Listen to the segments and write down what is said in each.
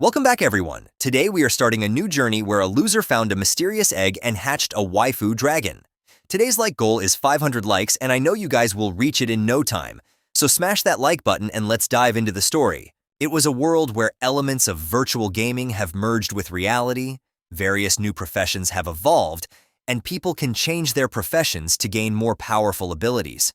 Welcome back, everyone. Today we are starting a new journey where a loser found a mysterious egg and hatched a waifu dragon. Today's like goal is 500 likes, and I know you guys will reach it in no time. So smash that like button and let's dive into the story. It was a world where elements of virtual gaming have merged with reality, various new professions have evolved, and people can change their professions to gain more powerful abilities.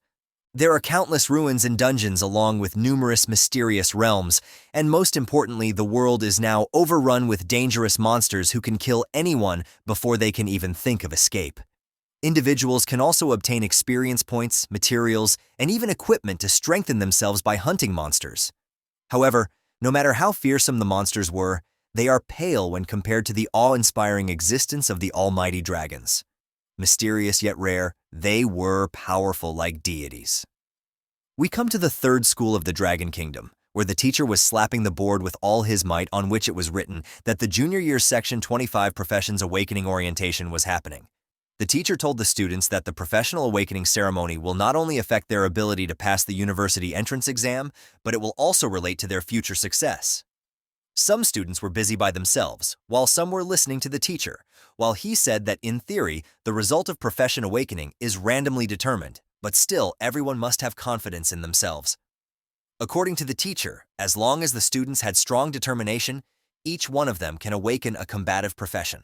There are countless ruins and dungeons along with numerous mysterious realms, and most importantly, the world is now overrun with dangerous monsters who can kill anyone before they can even think of escape. Individuals can also obtain experience points, materials, and even equipment to strengthen themselves by hunting monsters. However, no matter how fearsome the monsters were, they are pale when compared to the awe-inspiring existence of the almighty dragons. Mysterious yet rare, they were powerful like deities. We come to the third school of the Dragon Kingdom, where the teacher was slapping the board with all his might, on which it was written that the junior year section 25 Professions Awakening orientation was happening. The teacher told the students that the professional awakening ceremony will not only affect their ability to pass the university entrance exam, but it will also relate to their future success. Some students were busy by themselves, while some were listening to the teacher, while he said that in theory, the result of profession awakening is randomly determined, but still everyone must have confidence in themselves. According to the teacher, as long as the students had strong determination, each one of them can awaken a combative profession.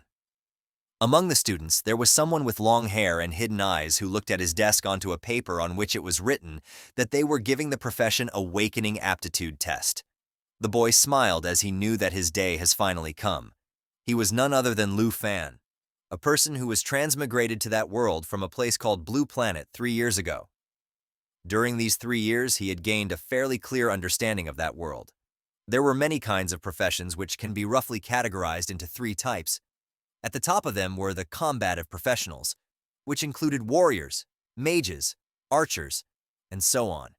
Among the students, there was someone with long hair and hidden eyes who looked at his desk onto a paper on which it was written that they were giving the profession awakening aptitude test. The boy smiled as he knew that his day has finally come. He was none other than Lu Fan, a person who was transmigrated to that world from a place called Blue Planet 3 years ago. During these 3 years, he had gained a fairly clear understanding of that world. There were many kinds of professions which can be roughly categorized into 3 types. At the top of them were the combative professionals, which included warriors, mages, archers, and so on.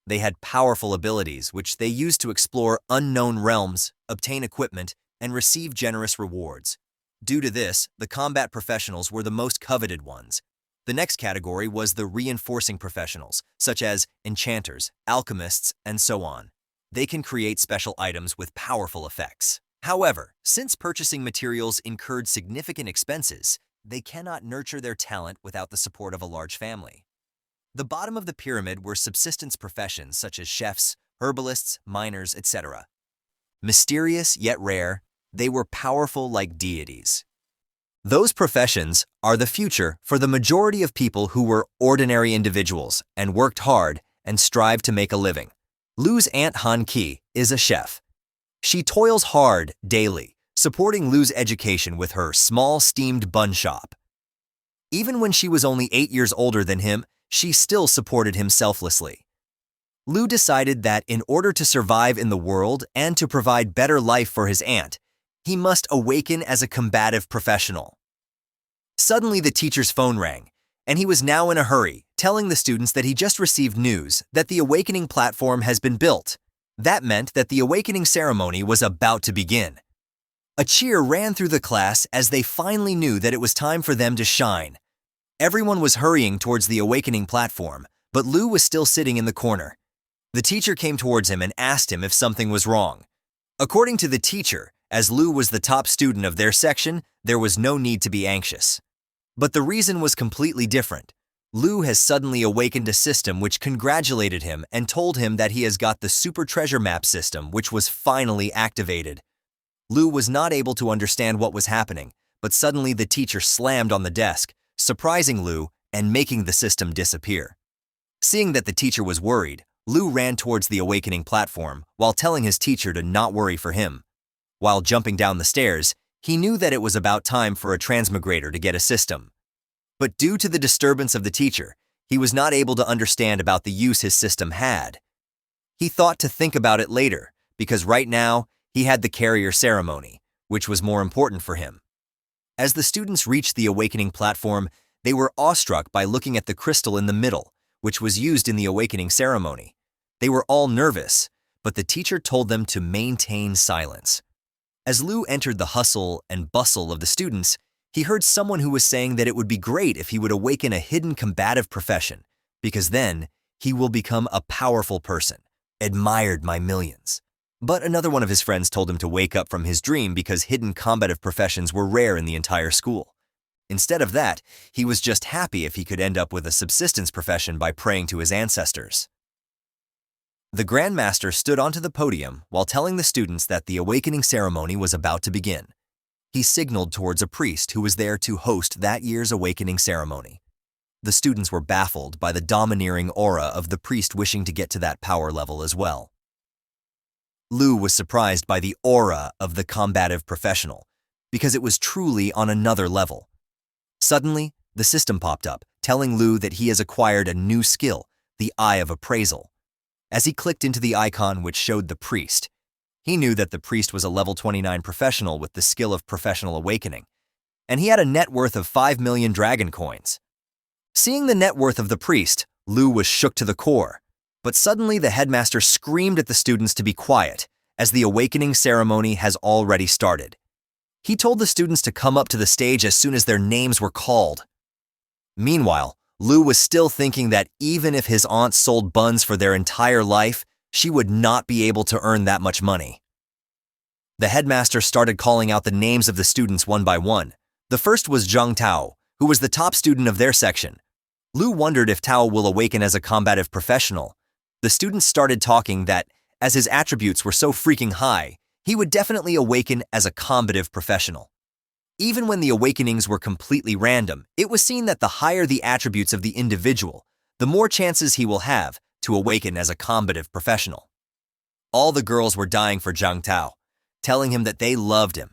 They had powerful abilities which they used to explore unknown realms, obtain equipment, and receive generous rewards. Due to this, the combat professionals were the most coveted ones. The next category was the reinforcing professionals, such as enchanters, alchemists, and so on. They can create special items with powerful effects. However, since purchasing materials incurred significant expenses, they cannot nurture their talent without the support of a large family. The bottom of the pyramid were subsistence professions such as chefs, herbalists, miners, etc. Mysterious yet rare, they were powerful like deities. Those professions are the future for the majority of people who were ordinary individuals and worked hard and strived to make a living. Lu's Aunt Han Ki is a chef. She toils hard daily, supporting Lu's education with her small steamed bun shop. Even when she was only 8 years older than him, she still supported him selflessly. Lu decided that in order to survive in the world and to provide better life for his aunt, he must awaken as a combative professional. Suddenly the teacher's phone rang, and he was now in a hurry, telling the students that he just received news that the awakening platform has been built. That meant that the awakening ceremony was about to begin. A cheer ran through the class as they finally knew that it was time for them to shine. Everyone was hurrying towards the awakening platform, but Lu was still sitting in the corner. The teacher came towards him and asked him if something was wrong. According to the teacher, as Lu was the top student of their section, there was no need to be anxious. But the reason was completely different. Lu has suddenly awakened a system which congratulated him and told him that he has got the super treasure map system, which was finally activated. Lu was not able to understand what was happening, but suddenly the teacher slammed on the desk, surprising Lu and making the system disappear. Seeing that the teacher was worried, Lu ran towards the awakening platform while telling his teacher to not worry for him. While jumping down the stairs, he knew that it was about time for a transmigrator to get a system. But due to the disturbance of the teacher, he was not able to understand about the use his system had. He thought to think about it later, because right now, he had the carrier ceremony, which was more important for him. As the students reached the awakening platform, they were awestruck by looking at the crystal in the middle, which was used in the awakening ceremony. They were all nervous, but the teacher told them to maintain silence. As Lu entered the hustle and bustle of the students, he heard someone who was saying that it would be great if he would awaken a hidden combative profession, because then he will become a powerful person, admired by millions. But another one of his friends told him to wake up from his dream because hidden combative professions were rare in the entire school. Instead of that, he was just happy if he could end up with a subsistence profession by praying to his ancestors. The Grand Master stood onto the podium while telling the students that the awakening ceremony was about to begin. He signaled towards a priest who was there to host that year's awakening ceremony. The students were baffled by the domineering aura of the priest wishing to get to that power level as well. Lu was surprised by the aura of the combative professional, because it was truly on another level. Suddenly, the system popped up, telling Lu that he has acquired a new skill, the Eye of Appraisal. As he clicked into the icon which showed the priest, he knew that the priest was a level 29 professional with the skill of professional awakening, and he had a net worth of 5 million dragon coins. Seeing the net worth of the priest, Lu was shook to the core. But suddenly the headmaster screamed at the students to be quiet, as the awakening ceremony has already started. He told the students to come up to the stage as soon as their names were called. Meanwhile, Lu was still thinking that even if his aunt sold buns for their entire life, she would not be able to earn that much money. The headmaster started calling out the names of the students one by one. The first was Zhang Tao, who was the top student of their section. Lu wondered if Tao will awaken as a combative professional. The students started talking that, as his attributes were so freaking high, he would definitely awaken as a combative professional. Even when the awakenings were completely random, it was seen that the higher the attributes of the individual, the more chances he will have to awaken as a combative professional. All the girls were dying for Zhang Tao, telling him that they loved him.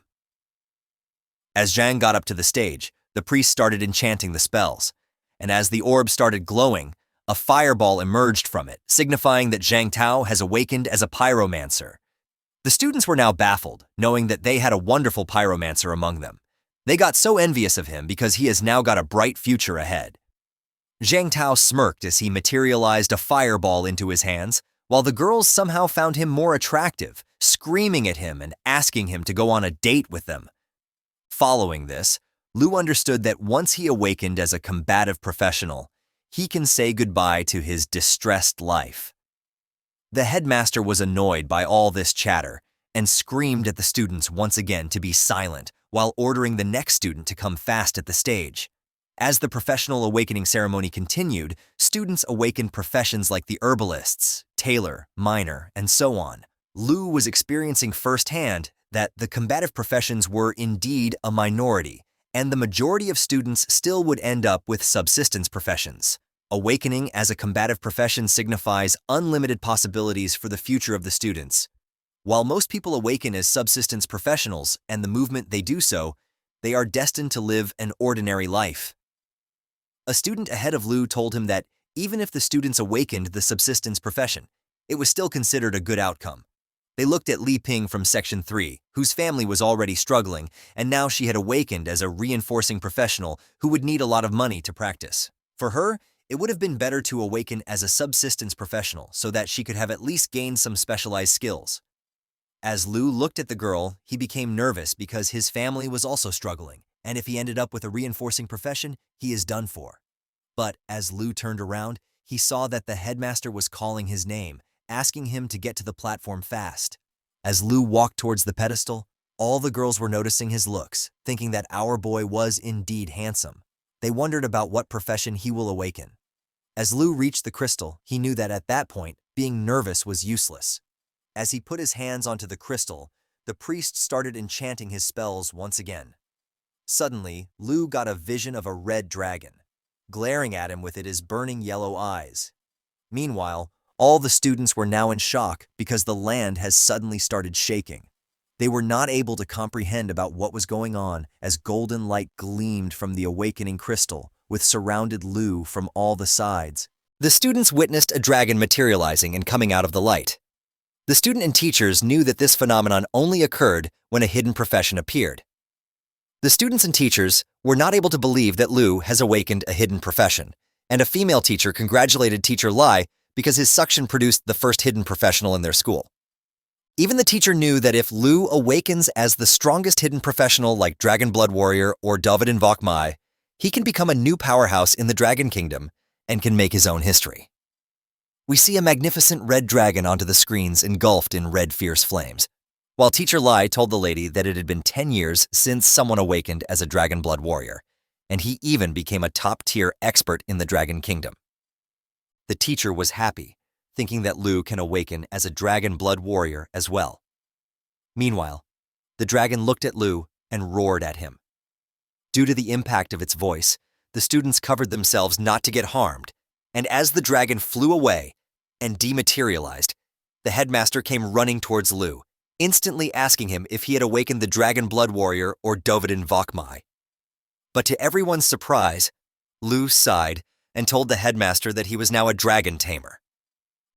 As Zhang got up to the stage, the priest started enchanting the spells, and as the orb started glowing, a fireball emerged from it, signifying that Zhang Tao has awakened as a pyromancer. The students were now baffled, knowing that they had a wonderful pyromancer among them. They got so envious of him because he has now got a bright future ahead. Zhang Tao smirked as he materialized a fireball into his hands, while the girls somehow found him more attractive, screaming at him and asking him to go on a date with them. Following this, Lu understood that once he awakened as a combative professional, he can say goodbye to his distressed life. The headmaster was annoyed by all this chatter and screamed at the students once again to be silent while ordering the next student to come fast at the stage. As the professional awakening ceremony continued, students awakened professions like the herbalists, tailor, miner, and so on. Lu was experiencing firsthand that the combative professions were indeed a minority, and the majority of students still would end up with subsistence professions. Awakening as a combative profession signifies unlimited possibilities for the future of the students. While most people awaken as subsistence professionals and the movement they do so, they are destined to live an ordinary life. A student ahead of Lu told him that even if the students awakened the subsistence profession, it was still considered a good outcome. They looked at Li Ping from Section 3, whose family was already struggling, and now she had awakened as a reinforcing professional who would need a lot of money to practice. For her, it would have been better to awaken as a subsistence professional so that she could have at least gained some specialized skills. As Lu looked at the girl, he became nervous because his family was also struggling, and if he ended up with a reinforcing profession, he is done for. But as Lu turned around, he saw that the headmaster was calling his name, asking him to get to the platform fast. As Lu walked towards the pedestal, all the girls were noticing his looks, thinking that our boy was indeed handsome. They wondered about what profession he will awaken. As Lu reached the crystal, he knew that at that point, being nervous was useless. As he put his hands onto the crystal, the priest started enchanting his spells once again. Suddenly, Lu got a vision of a red dragon, glaring at him with his burning yellow eyes. Meanwhile, all the students were now in shock because the land has suddenly started shaking. They were not able to comprehend about what was going on as golden light gleamed from the awakening crystal, which surrounded Lu from all the sides. The students witnessed a dragon materializing and coming out of the light. The student and teachers knew that this phenomenon only occurred when a hidden profession appeared. The students and teachers were not able to believe that Lu has awakened a hidden profession, and a female teacher congratulated teacher Lai because his suction produced the first hidden professional in their school. Even the teacher knew that if Lu awakens as the strongest hidden professional like Dragon Blood Warrior or David Invoke Mai, he can become a new powerhouse in the Dragon Kingdom and can make his own history. We see a magnificent red dragon onto the screens engulfed in red fierce flames, while Teacher Lai told the lady that it had been 10 years since someone awakened as a dragon blood warrior, and he even became a top-tier expert in the Dragon Kingdom. The teacher was happy, thinking that Lu can awaken as a dragon blood warrior as well. Meanwhile, the dragon looked at Lu and roared at him. Due to the impact of its voice, the students covered themselves not to get harmed, and as the dragon flew away and dematerialized, the headmaster came running towards Lu, instantly asking him if he had awakened the dragon blood warrior or Dovidin Vokmai. But to everyone's surprise, Lu sighed and told the headmaster that he was now a dragon tamer.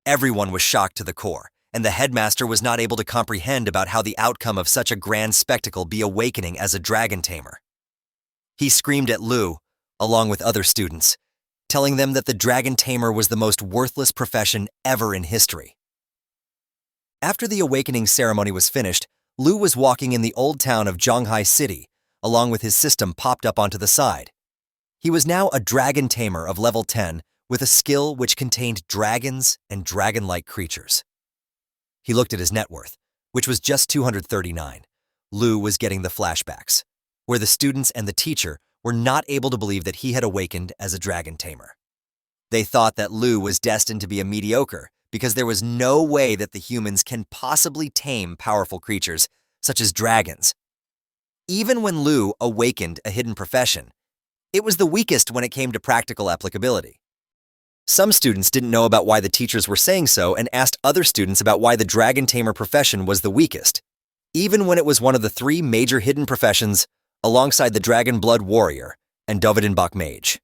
Everyone was shocked to the core, and the headmaster was not able to comprehend about how the outcome of such a grand spectacle be awakening as a dragon tamer. He screamed at Lu, along with other students, telling them that the dragon tamer was the most worthless profession ever in history. After the awakening ceremony was finished, Lu was walking in the old town of Zhonghai City, along with his system popped up onto the side. He was now a dragon tamer of level 10 with a skill which contained dragons and dragon-like creatures. He looked at his net worth, which was just 239. Lu was getting the flashbacks, where the students and the teacher were not able to believe that he had awakened as a dragon tamer. They thought that Lu was destined to be a mediocre because there was no way that the humans can possibly tame powerful creatures such as dragons. Even when Lu awakened a hidden profession, it was the weakest when it came to practical applicability. Some students didn't know about why the teachers were saying so and asked other students about why the dragon tamer profession was the weakest, even when it was one of the 3 major hidden professions alongside the dragon blood warrior and Dovidin Bok mage.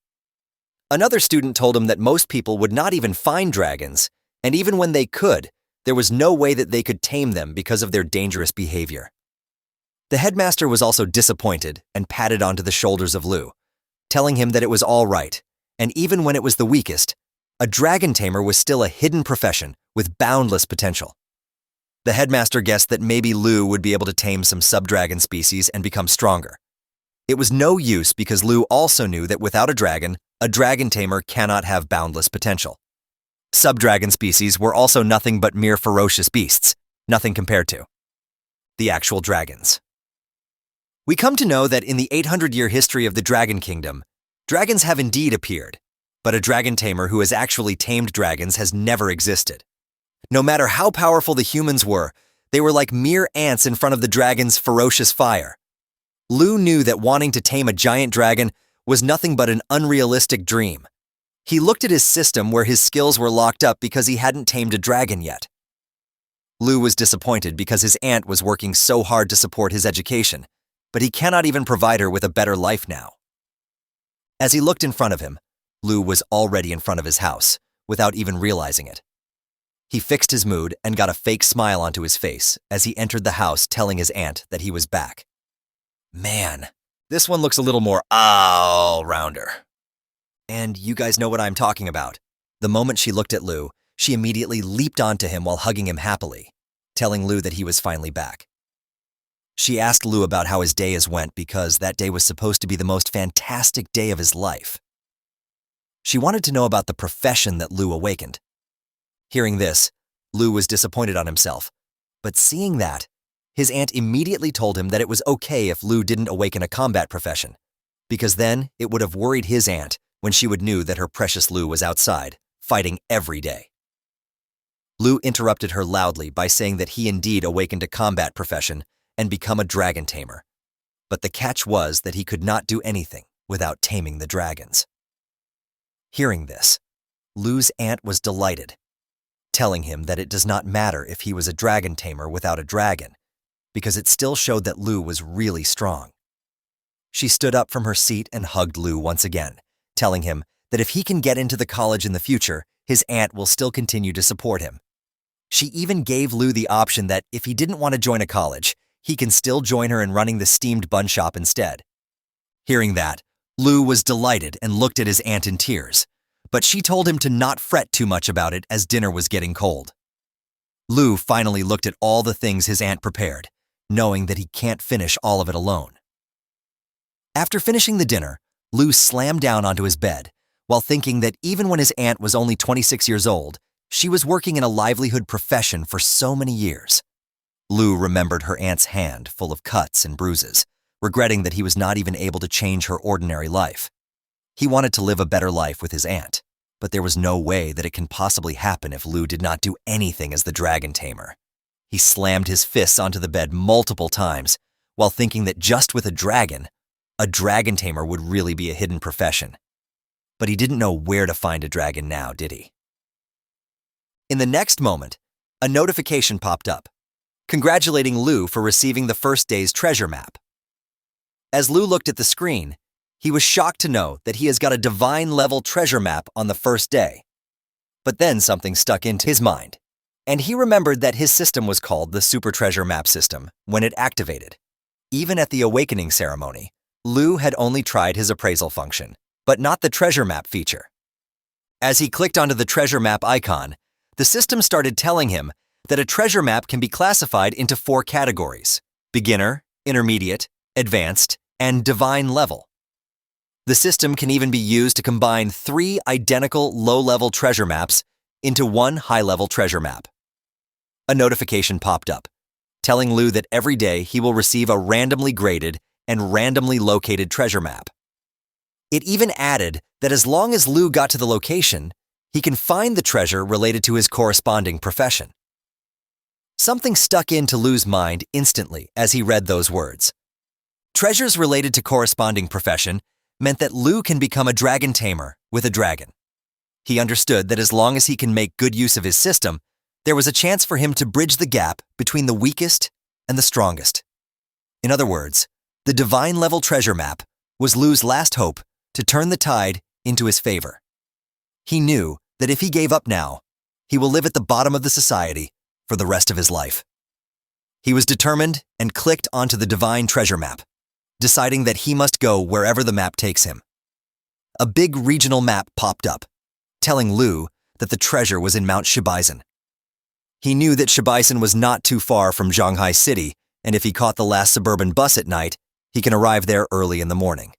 Another student told him that most people would not even find dragons, and even when they could, there was no way that they could tame them because of their dangerous behavior. The headmaster was also disappointed and patted onto the shoulders of Lu, telling him that it was all right, and even when it was the weakest, a dragon tamer was still a hidden profession with boundless potential. The headmaster guessed that maybe Lu would be able to tame some sub-dragon species and become stronger. It was no use because Lu also knew that without a dragon tamer cannot have boundless potential. Sub-dragon species were also nothing but mere ferocious beasts, nothing compared to the actual dragons. We come to know that in the 800-year history of the Dragon Kingdom, dragons have indeed appeared, but a dragon tamer who has actually tamed dragons has never existed. No matter how powerful the humans were, they were like mere ants in front of the dragon's ferocious fire. Lu knew that wanting to tame a giant dragon was nothing but an unrealistic dream. He looked at his system where his skills were locked up because he hadn't tamed a dragon yet. Lu was disappointed because his aunt was working so hard to support his education, but he cannot even provide her with a better life now. As he looked in front of him, Lu was already in front of his house, without even realizing it. He fixed his mood and got a fake smile onto his face as he entered the house telling his aunt that he was back. Man, this one looks a little more all-rounder. And you guys know what I'm talking about. The moment she looked at Lu, she immediately leaped onto him while hugging him happily, telling Lu that he was finally back. She asked Lu about how his day has went because that day was supposed to be the most fantastic day of his life. She wanted to know about the profession that Lu awakened. Hearing this, Lu was disappointed on himself, but seeing that, his aunt immediately told him that it was okay if Lu didn't awaken a combat profession, because then it would have worried his aunt when she would knew that her precious Lu was outside, fighting every day. Lu interrupted her loudly by saying that he indeed awakened a combat profession and become a dragon tamer, but the catch was that he could not do anything without taming the dragons. Hearing this, Lu's aunt was delighted, telling him that it does not matter if he was a dragon tamer without a dragon, because it still showed that Lu was really strong. She stood up from her seat and hugged Lu once again, telling him that if he can get into the college in the future, his aunt will still continue to support him. She even gave Lu the option that if he didn't want to join a college, he can still join her in running the steamed bun shop instead. Hearing that, Lu was delighted and looked at his aunt in tears, but she told him to not fret too much about it as dinner was getting cold. Lu finally looked at all the things his aunt prepared, knowing that he can't finish all of it alone. After finishing the dinner, Lu slammed down onto his bed, while thinking that even when his aunt was only 26 years old, She was working in a livelihood profession for so many years. Lu remembered her aunt's hand full of cuts and bruises, regretting that he was not even able to change her ordinary life. He wanted to live a better life with his aunt, but there was no way that it can possibly happen if Lu did not do anything as the dragon tamer. He slammed his fists onto the bed multiple times, while thinking that just with a dragon tamer would really be a hidden profession. But he didn't know where to find a dragon now, did he? In the next moment, a notification popped up, congratulating Lu for receiving the first day's treasure map. As Lu looked at the screen, he was shocked to know that he has got a divine-level treasure map on the first day. But then something stuck into his mind, and he remembered that his system was called the Super Treasure Map System when it activated. Even at the awakening ceremony, Lu had only tried his appraisal function, but not the treasure map feature. As he clicked onto the treasure map icon, the system started telling him that a treasure map can be classified into 4 categories: beginner, intermediate, advanced, and divine level. The system can even be used to combine 3 identical low-level treasure maps into 1 high-level treasure map. A notification popped up, telling Lu that every day he will receive a randomly graded and randomly located treasure map. It even added that as long as Lu got to the location, he can find the treasure related to his corresponding profession. Something stuck into Lu's mind instantly as he read those words. Treasures related to corresponding profession meant that Lu can become a dragon tamer with a dragon. He understood that as long as he can make good use of his system, there was a chance for him to bridge the gap between the weakest and the strongest. In other words, the divine-level treasure map was Lu's last hope to turn the tide into his favor. He knew that if he gave up now, he will live at the bottom of the society for the rest of his life. He was determined and clicked onto the divine treasure map, deciding that he must go wherever the map takes him. A big regional map popped up, telling Lu that the treasure was in Mount Shibaisen. He knew that Shibaisen was not too far from Shanghai City, and if he caught the last suburban bus at night, he can arrive there early in the morning.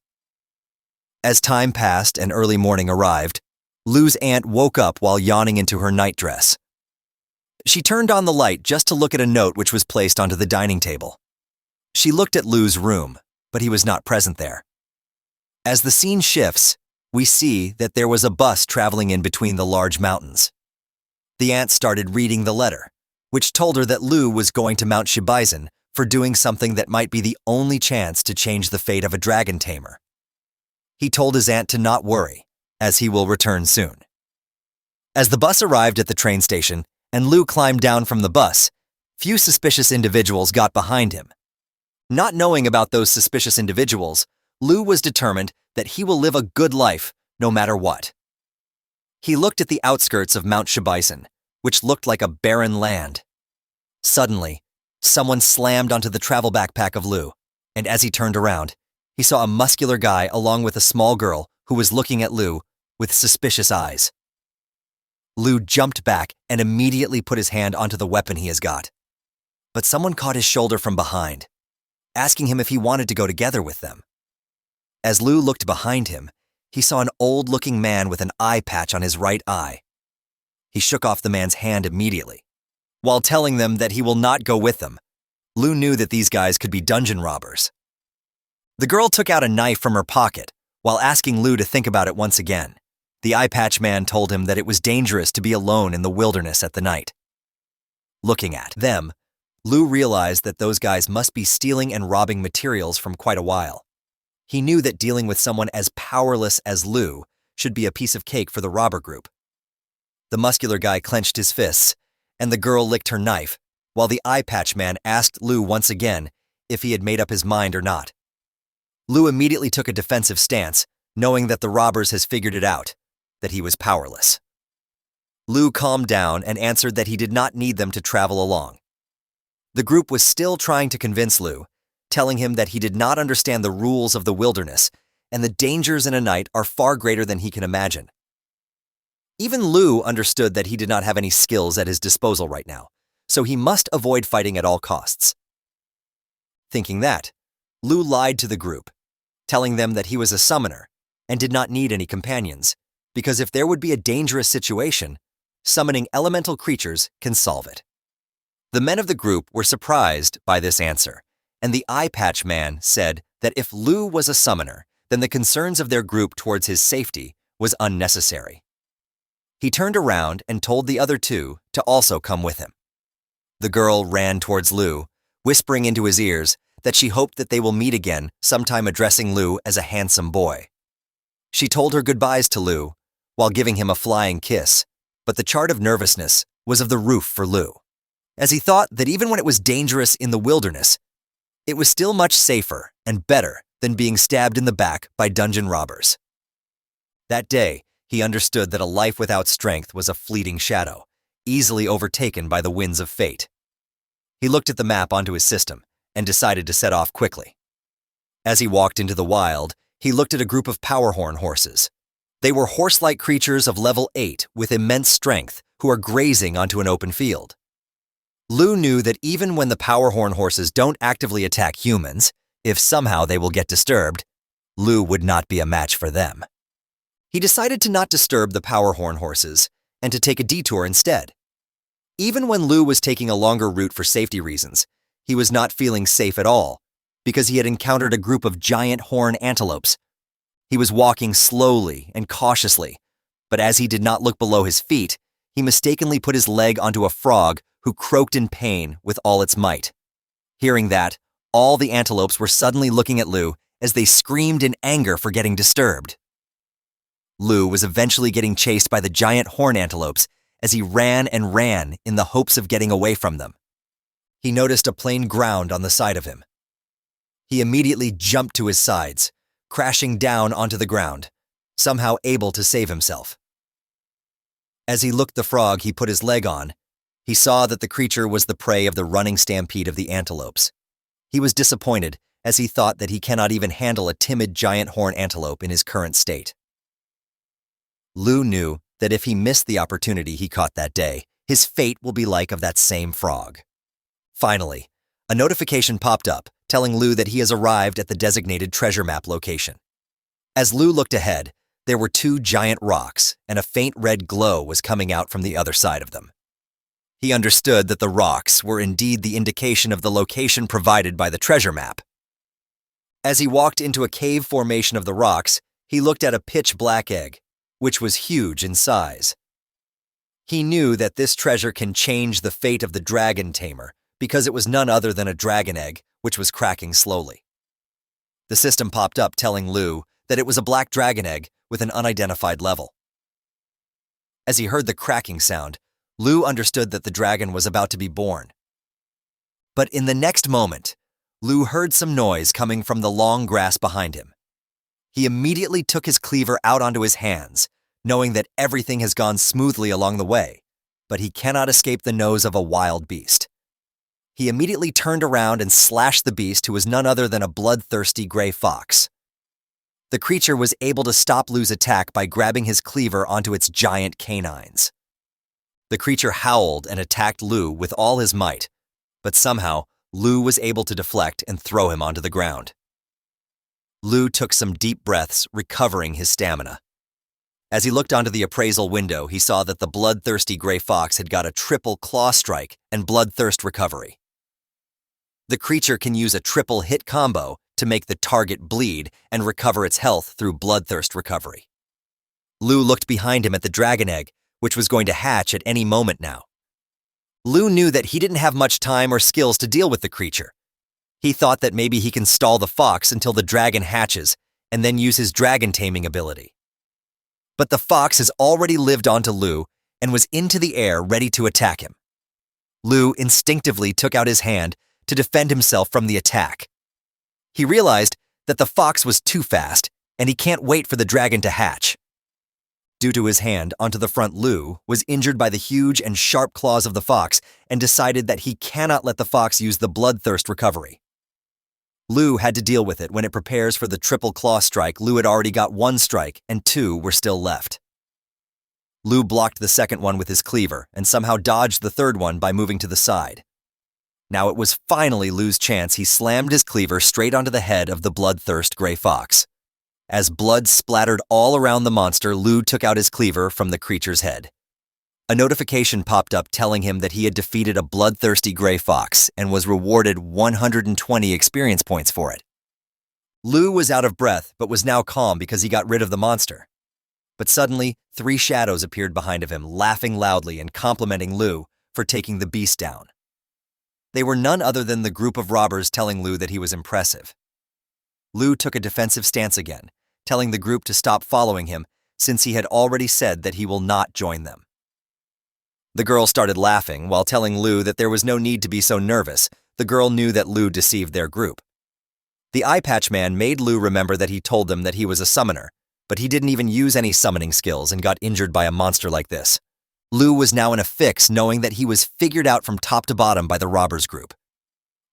As time passed and early morning arrived, Lu's aunt woke up while yawning into her nightdress. She turned on the light just to look at a note which was placed onto the dining table. She looked at Lu's room, but he was not present there. As the scene shifts, we see that there was a bus traveling in between the large mountains. The aunt started reading the letter, which told her that Lu was going to Mount Shibaisen for doing something that might be the only chance to change the fate of a dragon tamer. He told his aunt to not worry, as he will return soon. As the bus arrived at the train station and Lu climbed down from the bus, few suspicious individuals got behind him. Not knowing about those suspicious individuals, Lu was determined that he will live a good life no matter what. He looked at the outskirts of Mount Shibaisen, which looked like a barren land. Suddenly, someone slammed onto the travel backpack of Lu, and as he turned around, he saw a muscular guy along with a small girl who was looking at Lu with suspicious eyes. Lu jumped back and immediately put his hand onto the weapon he has got. But someone caught his shoulder from behind, asking him if he wanted to go together with them. As Lu looked behind him, he saw an old-looking man with an eye patch on his right eye. He shook off the man's hand immediately. While telling them that he will not go with them, Lu knew that these guys could be dungeon robbers. The girl took out a knife from her pocket while asking Lu to think about it once again. The eye patch man told him that it was dangerous to be alone in the wilderness at the night. Looking at them, Lu realized that those guys must be stealing and robbing materials from quite a while. He knew that dealing with someone as powerless as Lu should be a piece of cake for the robber group. The muscular guy clenched his fists, and the girl licked her knife, while the eye patch man asked Lu once again if he had made up his mind or not. Lu immediately took a defensive stance, knowing that the robbers has figured it out, that he was powerless. Lu calmed down and answered that he did not need them to travel along. The group was still trying to convince Lu, telling him that he did not understand the rules of the wilderness and the dangers in a night are far greater than he can imagine. Even Lu understood that he did not have any skills at his disposal right now, so he must avoid fighting at all costs. Thinking that, Lu lied to the group, telling them that he was a summoner and did not need any companions, because if there would be a dangerous situation, summoning elemental creatures can solve it. The men of the group were surprised by this answer, and the eye patch man said that if Lu was a summoner, then the concerns of their group towards his safety was unnecessary. He turned around and told the other two to also come with him. The girl ran towards Lu, whispering into his ears that she hoped that they will meet again, sometime addressing Lu as a handsome boy. She told her goodbyes to Lu while giving him a flying kiss, but the chart of nervousness was of the roof for Lu, as he thought that even when it was dangerous in the wilderness, it was still much safer and better than being stabbed in the back by dungeon robbers. That day, he understood that a life without strength was a fleeting shadow, easily overtaken by the winds of fate. He looked at the map onto his system and decided to set off quickly. As he walked into the wild, he looked at a group of powerhorn horses. They were horse-like creatures of level 8 with immense strength who are grazing onto an open field. Lu knew that even when the powerhorn horses don't actively attack humans, if somehow they will get disturbed, Lu would not be a match for them. He decided to not disturb the powerhorn horses and to take a detour instead. Even when Lu was taking a longer route for safety reasons, he was not feeling safe at all because he had encountered a group of giant horn antelopes. He was walking slowly and cautiously, but as he did not look below his feet, he mistakenly put his leg onto a frog who croaked in pain with all its might. Hearing that, all the antelopes were suddenly looking at Lu as they screamed in anger for getting disturbed. Lu was eventually getting chased by the giant horn antelopes as he ran and ran in the hopes of getting away from them. He noticed a plain ground on the side of him. He immediately jumped to his sides, crashing down onto the ground, somehow able to save himself. As he looked the frog he put his leg on, he saw that the creature was the prey of the running stampede of the antelopes. He was disappointed as he thought that he cannot even handle a timid giant horn antelope in his current state. Lu knew that if he missed the opportunity he caught that day, his fate will be like of that same frog. Finally, a notification popped up telling Lu that he has arrived at the designated treasure map location. As Lu looked ahead, there were 2 giant rocks and a faint red glow was coming out from the other side of them. He understood that the rocks were indeed the indication of the location provided by the treasure map. As he walked into a cave formation of the rocks, he looked at a pitch-black egg, which was huge in size. He knew that this treasure can change the fate of the dragon Tamer because it was none other than a dragon egg, which was cracking slowly. The system popped up telling Lu that it was a black dragon egg with an unidentified level. As he heard the cracking sound, Lu understood that the dragon was about to be born. But in the next moment, Lu heard some noise coming from the long grass behind him. He immediately took his cleaver out onto his hands, knowing that everything has gone smoothly along the way, but he cannot escape the nose of a wild beast. He immediately turned around and slashed the beast, who was none other than a bloodthirsty gray fox. The creature was able to stop Lu's attack by grabbing his cleaver onto its giant canines. The creature howled and attacked Lu with all his might, but somehow Lu was able to deflect and throw him onto the ground. Lu took some deep breaths, recovering his stamina. As he looked onto the appraisal window, he saw that the bloodthirsty gray fox had got a triple claw strike and bloodthirst recovery. The creature can use a triple hit combo to make the target bleed and recover its health through bloodthirst recovery. Lu looked behind him at the dragon egg, which was going to hatch at any moment now. Lu knew that he didn't have much time or skills to deal with the creature. He thought that maybe he can stall the fox until the dragon hatches and then use his dragon taming ability. But the fox has already lived onto Lu and was into the air ready to attack him. Lu instinctively took out his hand to defend himself from the attack. He realized that the fox was too fast and he can't wait for the dragon to hatch. Due to his hand onto the front, Lu was injured by the huge and sharp claws of the fox and decided that he cannot let the fox use the bloodthirst recovery. Lu had to deal with it when it prepares for the triple claw strike. Lu had already got 1 strike and 2 were still left. Lu blocked the second one with his cleaver and somehow dodged the third one by moving to the side. Now it was finally Lu's chance. He slammed his cleaver straight onto the head of the bloodthirst gray fox. As blood splattered all around the monster, Lu took out his cleaver from the creature's head. A notification popped up telling him that he had defeated a bloodthirsty gray fox and was rewarded 120 experience points for it. Lu was out of breath but was now calm because he got rid of the monster. But suddenly, 3 shadows appeared behind of him, laughing loudly and complimenting Lu for taking the beast down. They were none other than the group of robbers telling Lu that he was impressive. Lu took a defensive stance again, telling the group to stop following him since he had already said that he will not join them. The girl started laughing while telling Lu that there was no need to be so nervous. The girl knew that Lu deceived their group. The eye patch man made Lu remember that he told them that he was a summoner, but he didn't even use any summoning skills and got injured by a monster like this. Lu was now in a fix knowing that he was figured out from top to bottom by the robbers group.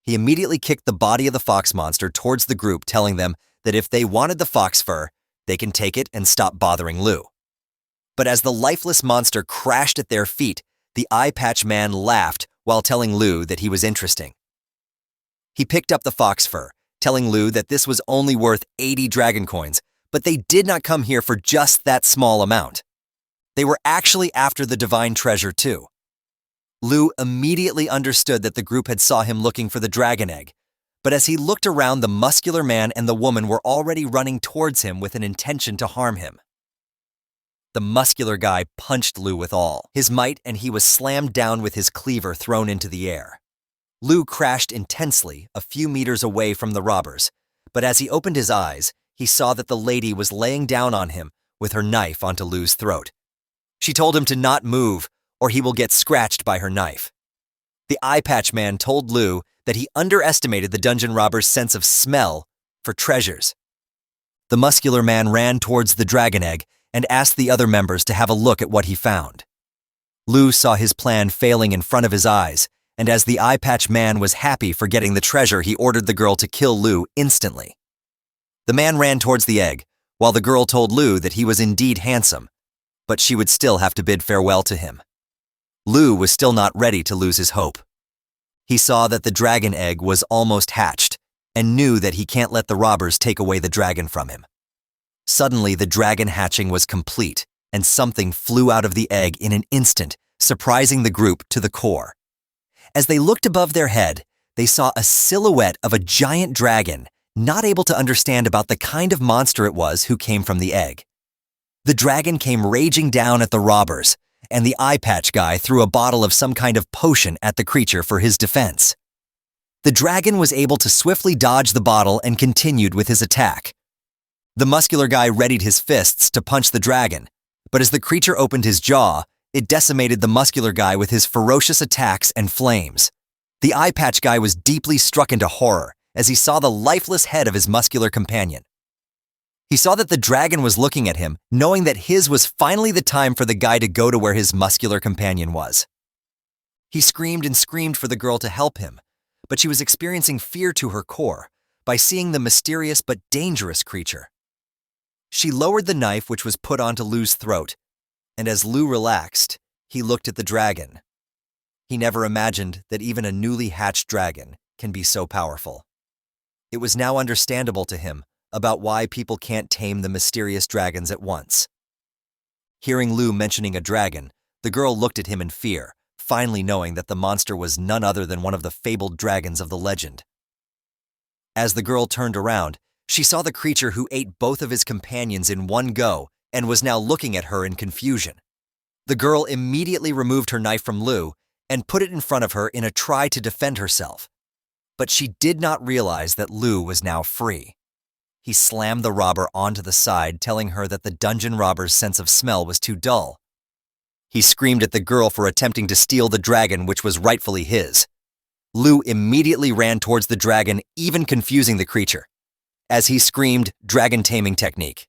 He immediately kicked the body of the fox monster towards the group, telling them that if they wanted the fox fur, they can take it and stop bothering Lu. But as the lifeless monster crashed at their feet, the eye patch man laughed while telling Lu that he was interesting. He picked up the fox fur, telling Lu that this was only worth 80 dragon coins, but they did not come here for just that small amount. They were actually after the divine treasure too. Lu immediately understood that the group had saw him looking for the dragon egg, but as he looked around, the muscular man and the woman were already running towards him with an intention to harm him. The muscular guy punched Lu with all his might, and he was slammed down with his cleaver thrown into the air. Lu crashed intensely a few meters away from the robbers, but as he opened his eyes, he saw that the lady was laying down on him with her knife onto Lu's throat. She told him to not move, or he will get scratched by her knife. The eye patch man told Lu that he underestimated the dungeon robber's sense of smell for treasures. The muscular man ran towards the dragon egg and asked the other members to have a look at what he found. Lu saw his plan failing in front of his eyes, and as the eye patch man was happy for getting the treasure, he ordered the girl to kill Lu instantly. The man ran towards the egg, while the girl told Lu that he was indeed handsome, but she would still have to bid farewell to him. Lu was still not ready to lose his hope. He saw that the dragon egg was almost hatched, and knew that he can't let the robbers take away the dragon from him. Suddenly, the dragon hatching was complete, and something flew out of the egg in an instant, surprising the group to the core. As they looked above their head, they saw a silhouette of a giant dragon, not able to understand about the kind of monster it was who came from the egg. The dragon came raging down at the robbers, and the eye patch guy threw a bottle of some kind of potion at the creature for his defense. The dragon was able to swiftly dodge the bottle and continued with his attack. The muscular guy readied his fists to punch the dragon, but as the creature opened his jaw, it decimated the muscular guy with his ferocious attacks and flames. The eye patch guy was deeply struck into horror as he saw the lifeless head of his muscular companion. He saw that the dragon was looking at him, knowing that his was finally the time for the guy to go to where his muscular companion was. He screamed and screamed for the girl to help him, but she was experiencing fear to her core by seeing the mysterious but dangerous creature. She lowered the knife which was put onto Lu's throat, and as Lu relaxed, he looked at the dragon. He never imagined that even a newly hatched dragon can be so powerful. It was now understandable to him about why people can't tame the mysterious dragons at once. Hearing Lu mentioning a dragon, the girl looked at him in fear, finally knowing that the monster was none other than one of the fabled dragons of the legend. As the girl turned around, she saw the creature who ate both of his companions in one go and was now looking at her in confusion. The girl immediately removed her knife from Lu and put it in front of her in a try to defend herself. But she did not realize that Lu was now free. He slammed the robber onto the side, telling her that the dungeon robber's sense of smell was too dull. He screamed at the girl for attempting to steal the dragon which was rightfully his. Lu immediately ran towards the dragon, even confusing the creature. As he screamed, dragon taming technique.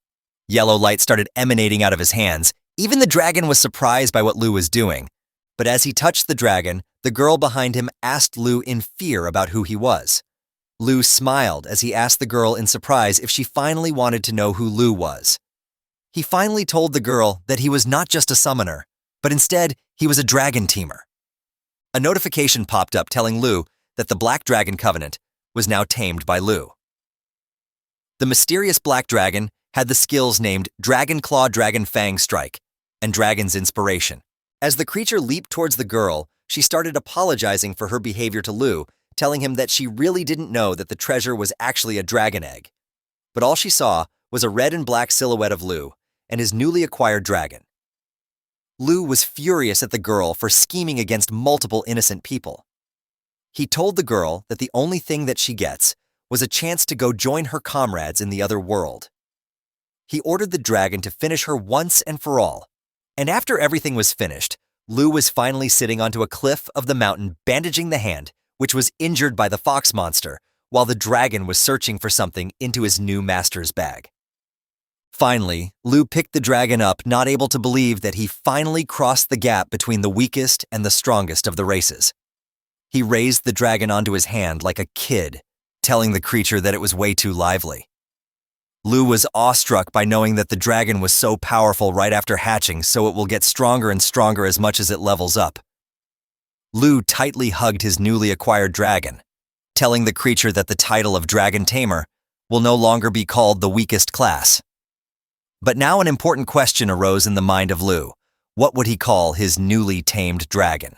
Yellow light started emanating out of his hands. Even the dragon was surprised by what Lu was doing. But as he touched the dragon, the girl behind him asked Lu in fear about who he was. Lu smiled as he asked the girl in surprise if she finally wanted to know who Lu was. He finally told the girl that he was not just a summoner, but instead he was a dragon tamer. A notification popped up telling Lu that the Black Dragon Covenant was now tamed by Lu. The mysterious Black Dragon had the skills named Dragon Claw Dragon Fang Strike and Dragon's Inspiration, As the creature leaped towards the girl, she started apologizing for her behavior to Lu, telling him that she really didn't know that the treasure was actually a dragon egg. But all she saw was a red and black silhouette of Lu and his newly acquired dragon. Lu was furious at the girl for scheming against multiple innocent people. He told the girl that the only thing that she gets was a chance to go join her comrades in the other world. He ordered the dragon to finish her once and for all, and after everything was finished, Lu was finally sitting onto a cliff of the mountain bandaging the hand, which was injured by the fox monster, while the dragon was searching for something into his new master's bag. Finally, Lu picked the dragon up, not able to believe that he finally crossed the gap between the weakest and the strongest of the races. He raised the dragon onto his hand like a kid, telling the creature that it was way too lively. Lu was awestruck by knowing that the dragon was so powerful right after hatching, so it will get stronger and stronger as much as it levels up. Lu tightly hugged his newly acquired dragon, telling the creature that the title of Dragon Tamer will no longer be called the weakest class. But now an important question arose in the mind of Lu. What would he call his newly tamed dragon?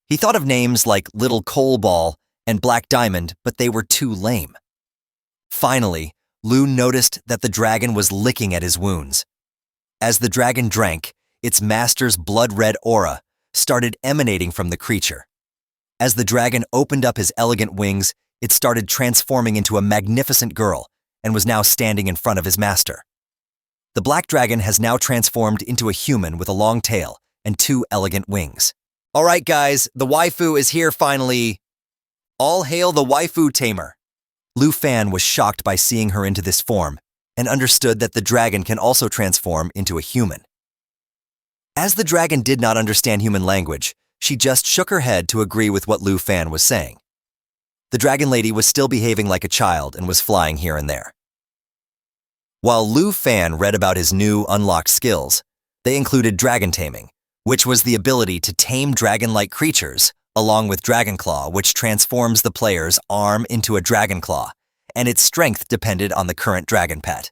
He thought of names like Little Coal Ball and Black Diamond, but they were too lame. Finally, Lu noticed that the dragon was licking at his wounds. As the dragon drank, its master's blood-red aura started emanating from the creature. As the dragon opened up his elegant wings, it started transforming into a magnificent girl and was now standing in front of his master. The black dragon has now transformed into a human with a long tail and 2 elegant wings. All right, guys, the waifu is here finally. All hail the waifu Tamer. Lu Fan was shocked by seeing her into this form and understood that the dragon can also transform into a human. As the dragon did not understand human language, she just shook her head to agree with what Lu Fan was saying. The dragon lady was still behaving like a child and was flying here and there. While Lu Fan read about his new unlocked skills, they included dragon taming, which was the ability to tame dragon-like creatures, along with Dragon Claw, which transforms the player's arm into a dragon claw, and its strength depended on the current dragon pet.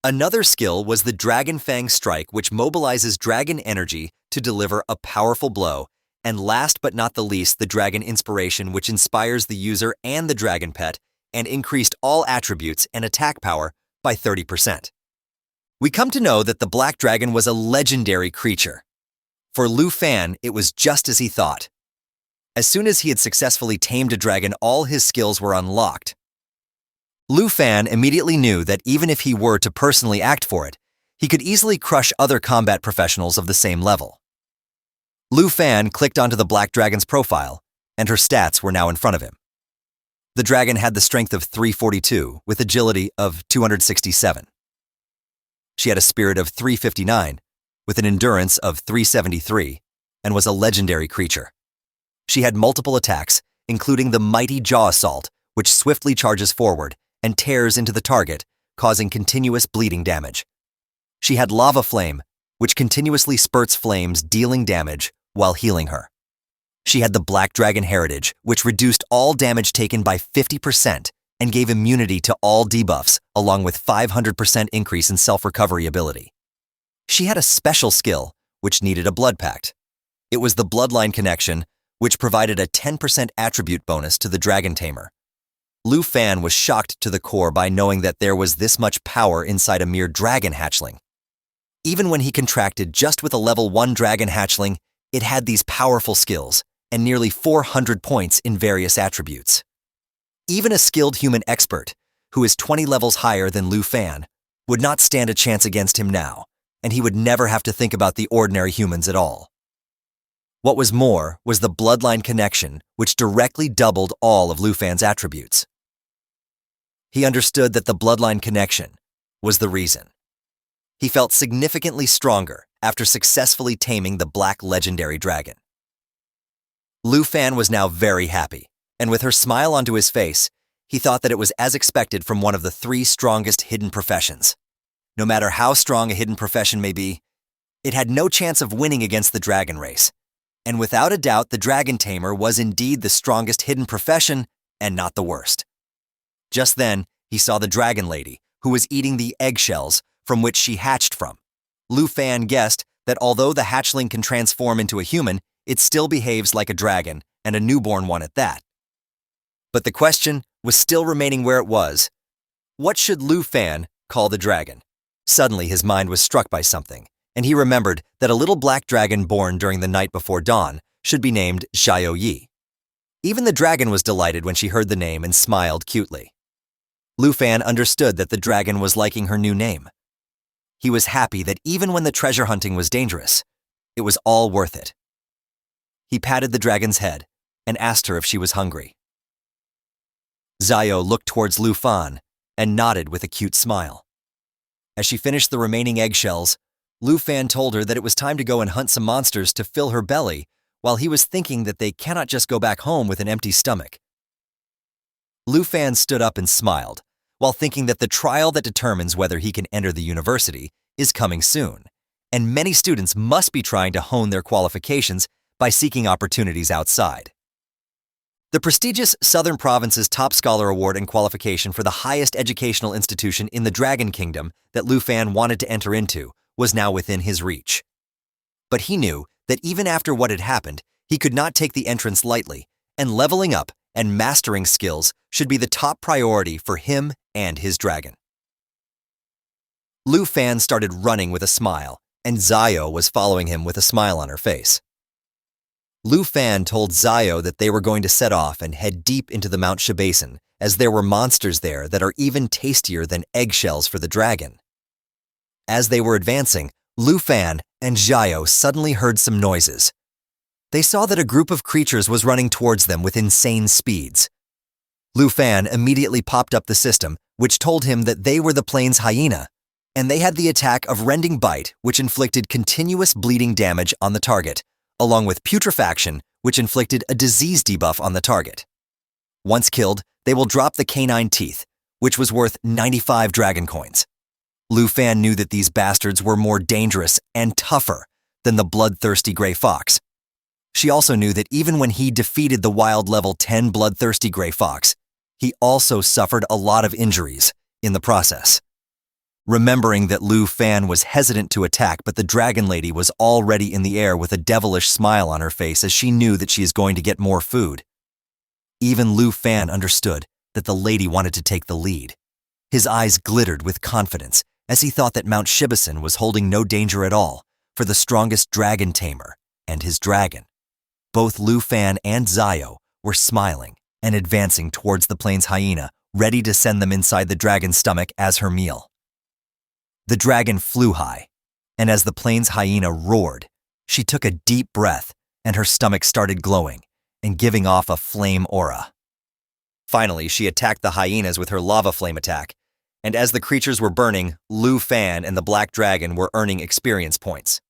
Another skill was the Dragon Fang Strike, which mobilizes dragon energy to deliver a powerful blow, and last but not the least, the Dragon Inspiration, which inspires the user and the dragon pet and increased all attributes and attack power by 30%. We come to know that the black dragon was a legendary creature. For Lu Fan, it was just as he thought. As soon as he had successfully tamed a dragon, all his skills were unlocked. Lu Fan immediately knew that even if he were to personally act for it, he could easily crush other combat professionals of the same level. Lu Fan clicked onto the black dragon's profile, and her stats were now in front of him. The dragon had the strength of 342 with agility of 267. She had a spirit of 359 with an endurance of 373 and was a legendary creature. She had multiple attacks, including the mighty jaw assault, which swiftly charges forward and tears into the target, causing continuous bleeding damage. She had lava flame, which continuously spurts flames, dealing damage while healing her. She had the Black Dragon Heritage, which reduced all damage taken by 50% and gave immunity to all debuffs, along with 500% increase in self-recovery ability. She had a special skill, which needed a blood pact. It was the Bloodline Connection, which provided a 10% attribute bonus to the Dragon Tamer. Lu Fan was shocked to the core by knowing that there was this much power inside a mere dragon hatchling. Even when he contracted just with a level 1 dragon hatchling, it had these powerful skills and nearly 400 points in various attributes. Even a skilled human expert, who is 20 levels higher than Lu Fan, would not stand a chance against him now, and he would never have to think about the ordinary humans at all. What was more was the Bloodline Connection, which directly doubled all of Lu Fan's attributes. He understood that the Bloodline Connection was the reason. He felt significantly stronger after successfully taming the Black Legendary Dragon. Lu Fan was now very happy, and with her smile onto his face, he thought that it was as expected from one of the 3 strongest hidden professions. No matter how strong a hidden profession may be, it had no chance of winning against the dragon race. And without a doubt, the Dragon Tamer was indeed the strongest hidden profession and not the worst. Just then, he saw the Dragon Lady, who was eating the eggshells from which she hatched from. Lu Fan guessed that although the hatchling can transform into a human, it still behaves like a dragon, and a newborn one at that. But the question was still remaining where it was. What should Lu Fan call the dragon? Suddenly his mind was struck by something, and he remembered that a little black dragon born during the night before dawn should be named Xiao Yi. Even the dragon was delighted when she heard the name and smiled cutely. Lu Fan understood that the dragon was liking her new name. He was happy that even when the treasure hunting was dangerous, it was all worth it. He patted the dragon's head and asked her if she was hungry. Xiao looked towards Lu Fan and nodded with a cute smile. As she finished the remaining eggshells, Lu Fan told her that it was time to go and hunt some monsters to fill her belly, while he was thinking that they cannot just go back home with an empty stomach. Lu Fan stood up and smiled, while thinking that the trial that determines whether he can enter the university is coming soon, and many students must be trying to hone their qualifications by seeking opportunities outside. The prestigious Southern Province's Top Scholar Award and qualification for the highest educational institution in the Dragon Kingdom that Lu Fan wanted to enter into was now within his reach. But he knew that even after what had happened, he could not take the entrance lightly, and leveling up and mastering skills should be the top priority for him and his dragon. Lu Fan started running with a smile, and Xiao was following him with a smile on her face. Lu Fan told Xiao that they were going to set off and head deep into the Mount Shi Basin, as there were monsters there that are even tastier than eggshells for the dragon. As they were advancing, Lu Fan and Xiao suddenly heard some noises. They saw that a group of creatures was running towards them with insane speeds. Lu Fan immediately popped up the system, which told him that they were the plains hyena, and they had the attack of Rending Bite, which inflicted continuous bleeding damage on the target, along with Putrefaction, which inflicted a disease debuff on the target. Once killed, they will drop the canine teeth, which was worth 95 dragon coins. Lu Fan knew that these bastards were more dangerous and tougher than the bloodthirsty gray fox. She also knew that even when he defeated the wild level 10 bloodthirsty gray fox, he also suffered a lot of injuries in the process. Remembering that Lu Fan was hesitant to attack, but the dragon lady was already in the air with a devilish smile on her face as she knew that she is going to get more food. Even Lu Fan understood that the lady wanted to take the lead. His eyes glittered with confidence as he thought that Mount Shibasin was holding no danger at all for the strongest dragon tamer and his dragon. Both Lu Fan and Xiao were smiling and advancing towards the plains hyena, ready to send them inside the dragon's stomach as her meal. The dragon flew high, and as the plains hyena roared, she took a deep breath and her stomach started glowing and giving off a flame aura. Finally, she attacked the hyenas with her lava flame attack, and as the creatures were burning, Lu Fan and the black dragon were earning experience points.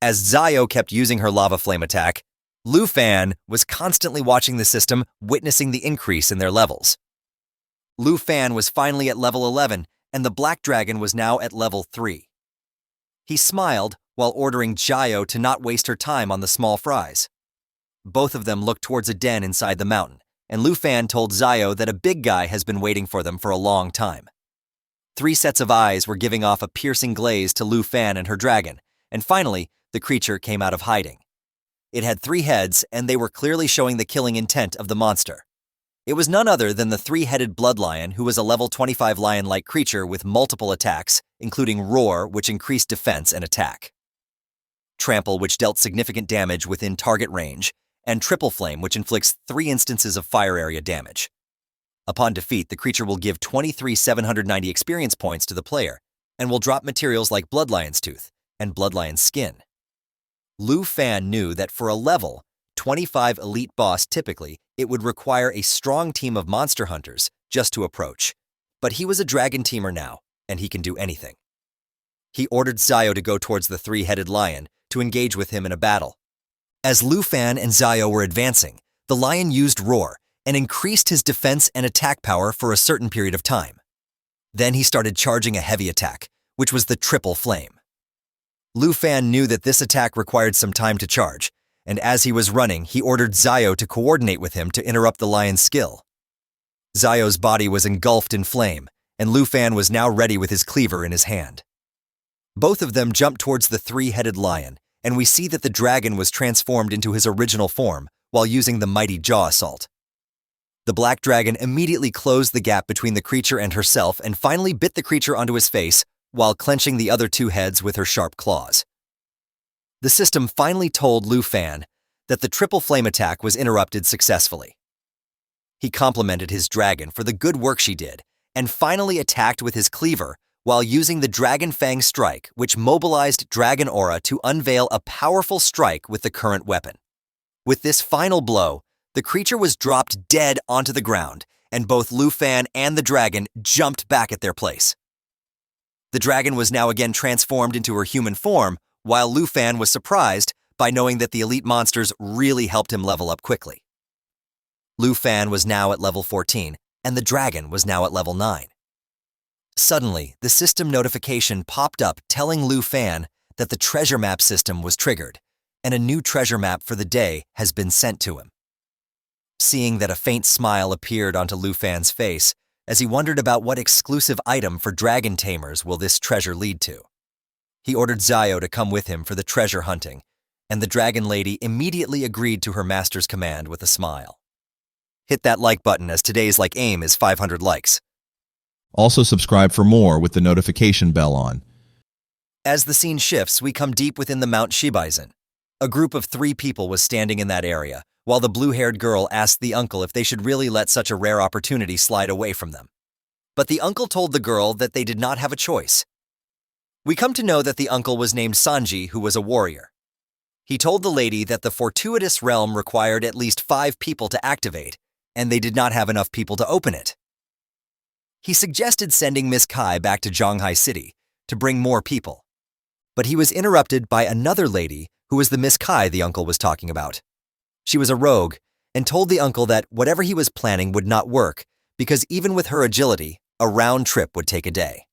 As Xiao kept using her lava flame attack, Lu Fan was constantly watching the system, witnessing the increase in their levels. Lu Fan was finally at level 11, and the black dragon was now at level 3. He smiled while ordering Xiao to not waste her time on the small fries. Both of them looked towards a den inside the mountain, and Lu Fan told Xiao that a big guy has been waiting for them for a long time. 3 sets of eyes were giving off a piercing glaze to Lu Fan and her dragon, and finally, the creature came out of hiding. It had 3 heads, and they were clearly showing the killing intent of the monster. It was none other than the 3-headed blood lion, who was a level 25 lion-like creature with multiple attacks, including Roar, which increased defense and attack, Trample, which dealt significant damage within target range, and Triple Flame, which inflicts 3 instances of fire area damage. Upon defeat, the creature will give 23,790 experience points to the player, and will drop materials like Blood Lion's Tooth and Blood Lion's Skin. Lu Fan knew that for a level 25 elite boss typically, it would require a strong team of monster hunters just to approach. But he was a dragon teamer now, and he can do anything. He ordered Xiao to go towards the 3-headed lion to engage with him in a battle. As Lu Fan and Xiao were advancing, the lion used Roar and increased his defense and attack power for a certain period of time. Then he started charging a heavy attack, which was the Triple Flame. Lu Fan knew that this attack required some time to charge, and as he was running, he ordered Xiao to coordinate with him to interrupt the lion's skill. Xiao's body was engulfed in flame, and Lu Fan was now ready with his cleaver in his hand. Both of them jump towards the three-headed lion, and we see that the dragon was transformed into his original form while using the mighty jaw assault. The black dragon immediately closed the gap between the creature and herself and finally bit the creature onto his face while clenching the other two heads with her sharp claws. The system finally told Lu Fan that the triple flame attack was interrupted successfully. He complimented his dragon for the good work she did and finally attacked with his cleaver while using the Dragon Fang strike, which mobilized Dragon Aura to unveil a powerful strike with the current weapon. With this final blow, the creature was dropped dead onto the ground, and both Lu Fan and the dragon jumped back at their place. The dragon was now again transformed into her human form, while Lu Fan was surprised by knowing that the elite monsters really helped him level up quickly. Lu Fan was now at level 14, and the dragon was now at level 9. Suddenly, the system notification popped up telling Lu Fan that the treasure map system was triggered, and a new treasure map for the day has been sent to him. Seeing that, a faint smile appeared onto Lu Fan's face as he wondered about what exclusive item for dragon tamers will this treasure lead to. He ordered Zio to come with him for the treasure hunting, and the dragon lady immediately agreed to her master's command with a smile. Hit that like button as today's like aim is 500 likes. Also subscribe for more with the notification bell on. As the scene shifts, we come deep within the Mount Shibaisen. A group of 3 people was standing in that area, while the blue-haired girl asked the uncle if they should really let such a rare opportunity slide away from them. But the uncle told the girl that they did not have a choice. We come to know that the uncle was named Sanji, who was a warrior. He told the lady that the fortuitous realm required at least 5 people to activate, and they did not have enough people to open it. He suggested sending Miss Kai back to Zhanghai City to bring more people. But he was interrupted by another lady who was the Miss Kai the uncle was talking about. She was a rogue and told the uncle that whatever he was planning would not work because even with her agility, a round trip would take a day.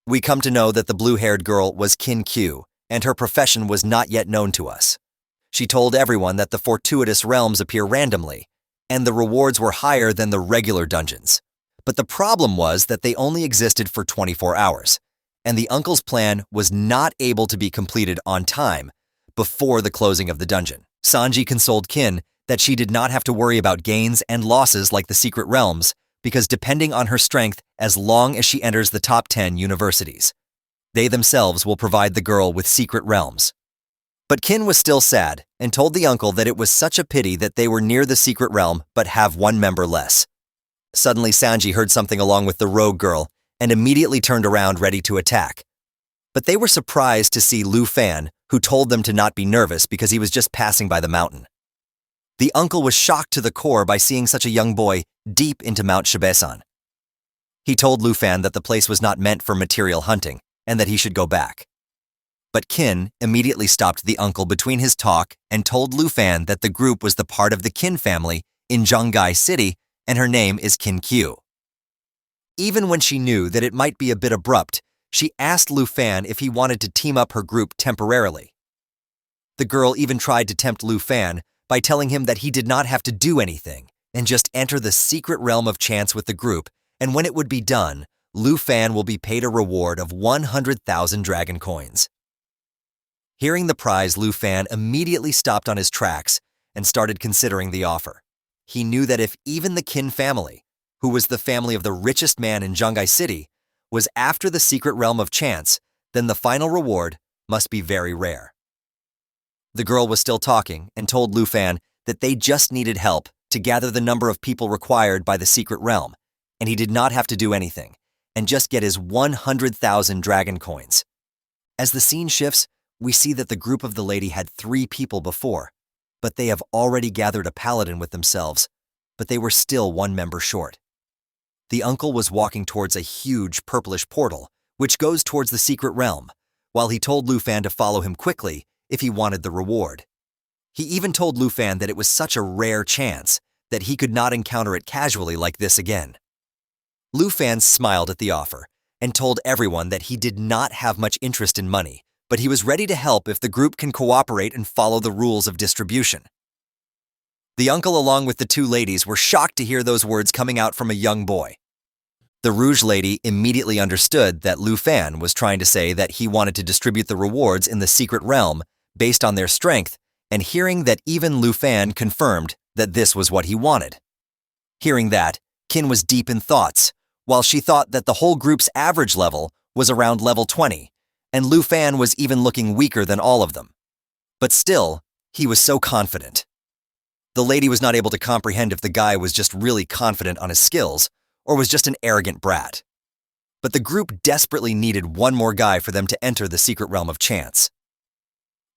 We come to know that the blue-haired girl was Kin Q, and her profession was not yet known to us. She told everyone that the fortuitous realms appear randomly, and the rewards were higher than the regular dungeons. But the problem was that they only existed for 24 hours, and the uncle's plan was not able to be completed on time before the closing of the dungeon. Sanji consoled Kin that she did not have to worry about gains and losses like the secret realms, because depending on her strength as long as she enters the top 10 universities, they themselves will provide the girl with secret realms. But Kin was still sad and told the uncle that it was such a pity that they were near the secret realm but have 1 member less. Suddenly Sanji heard something along with the rogue girl and immediately turned around ready to attack. But they were surprised to see Lu Fan, who told them to not be nervous because he was just passing by the mountain. The uncle was shocked to the core by seeing such a young boy deep into Mount Shibaisen. He told Lu Fan that the place was not meant for material hunting and that he should go back. But Kin immediately stopped the uncle between his talk and told Lu Fan that the group was the part of the Kin family in Zhanghai City and her name is Kin Q. Even when she knew that it might be a bit abrupt, she asked Lu Fan if he wanted to team up her group temporarily. The girl even tried to tempt Lu Fan by telling him that he did not have to do anything and just enter the secret realm of chance with the group, and when it would be done, Lu Fan will be paid a reward of 100,000 dragon coins. Hearing the prize, Lu Fan immediately stopped on his tracks and started considering the offer. He knew that if even the Kin family, who was the family of the richest man in Zhanghai City, was after the secret realm of chance, then the final reward must be very rare. The girl was still talking and told Lu Fan that they just needed help to gather the number of people required by the secret realm, and he did not have to do anything, and just get his 100,000 dragon coins. As the scene shifts, we see that the group of the lady had 3 people before, but they have already gathered a paladin with themselves, but they were still 1 member short. The uncle was walking towards a huge purplish portal, which goes towards the secret realm, while he told Lu Fan to follow him quickly if he wanted the reward. He even told Lu Fan that it was such a rare chance that he could not encounter it casually like this again. Lu Fan smiled at the offer and told everyone that he did not have much interest in money, but he was ready to help if the group can cooperate and follow the rules of distribution. The uncle along with the 2 ladies were shocked to hear those words coming out from a young boy. The Rouge Lady immediately understood that Lu Fan was trying to say that he wanted to distribute the rewards in the secret realm based on their strength, and hearing that even Lu Fan confirmed that this was what he wanted. Hearing that, Qin was deep in thoughts, while she thought that the whole group's average level was around level 20, and Lu Fan was even looking weaker than all of them. But still, he was so confident. The lady was not able to comprehend if the guy was just really confident on his skills, or was just an arrogant brat. But the group desperately needed one more guy for them to enter the secret realm of chance.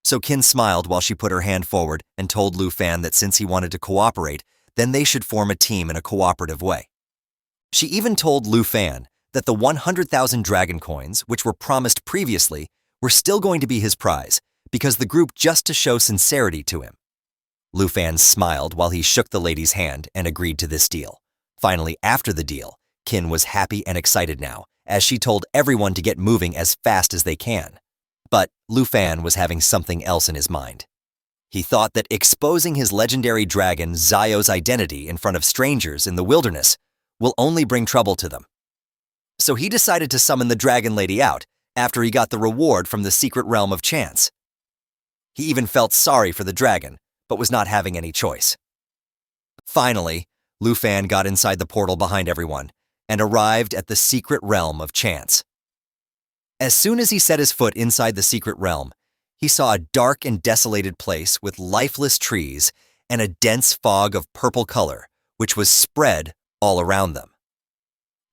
So Qin smiled while she put her hand forward and told Lu Fan that since he wanted to cooperate, then they should form a team in a cooperative way. She even told Lu Fan that the 100,000 dragon coins, which were promised previously, were still going to be his prize, because the group just to show sincerity to him. Lu Fan smiled while he shook the lady's hand and agreed to this deal. Finally, after the deal, Qin was happy and excited now, as she told everyone to get moving as fast as they can. But Lu Fan was having something else in his mind. He thought that exposing his legendary dragon Zio's identity in front of strangers in the wilderness will only bring trouble to them. So he decided to summon the dragon lady out after he got the reward from the secret realm of chance. He even felt sorry for the dragon, but was not having any choice. Finally, Lu Fan got inside the portal behind everyone and arrived at the secret realm of chance. As soon as he set his foot inside the secret realm, he saw a dark and desolated place with lifeless trees and a dense fog of purple color, which was spread all around them.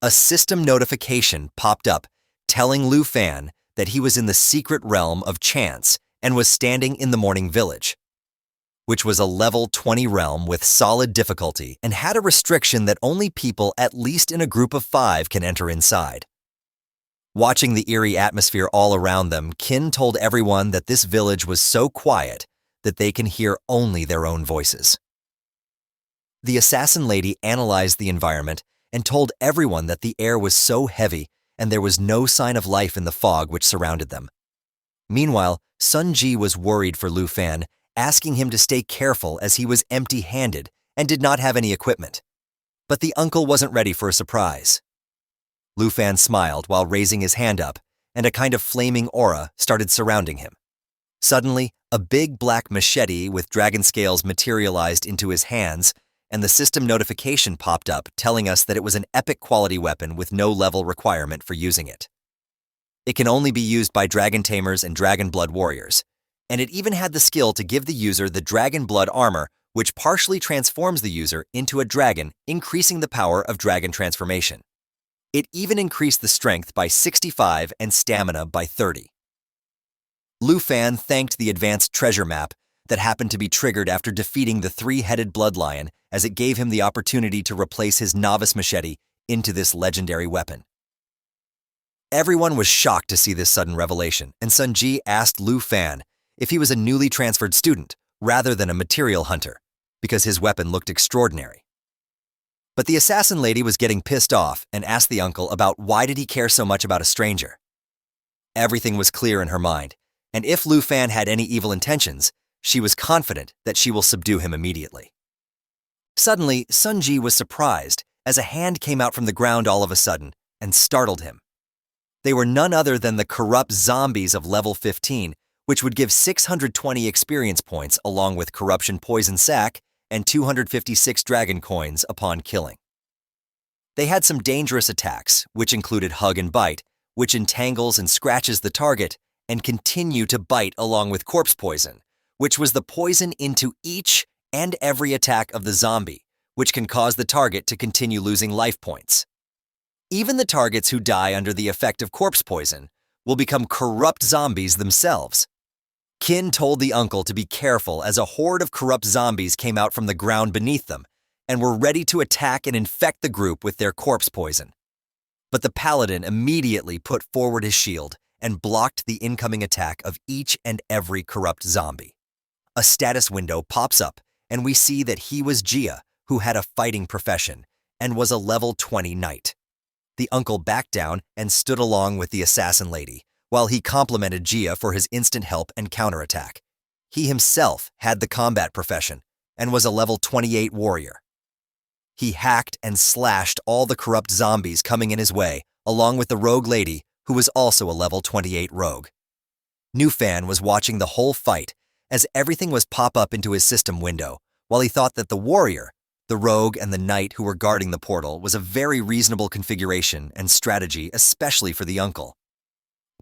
A system notification popped up telling Lu Fan that he was in the secret realm of chance and was standing in the Morning Village, which was a level 20 realm with solid difficulty and had a restriction that only people at least in a group of 5 can enter inside. Watching the eerie atmosphere all around them, Qin told everyone that this village was so quiet that they can hear only their own voices. The assassin lady analyzed the environment and told everyone that the air was so heavy and there was no sign of life in the fog which surrounded them. Meanwhile, Sun Ji was worried for Lu Fan, asking him to stay careful as he was empty-handed and did not have any equipment. But the uncle wasn't ready for a surprise. Lu Fan smiled while raising his hand up, and a kind of flaming aura started surrounding him. Suddenly, a big black machete with dragon scales materialized into his hands, and the system notification popped up telling us that it was an epic quality weapon with no level requirement for using it. It can only be used by dragon tamers and dragon blood warriors, and it even had the skill to give the user the dragon blood armor, which partially transforms the user into a dragon, increasing the power of dragon transformation. It even increased the strength by 65 and stamina by 30. Lu Fan thanked the advanced treasure map that happened to be triggered after defeating the 3-headed bloodlion, as it gave him the opportunity to replace his novice machete into this legendary weapon. Everyone was shocked to see this sudden revelation, and Sun Ji asked Lu Fan if he was a newly transferred student rather than a material hunter, because his weapon looked extraordinary. But the assassin lady was getting pissed off and asked the uncle about why did he care so much about a stranger. Everything was clear in her mind, and if Lu Fan had any evil intentions, she was confident that she will subdue him immediately. Suddenly, Sun Ji was surprised as a hand came out from the ground all of a sudden and startled him. They were none other than the corrupt zombies of level 15, which would give 620 experience points along with corruption poison sac and 256 dragon coins upon killing. They had some dangerous attacks, which included hug and bite, which entangles and scratches the target, and continue to bite along with corpse poison, which was the poison into each and every attack of the zombie, which can cause the target to continue losing life points. Even the targets who die under the effect of corpse poison will become corrupt zombies themselves. Qin told the uncle to be careful as a horde of corrupt zombies came out from the ground beneath them and were ready to attack and infect the group with their corpse poison. But the paladin immediately put forward his shield and blocked the incoming attack of each and every corrupt zombie. A status window pops up and we see that he was Jia, who had a fighting profession and was a level 20 knight. The uncle backed down and stood along with the assassin lady, while he complimented Jia for his instant help and counterattack. He himself had the combat profession and was a level 28 warrior. He hacked and slashed all the corrupt zombies coming in his way, along with the rogue lady, who was also a level 28 rogue. Newfan was watching the whole fight as everything was pop up into his system window, while he thought that the warrior, the rogue, and the knight who were guarding the portal was a very reasonable configuration and strategy, especially for the uncle.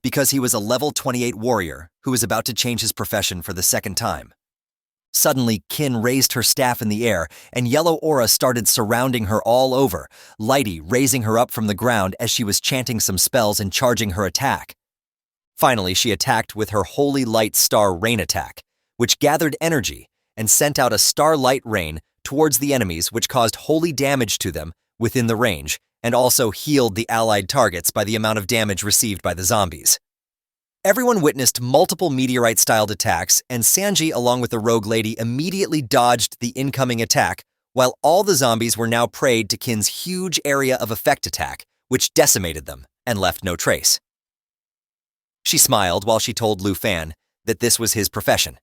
Because he was a level 28 warrior who was about to change his profession for the second time. Suddenly, Kin raised her staff in the air, and yellow aura started surrounding her all over, Lighty raising her up from the ground as she was chanting some spells and charging her attack. Finally, she attacked with her Holy Light Star Rain attack, which gathered energy and sent out a starlight rain towards the enemies, which caused holy damage to them within the range, and also healed the allied targets by the amount of damage received by the zombies. Everyone witnessed multiple meteorite-styled attacks, and Sanji, along with the rogue lady, immediately dodged the incoming attack, while all the zombies were now preyed to Kin's huge area of effect attack, which decimated them and left no trace. She smiled while she told Lu Fan that this was his profession.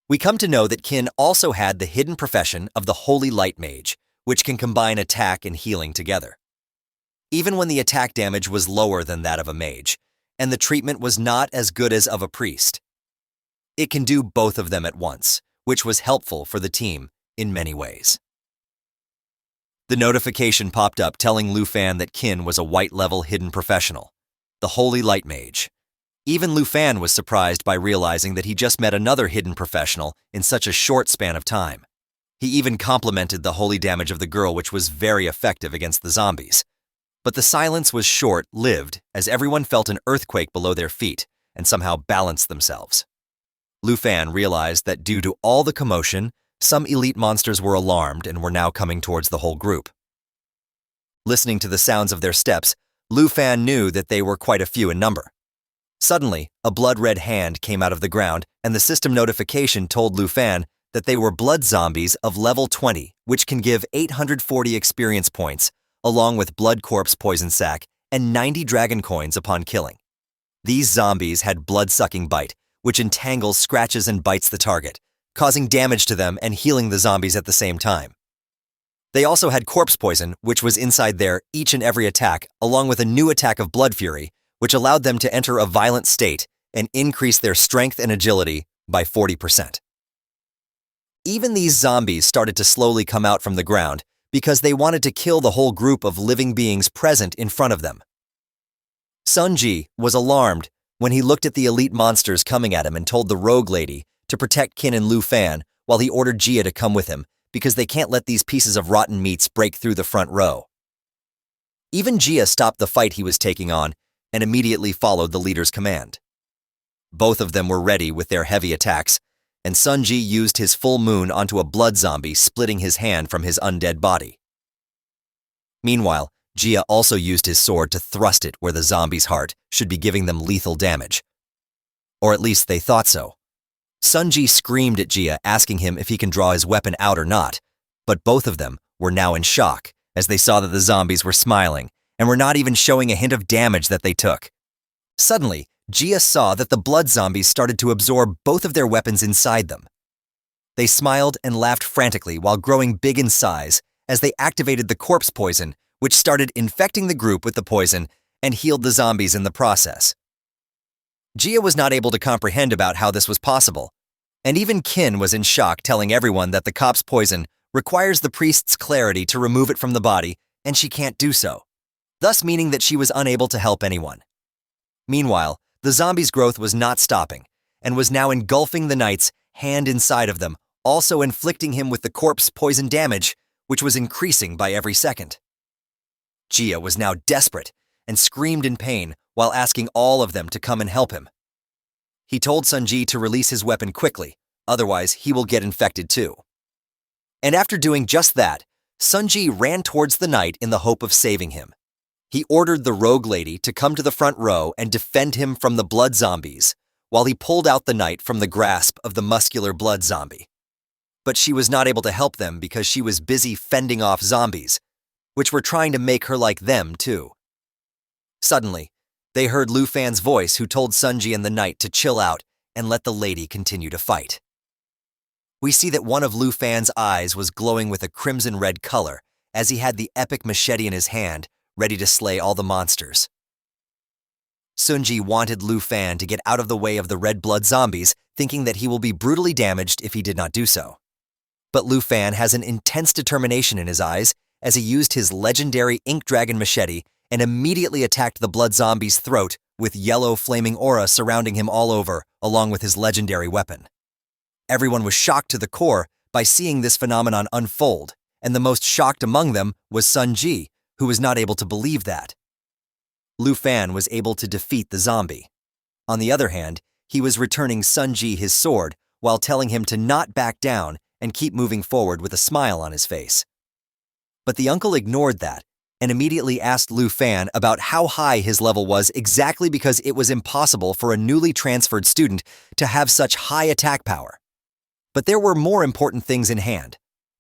We come to know that Kin also had the hidden profession of the Holy Light Mage, which can combine attack and healing together. Even when the attack damage was lower than that of a mage, and the treatment was not as good as of a priest. It can do both of them at once, which was helpful for the team in many ways. The notification popped up telling Lu Fan that Kin was a white-level hidden professional, the Holy Light Mage. Even Lu Fan was surprised by realizing that he just met another hidden professional in such a short span of time. He even complimented the holy damage of the girl, which was very effective against the zombies. But the silence was short-lived as everyone felt an earthquake below their feet and somehow balanced themselves. Lu Fan realized that due to all the commotion, some elite monsters were alarmed and were now coming towards the whole group. Listening to the sounds of their steps, Lu Fan knew that they were quite a few in number. Suddenly, a blood-red hand came out of the ground, and the system notification told Lu Fan that they were blood zombies of level 20, which can give 840 experience points, along with blood corpse poison sac and 90 dragon coins upon killing. These zombies had blood-sucking bite, which entangles, scratches, and bites the target, causing damage to them and healing the zombies at the same time. They also had corpse poison, which was inside their each and every attack, along with a new attack of blood fury, which allowed them to enter a violent state and increase their strength and agility by 40%. Even these zombies started to slowly come out from the ground because they wanted to kill the whole group of living beings present in front of them. Sunji was alarmed when he looked at the elite monsters coming at him and told the rogue lady to protect Kin and Lu Fan while he ordered Jia to come with him because they can't let these pieces of rotten meats break through the front row. Even Jia stopped the fight he was taking on and immediately followed the leader's command. Both of them were ready with their heavy attacks, and Sunji used his full moon onto a blood zombie, splitting his hand from his undead body. Meanwhile, Jia also used his sword to thrust it where the zombie's heart should be, giving them lethal damage. Or at least they thought so. Sunji screamed at Jia, asking him if he can draw his weapon out or not, but both of them were now in shock as they saw that the zombies were smiling and were not even showing a hint of damage that they took. Suddenly, Jia saw that the blood zombies started to absorb both of their weapons inside them. They smiled and laughed frantically while growing big in size as they activated the corpse poison, which started infecting the group with the poison and healed the zombies in the process. Jia was not able to comprehend about how this was possible, and even Kin was in shock, telling everyone that the cop's poison requires the priest's clarity to remove it from the body, and she can't do so, thus meaning that she was unable to help anyone. Meanwhile, the zombie's growth was not stopping, and was now engulfing the knight's hand inside of them, also inflicting him with the corpse poison damage, which was increasing by every second. Jia was now desperate and screamed in pain while asking all of them to come and help him. He told Sunji to release his weapon quickly, otherwise he will get infected too. And after doing just that, Sunji ran towards the knight in the hope of saving him. He ordered the rogue lady to come to the front row and defend him from the blood zombies, while he pulled out the knight from the grasp of the muscular blood zombie. But she was not able to help them because she was busy fending off zombies, which were trying to make her like them too. Suddenly, they heard Lu Fan's voice, who told Sunji and the knight to chill out and let the lady continue to fight. We see that one of Lu Fan's eyes was glowing with a crimson red color as he had the epic machete in his hand, ready to slay all the monsters. Sunji wanted Lu Fan to get out of the way of the red blood zombies, thinking that he will be brutally damaged if he did not do so. But Lu Fan has an intense determination in his eyes as he used his legendary ink dragon machete and immediately attacked the blood zombie's throat with yellow flaming aura surrounding him all over, along with his legendary weapon. Everyone was shocked to the core by seeing this phenomenon unfold, and the most shocked among them was Sunji, who was not able to believe that. Lu Fan was able to defeat the zombie. On the other hand, he was returning Sunji his sword while telling him to not back down and keep moving forward with a smile on his face. But the uncle ignored that and immediately asked Lu Fan about how high his level was exactly because it was impossible for a newly transferred student to have such high attack power. But there were more important things in hand.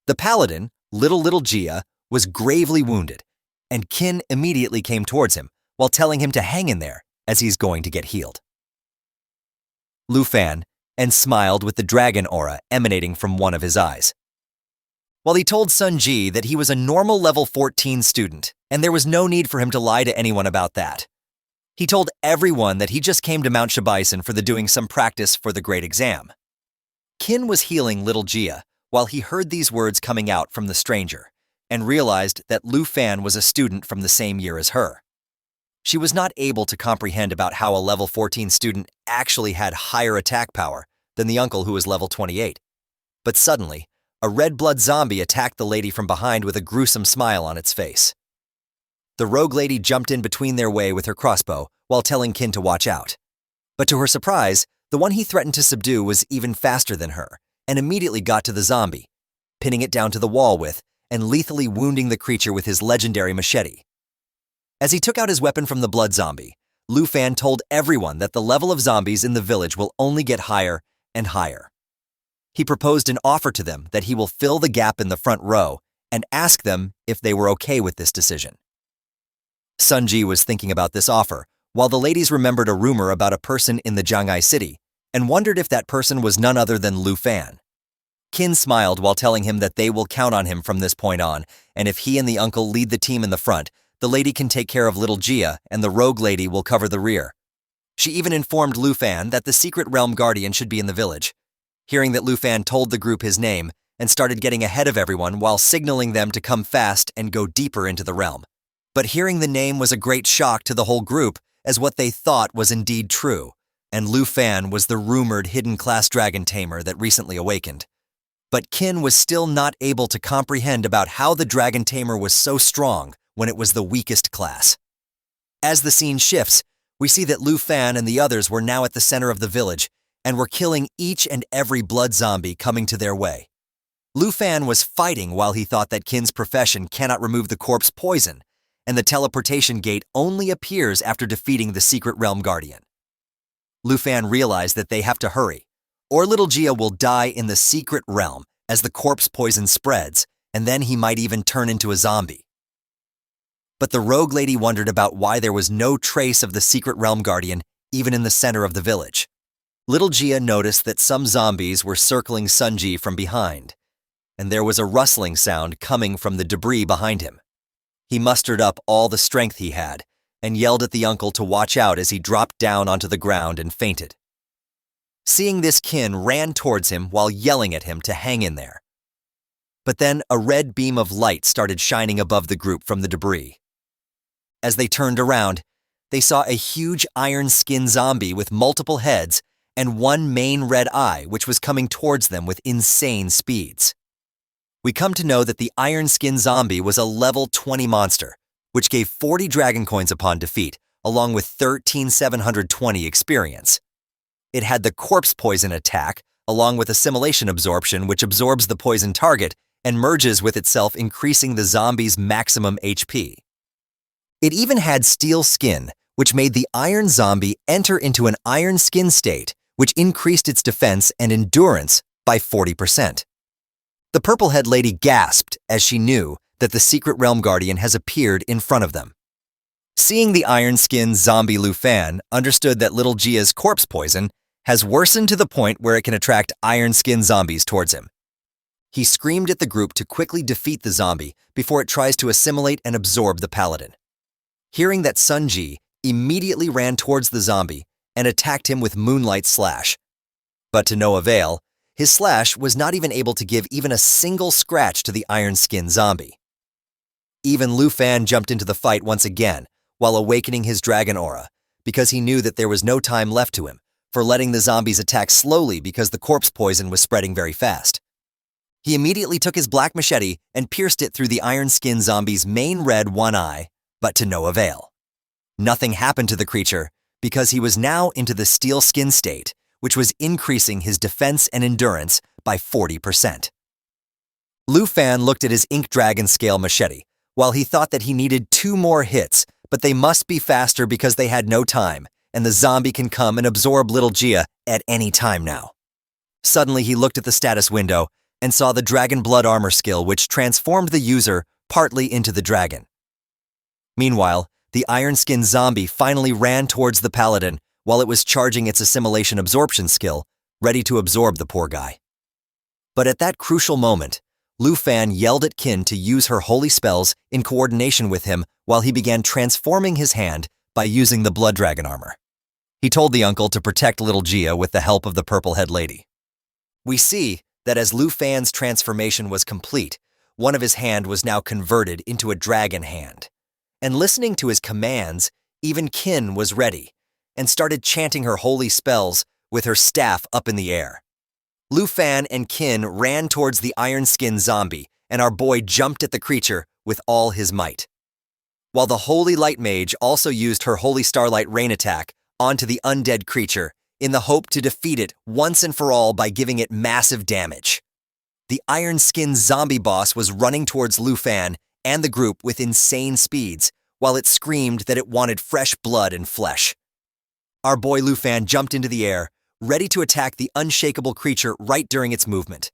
The paladin, Little Gia, was gravely wounded, and Qin immediately came towards him while telling him to hang in there as he's going to get healed. Lu Fan and smiled with the dragon aura emanating from one of his eyes. While he told Sunji that he was a normal level 14 student, and there was no need for him to lie to anyone about that. He told everyone that he just came to Mount Shibaisan for doing some practice for the great exam. Qin was healing Little Gia while he heard these words coming out from the stranger, and realized that Lu Fan was a student from the same year as her. She was not able to comprehend about how a level 14 student actually had higher attack power than the uncle who was level 28. But suddenly, a red blood zombie attacked the lady from behind with a gruesome smile on its face. The rogue lady jumped in between their way with her crossbow while telling Qin to watch out. But to her surprise, the one he threatened to subdue was even faster than her and immediately got to the zombie, pinning it down to the wall with and lethally wounding the creature with his legendary machete. As he took out his weapon from the blood zombie, Lu Fan told everyone that the level of zombies in the village will only get higher and higher. He proposed an offer to them that he will fill the gap in the front row and ask them if they were okay with this decision. Sunji was thinking about this offer, while the ladies remembered a rumor about a person in the Jiangai city and wondered if that person was none other than Lu Fan. Qin smiled while telling him that they will count on him from this point on, and if he and the uncle lead the team in the front, the lady can take care of Little Gia and the rogue lady will cover the rear. She even informed Lu Fan that the secret realm guardian should be in the village. Hearing that Lu Fan told the group his name and started getting ahead of everyone while signaling them to come fast and go deeper into the realm. But hearing the name was a great shock to the whole group, as what they thought was indeed true, and Lu Fan was the rumored hidden class dragon tamer that recently awakened. But Qin was still not able to comprehend about how the dragon tamer was so strong when it was the weakest class. As the scene shifts, we see that Lu Fan and the others were now at the center of the village and were killing each and every blood zombie coming to their way. Lu Fan was fighting while he thought that Qin's profession cannot remove the corpse poison, and the teleportation gate only appears after defeating the secret realm guardian. Lu Fan realized that they have to hurry, or Little Gia will die in the secret realm as the corpse poison spreads, and then he might even turn into a zombie. But the rogue lady wondered about why there was no trace of the secret realm guardian even in the center of the village. Little Gia noticed that some zombies were circling Sunji from behind, and there was a rustling sound coming from the debris behind him. He mustered up all the strength he had and yelled at the uncle to watch out as he dropped down onto the ground and fainted. Seeing this, Qin ran towards him while yelling at him to hang in there. But then a red beam of light started shining above the group from the debris. As they turned around, they saw a huge iron-skinned zombie with multiple heads and one main red eye which was coming towards them with insane speeds. We come to know that the iron-skinned zombie was a level 20 monster, which gave 40 dragon coins upon defeat, along with 13,720 experience. It had the corpse poison attack, along with assimilation absorption, which absorbs the poison target and merges with itself, increasing the zombie's maximum HP. It even had steel skin, which made the iron zombie enter into an iron skin state, which increased its defense and endurance by 40%. The purple-head lady gasped as she knew that the secret realm guardian has appeared in front of them. Seeing the iron-skinned zombie, Lu Fan understood that Little Gia's corpse poison has worsened to the point where it can attract iron-skinned zombies towards him. He screamed at the group to quickly defeat the zombie before it tries to assimilate and absorb the paladin. Hearing that, Sunji immediately ran towards the zombie and attacked him with Moonlight Slash. But to no avail, his slash was not even able to give even a single scratch to the iron-skinned zombie. Even Lu Fan jumped into the fight once again while awakening his dragon aura, because he knew that there was no time left to him for letting the zombies attack slowly because the corpse poison was spreading very fast. He immediately took his black machete and pierced it through the iron-skinned zombie's main red one eye, but to no avail. Nothing happened to the creature because he was now into the steel skin state, which was increasing his defense and endurance by 40%. Lu Fan looked at his ink dragon scale machete while he thought that he needed 2 more hits, but they must be faster because they had no time, and the zombie can come and absorb little Gia at any time now. Suddenly he looked at the status window and saw the Dragon Blood Armor skill, which transformed the user partly into the dragon. Meanwhile, the iron-skinned zombie finally ran towards the paladin while it was charging its assimilation absorption skill, ready to absorb the poor guy. But at that crucial moment, Lu Fan yelled at Qin to use her holy spells in coordination with him while he began transforming his hand by using the blood dragon armor. He told the uncle to protect little Gia with the help of the purple-head lady. We see that as Lu Fan's transformation was complete, one of his hand was now converted into a dragon hand. And listening to his commands, even Qin was ready and started chanting her holy spells with her staff up in the air. Lu Fan and Qin ran towards the iron-skinned zombie, and our boy jumped at the creature with all his might. While the Holy Light Mage also used her Holy Starlight Rain attack onto the undead creature in the hope to defeat it once and for all by giving it massive damage. The iron-skinned zombie boss was running towards Lu Fan and the group with insane speeds, while it screamed that it wanted fresh blood and flesh. Our boy Lu Fan jumped into the air, ready to attack the unshakable creature right during its movement.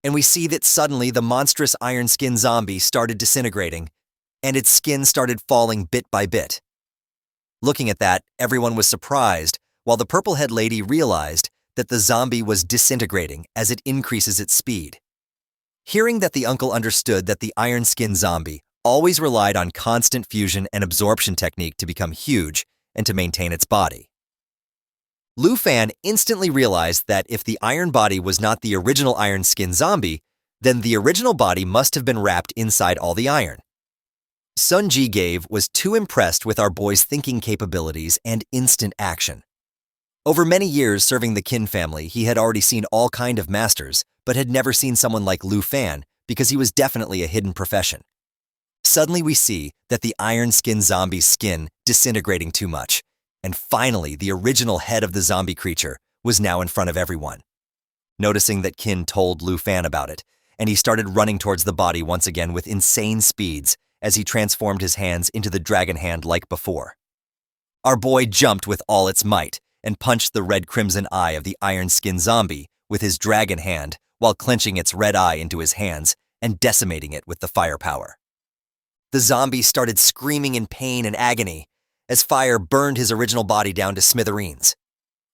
And we see that suddenly the monstrous iron-skinned zombie started disintegrating, and its skin started falling bit by bit. Looking at that, everyone was surprised, while the purple-head lady realized that the zombie was disintegrating as it increases its speed. Hearing that the uncle understood that the iron-skinned zombie always relied on constant fusion and absorption technique to become huge and to maintain its body. Lu Fan instantly realized that if the iron body was not the original iron-skinned zombie, then the original body must have been wrapped inside all the iron. Sunji Gave was too impressed with our boy's thinking capabilities and instant action. Over many years serving the Qin family, he had already seen all kind of masters, but had never seen someone like Lu Fan because he was definitely a hidden profession. Suddenly we see that the iron-skinned zombie's skin disintegrating too much, and finally the original head of the zombie creature was now in front of everyone. Noticing that Qin told Lu Fan about it, and he started running towards the body once again with insane speeds as he transformed his hands into the dragon hand like before. Our boy jumped with all its might and punched the red-crimson eye of the iron-skinned zombie with his dragon hand while clenching its red eye into his hands and decimating it with the firepower. The zombie started screaming in pain and agony as fire burned his original body down to smithereens.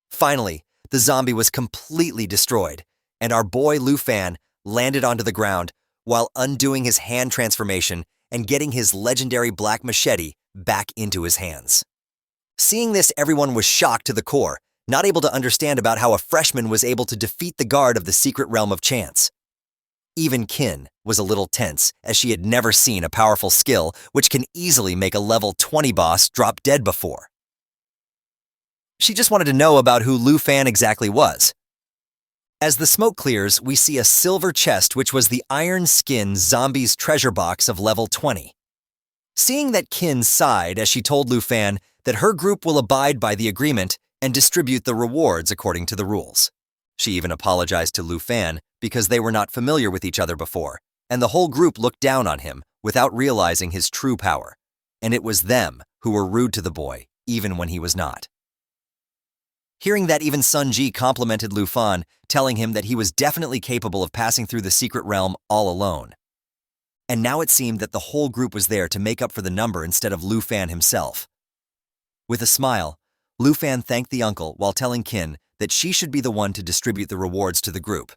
Finally, the zombie was completely destroyed, and our boy Lu Fan landed onto the ground while undoing his hand transformation and getting his legendary black machete back into his hands. Seeing this, everyone was shocked to the core, not able to understand about how a freshman was able to defeat the guard of the secret realm of chance. Even Qin was a little tense, as she had never seen a powerful skill which can easily make a level 20 boss drop dead before. She just wanted to know about who Lu Fan exactly was. As the smoke clears, we see a silver chest which was the iron-skinned zombie's treasure box of level 20. Seeing that, Qin sighed as she told Lu Fan that her group will abide by the agreement and distribute the rewards according to the rules. She even apologized to Lu Fan because they were not familiar with each other before, and the whole group looked down on him without realizing his true power, and it was them who were rude to the boy, even when he was not. Hearing that, even Sun Ji complimented Lu Fan, telling him that he was definitely capable of passing through the secret realm all alone. And now it seemed that the whole group was there to make up for the number instead of Lu Fan himself. With a smile, Lu Fan thanked the uncle while telling Qin that she should be the one to distribute the rewards to the group.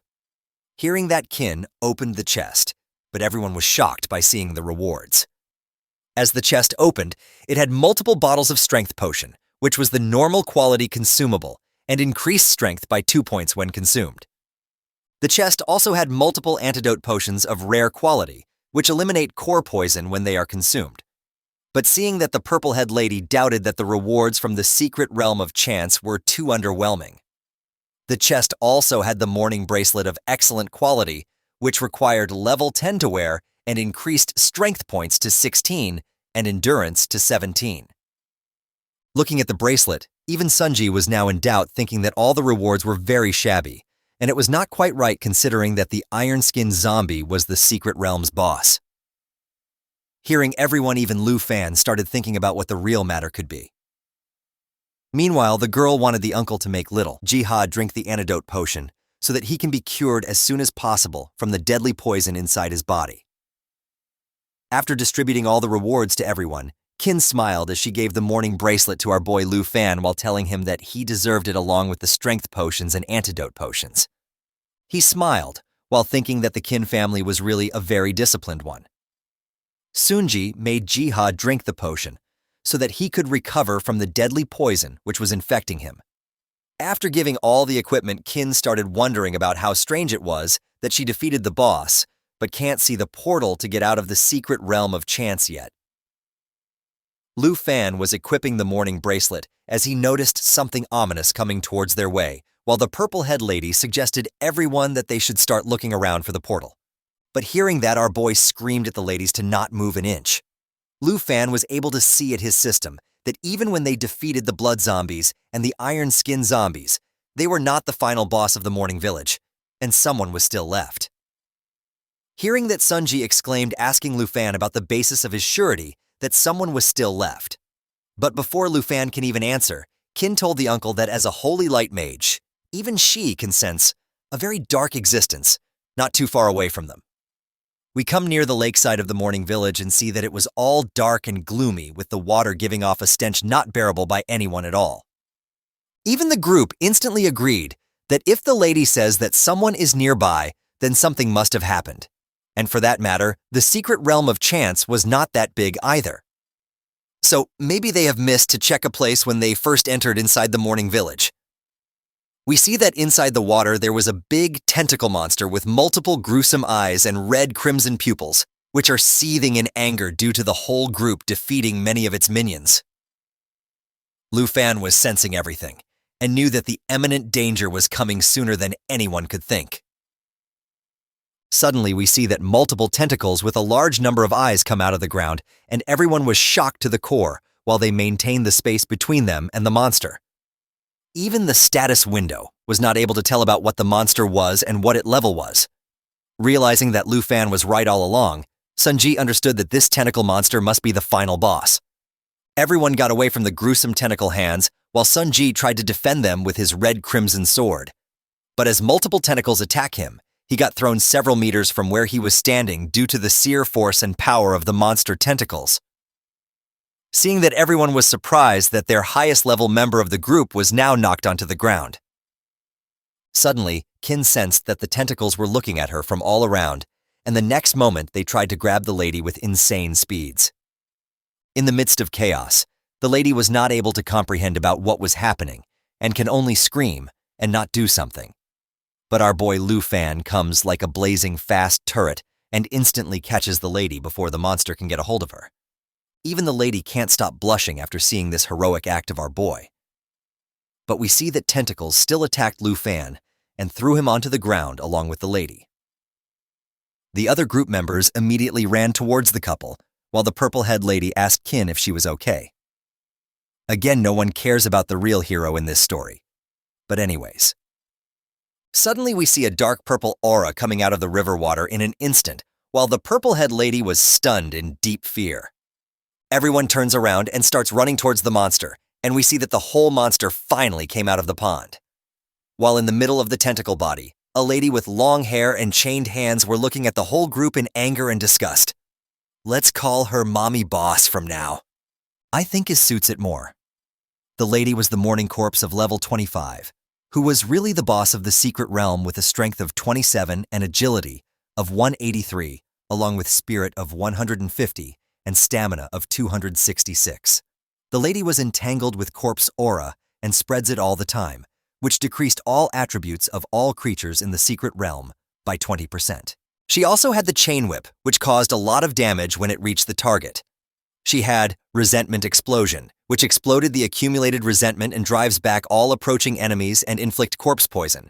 Hearing that, Kin opened the chest, but everyone was shocked by seeing the rewards. As the chest opened, it had multiple bottles of strength potion, which was the normal quality consumable, and increased strength by 2 points when consumed. The chest also had multiple antidote potions of rare quality, which eliminate core poison when they are consumed. But seeing that the purple-head lady doubted that the rewards from the secret realm of chance were too underwhelming. The chest also had the morning bracelet of excellent quality, which required level 10 to wear and increased strength points to 16 and endurance to 17. Looking at the bracelet, even Sunji was now in doubt, thinking that all the rewards were very shabby, and it was not quite right considering that the iron-skinned zombie was the secret realm's boss. Hearing everyone, even Lu Fan, started thinking about what the real matter could be. Meanwhile, the girl wanted the uncle to make little Jihad drink the antidote potion so that he can be cured as soon as possible from the deadly poison inside his body. After distributing all the rewards to everyone, Kin smiled as she gave the morning bracelet to our boy Lu Fan while telling him that he deserved it along with the strength potions and antidote potions. He smiled while thinking that the Kin family was really a very disciplined one. Sunji made Jihad drink the potion so that he could recover from the deadly poison which was infecting him. After giving all the equipment, Kin started wondering about how strange it was that she defeated the boss, but can't see the portal to get out of the secret realm of chance yet. Lu Fan was equipping the morning bracelet as he noticed something ominous coming towards their way, while the purple-head lady suggested everyone that they should start looking around for the portal. But hearing that, our boy screamed at the ladies to not move an inch. Lu Fan was able to see at his system that even when they defeated the blood zombies and the iron-skinned zombies, they were not the final boss of the morning village, and someone was still left. Hearing that, Sunji exclaimed, asking Lu Fan about the basis of his surety that someone was still left. But before Lu Fan can even answer, Kin told the uncle that as a holy light mage, even she can sense a very dark existence not too far away from them. We come near the lakeside of the morning village and see that it was all dark and gloomy, with the water giving off a stench not bearable by anyone at all. Even the group instantly agreed that if the lady says that someone is nearby, then something must have happened. And for that matter, the secret realm of chance was not that big either. So maybe they have missed to check a place when they first entered inside the morning village. We see that inside the water there was a big tentacle monster with multiple gruesome eyes and red crimson pupils, which are seething in anger due to the whole group defeating many of its minions. Lu Fan was sensing everything and knew that the imminent danger was coming sooner than anyone could think. Suddenly, we see that multiple tentacles with a large number of eyes come out of the ground, and everyone was shocked to the core while they maintained the space between them and the monster. Even the status window was not able to tell about what the monster was and what its level was. Realizing that Lu Fan was right all along, Sunji understood that this tentacle monster must be the final boss. Everyone got away from the gruesome tentacle hands, while Sunji tried to defend them with his red crimson sword. But as multiple tentacles attack him, he got thrown several meters from where he was standing due to the sheer force and power of the monster tentacles. Seeing that everyone was surprised that their highest level member of the group was now knocked onto the ground. Suddenly, Kin sensed that the tentacles were looking at her from all around, and the next moment they tried to grab the lady with insane speeds. In the midst of chaos, the lady was not able to comprehend about what was happening and can only scream and not do something. But our boy Lu Fan comes like a blazing fast turret and instantly catches the lady before the monster can get a hold of her. Even the lady can't stop blushing after seeing this heroic act of our boy. But we see that tentacles still attacked Lu Fan and threw him onto the ground along with the lady. The other group members immediately ran towards the couple, while the purple-head lady asked Kin if she was okay. Again, no one cares about the real hero in this story. But anyways. Suddenly we see a dark purple aura coming out of the river water in an instant, while the purple-head lady was stunned in deep fear. Everyone turns around and starts running towards the monster, and we see that the whole monster finally came out of the pond. While in the middle of the tentacle body, a lady with long hair and chained hands were looking at the whole group in anger and disgust. Let's call her Mommy Boss from now. I think it suits it more. The lady was the morning corpse of level 25, who was really the boss of the secret realm with a strength of 27 and agility of 183, along with spirit of 150 and stamina of 266. The lady was entangled with corpse aura and spreads it all the time, which decreased all attributes of all creatures in the secret realm by 20%. She also had the chain whip, which caused a lot of damage when it reached the target. She had resentment explosion, which exploded the accumulated resentment and drives back all approaching enemies and inflict corpse poison.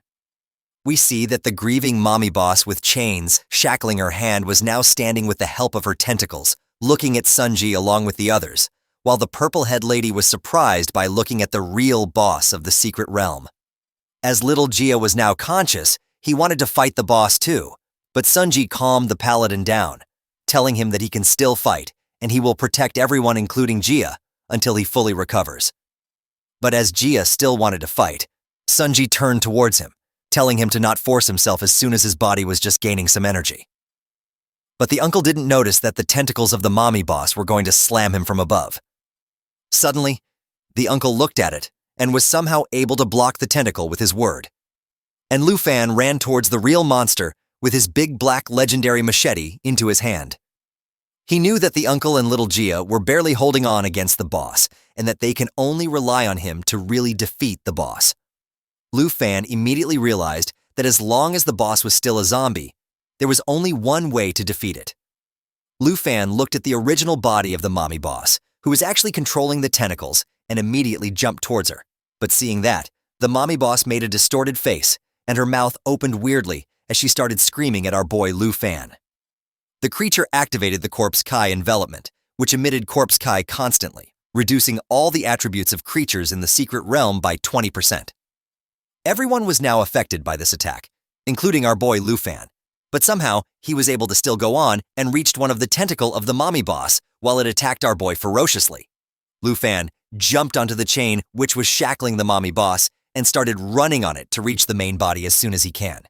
We see that the grieving mommy boss with chains shackling her hand was now standing with the help of her tentacles, looking at Sunji along with the others, while the purple-head lady was surprised by looking at the real boss of the secret realm. As little Gia was now conscious, he wanted to fight the boss too, but Sunji calmed the paladin down, telling him that he can still fight and he will protect everyone including Gia until he fully recovers. But as Gia still wanted to fight, Sunji turned towards him, telling him to not force himself as soon as his body was just gaining some energy. But the uncle didn't notice that the tentacles of the mommy boss were going to slam him from above. Suddenly, the uncle looked at it and was somehow able to block the tentacle with his word. And Lu Fan ran towards the real monster with his big black legendary machete into his hand. He knew that the uncle and little Gia were barely holding on against the boss and that they can only rely on him to really defeat the boss. Lu Fan immediately realized that as long as the boss was still a zombie, there was only one way to defeat it. Lu Fan looked at the original body of the mommy boss, who was actually controlling the tentacles, and immediately jumped towards her. But seeing that, the mommy boss made a distorted face, and her mouth opened weirdly as she started screaming at our boy Lu Fan. The creature activated the Corpse Kai envelopment, which emitted Corpse Kai constantly, reducing all the attributes of creatures in the secret realm by 20%. Everyone was now affected by this attack, including our boy Lu Fan, but somehow he was able to still go on and reached one of the tentacle of the mommy boss while it attacked our boy ferociously. Lu Fan jumped onto the chain which was shackling the mommy boss and started running on it to reach the main body as soon as he can.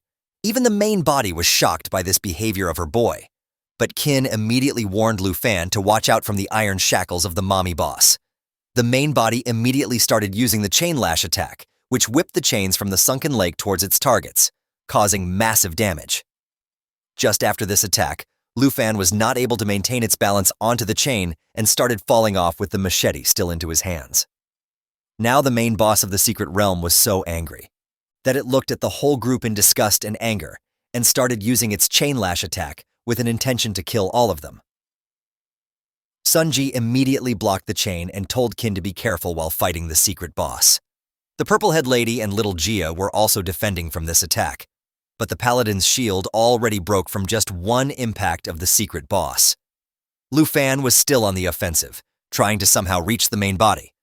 Even the main body was shocked by this behavior of her boy, but Kin immediately warned Lu Fan to watch out from the iron shackles of the mommy boss. The main body immediately started using the chain lash attack, which whipped the chains from the sunken lake towards its targets, causing massive damage. Just after this attack, Lu Fan was not able to maintain its balance onto the chain and started falling off with the machete still into his hands. Now the main boss of the secret realm was so angry that it looked at the whole group in disgust and anger and started using its chain lash attack with an intention to kill all of them. Sunji immediately blocked the chain and told Kin to be careful while fighting the secret boss. The purple-head lady and little Gia were also defending from this attack, but the paladin's shield already broke from just one impact of the secret boss. Lu Fan was still on the offensive, trying to somehow reach the main body,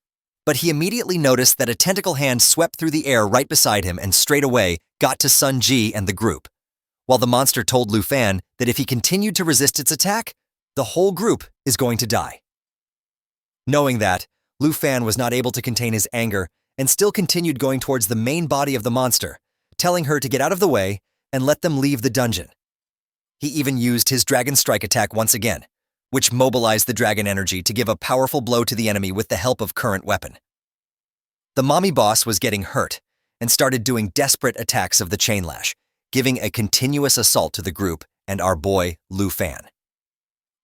but he immediately noticed that a tentacle hand swept through the air right beside him and straight away got to Sun Ji and the group, while the monster told Lu Fan that if he continued to resist its attack, the whole group is going to die. Knowing that, Lu Fan was not able to contain his anger and still continued going towards the main body of the monster, telling her to get out of the way and let them leave the dungeon. He even used his Dragon Strike attack once again, which mobilized the dragon energy to give a powerful blow to the enemy with the help of current weapon. The mommy boss was getting hurt and started doing desperate attacks of the chain lash, giving a continuous assault to the group and our boy Lu Fan.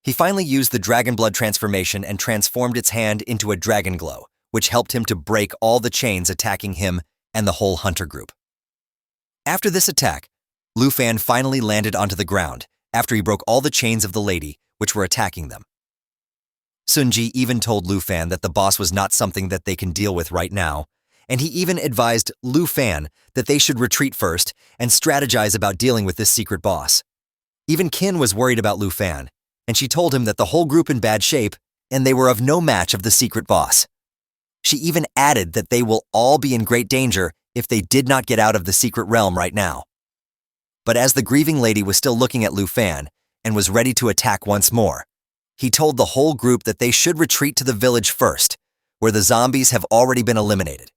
He finally used the Dragon Blood transformation and transformed its hand into a dragon glow, which helped him to break all the chains attacking him and the whole hunter group. After this attack, Lu Fan finally landed onto the ground after he broke all the chains of the lady which were attacking them. Sunji even told Lu Fan that the boss was not something that they can deal with right now, and he even advised Lu Fan that they should retreat first and strategize about dealing with this secret boss. Even Kin was worried about Lu Fan, and she told him that the whole group in bad shape and they were of no match of the secret boss. She even added that they will all be in great danger if they did not get out of the secret realm right now. But as the grieving lady was still looking at Lu Fan and was ready to attack once more, he told the whole group that they should retreat to the village first, where the zombies have already been eliminated.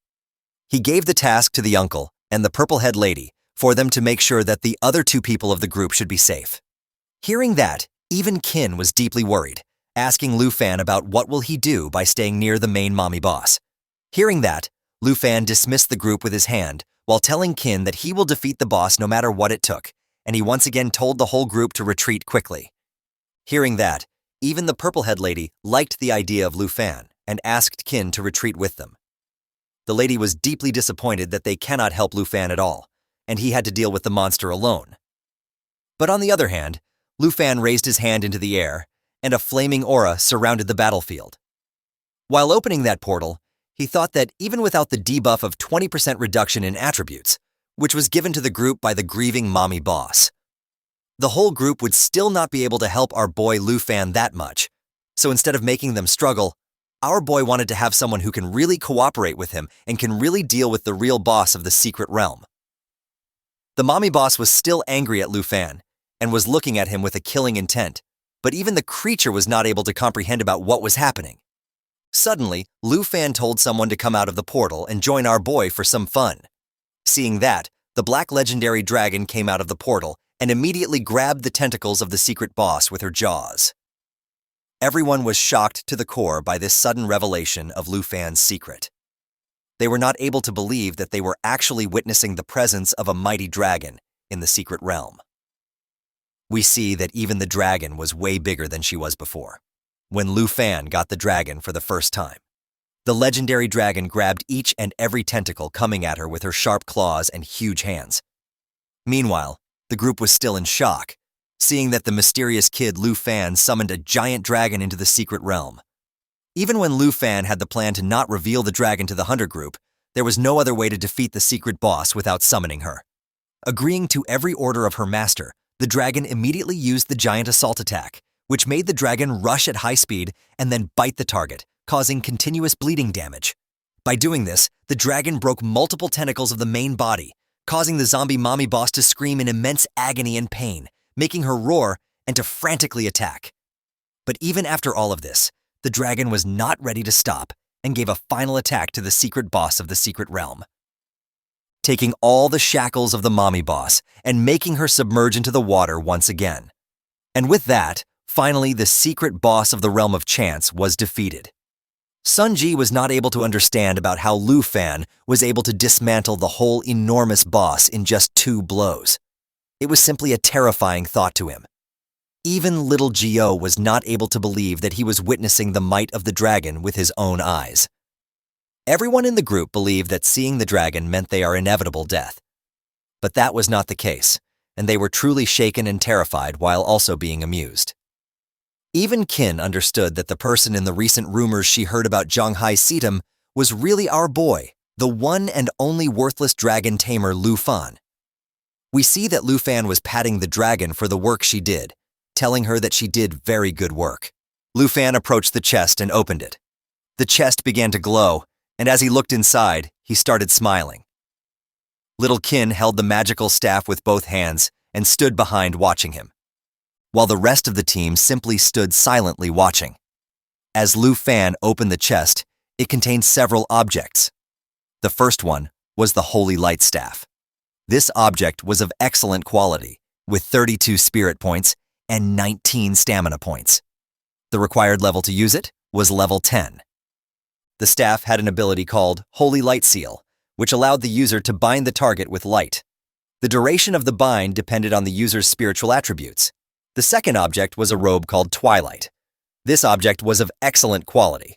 He gave the task to the uncle and the purple-head lady for them to make sure that the other two people of the group should be safe. Hearing that, even Kin was deeply worried, asking Lu Fan about what will he do by staying near the main mommy boss. Hearing that, Lu Fan dismissed the group with his hand while telling Kin that he will defeat the boss no matter what it took, and he once again told the whole group to retreat quickly. Hearing that, even the purple-head lady liked the idea of Lu Fan and asked Kin to retreat with them. The lady was deeply disappointed that they cannot help Lu Fan at all, and he had to deal with the monster alone. But on the other hand, Lu Fan raised his hand into the air, and a flaming aura surrounded the battlefield. While opening that portal, he thought that even without the debuff of 20% reduction in attributes, which was given to the group by the grieving mommy boss, the whole group would still not be able to help our boy Lu Fan that much. So instead of making them struggle, our boy wanted to have someone who can really cooperate with him and can really deal with the real boss of the secret realm. The mommy boss was still angry at Lu Fan and was looking at him with a killing intent, but even the creature was not able to comprehend about what was happening. Suddenly, Lu Fan told someone to come out of the portal and join our boy for some fun. Seeing that, the black legendary dragon came out of the portal and immediately grabbed the tentacles of the secret boss with her jaws. Everyone was shocked to the core by this sudden revelation of Lu Fan's secret. They were not able to believe that they were actually witnessing the presence of a mighty dragon in the secret realm. We see that even the dragon was way bigger than she was before. When Lu Fan got the dragon for the first time, the legendary dragon grabbed each and every tentacle coming at her with her sharp claws and huge hands. Meanwhile, the group was still in shock, seeing that the mysterious kid Lu Fan summoned a giant dragon into the secret realm. Even when Lu Fan had the plan to not reveal the dragon to the hunter group, there was no other way to defeat the secret boss without summoning her. Agreeing to every order of her master, the dragon immediately used the giant assault attack, which made the dragon rush at high speed and then bite the target, causing continuous bleeding damage. By doing this, the dragon broke multiple tentacles of the main body, causing the zombie mommy boss to scream in immense agony and pain, making her roar and to frantically attack. But even after all of this, the dragon was not ready to stop and gave a final attack to the secret boss of the secret realm, taking all the shackles of the mommy boss and making her submerge into the water once again. And with that, finally the secret boss of the realm of chance was defeated. Sun Ji was not able to understand about how Lu Fan was able to dismantle the whole enormous boss in just 2 blows. It was simply a terrifying thought to him. Even little Gio was not able to believe that he was witnessing the might of the dragon with his own eyes. Everyone in the group believed that seeing the dragon meant they are inevitable death. But that was not the case, and they were truly shaken and terrified while also being amused. Even Kin understood that the person in the recent rumors she heard about Zhonghai Sitam was really our boy, the one and only worthless dragon tamer Lu Fan. We see that Lu Fan was patting the dragon for the work she did, telling her that she did very good work. Lu Fan approached the chest and opened it. The chest began to glow, and as he looked inside, he started smiling. Little Kin held the magical staff with both hands and stood behind watching him, while the rest of the team simply stood silently watching. As Lu Fan opened the chest, it contained several objects. The first one was the Holy Light Staff. This object was of excellent quality, with 32 spirit points and 19 stamina points. The required level to use it was level 10. The staff had an ability called Holy Light Seal, which allowed the user to bind the target with light. The duration of the bind depended on the user's spiritual attributes. The second object was a robe called Twilight. This object was of excellent quality.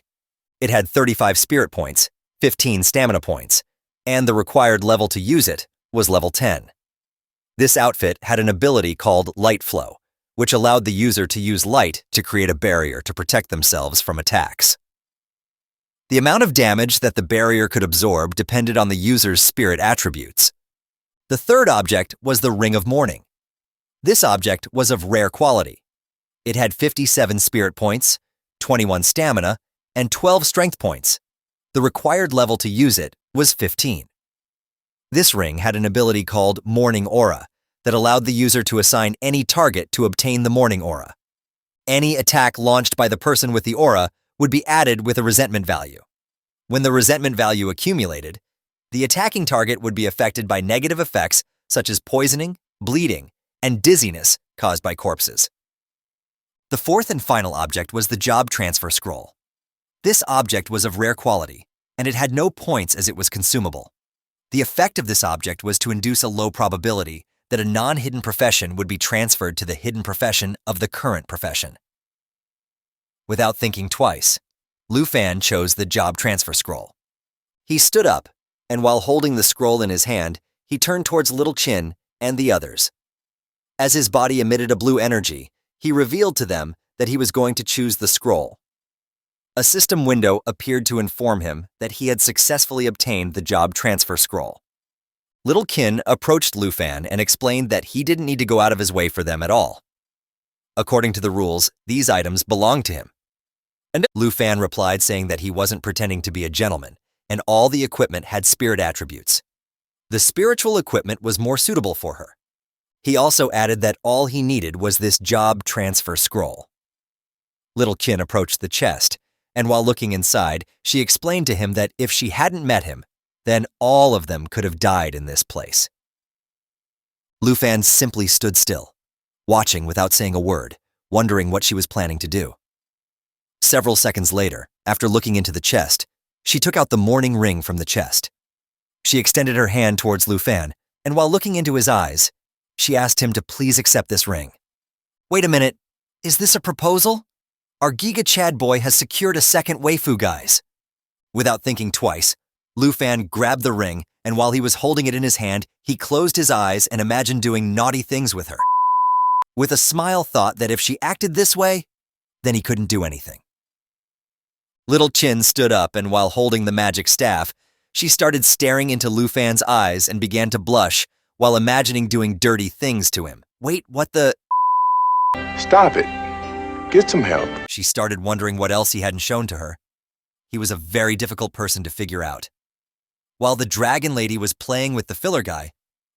It had 35 spirit points, 15 stamina points, and the required level to use it was level 10. This outfit had an ability called Light Flow, which allowed the user to use light to create a barrier to protect themselves from attacks. The amount of damage that the barrier could absorb depended on the user's spirit attributes. The third object was the Ring of Mourning. This object was of rare quality. It had 57 spirit points, 21 stamina, and 12 strength points. The required level to use it was 15. This ring had an ability called Mourning Aura that allowed the user to assign any target to obtain the Mourning Aura. Any attack launched by the person with the aura would be added with a resentment value. When the resentment value accumulated, the attacking target would be affected by negative effects such as poisoning, bleeding, and dizziness caused by corpses. The fourth and final object was the Job Transfer Scroll. This object was of rare quality, and it had no points as it was consumable. The effect of this object was to induce a low probability that a non-hidden profession would be transferred to the hidden profession of the current profession. Without thinking twice, Lu Fan chose the job transfer scroll. He stood up, and while holding the scroll in his hand, he turned towards Little Chin and the others. As his body emitted a blue energy, he revealed to them that he was going to choose the scroll. A system window appeared to inform him that he had successfully obtained the job transfer scroll. Little Kin approached Lu Fan and explained that he didn't need to go out of his way for them at all. According to the rules, these items belonged to him. And Lu Fan replied saying that he wasn't pretending to be a gentleman, and all the equipment had spirit attributes. The spiritual equipment was more suitable for her. He also added that all he needed was this job transfer scroll. Little Kin approached the chest, and while looking inside, she explained to him that if she hadn't met him, then all of them could have died in this place. Lu Fan simply stood still, watching without saying a word, wondering what she was planning to do. Several seconds later, after looking into the chest, she took out the mourning ring from the chest. She extended her hand towards Lu Fan, and while looking into his eyes, she asked him to please accept this ring. Wait a minute, is this a proposal? Our Giga Chad boy has secured a second waifu, guys. Without thinking twice, Lu Fan grabbed the ring, and while he was holding it in his hand, he closed his eyes and imagined doing naughty things with her. With a smile thought that if she acted this way, then he couldn't do anything. Little Chin stood up, and while holding the magic staff, she started staring into Lu Fan's eyes and began to blush while imagining doing dirty things to him. Wait, what the? Stop it. Get some help. She started wondering what else he hadn't shown to her. He was a very difficult person to figure out. While the dragon lady was playing with the filler guy,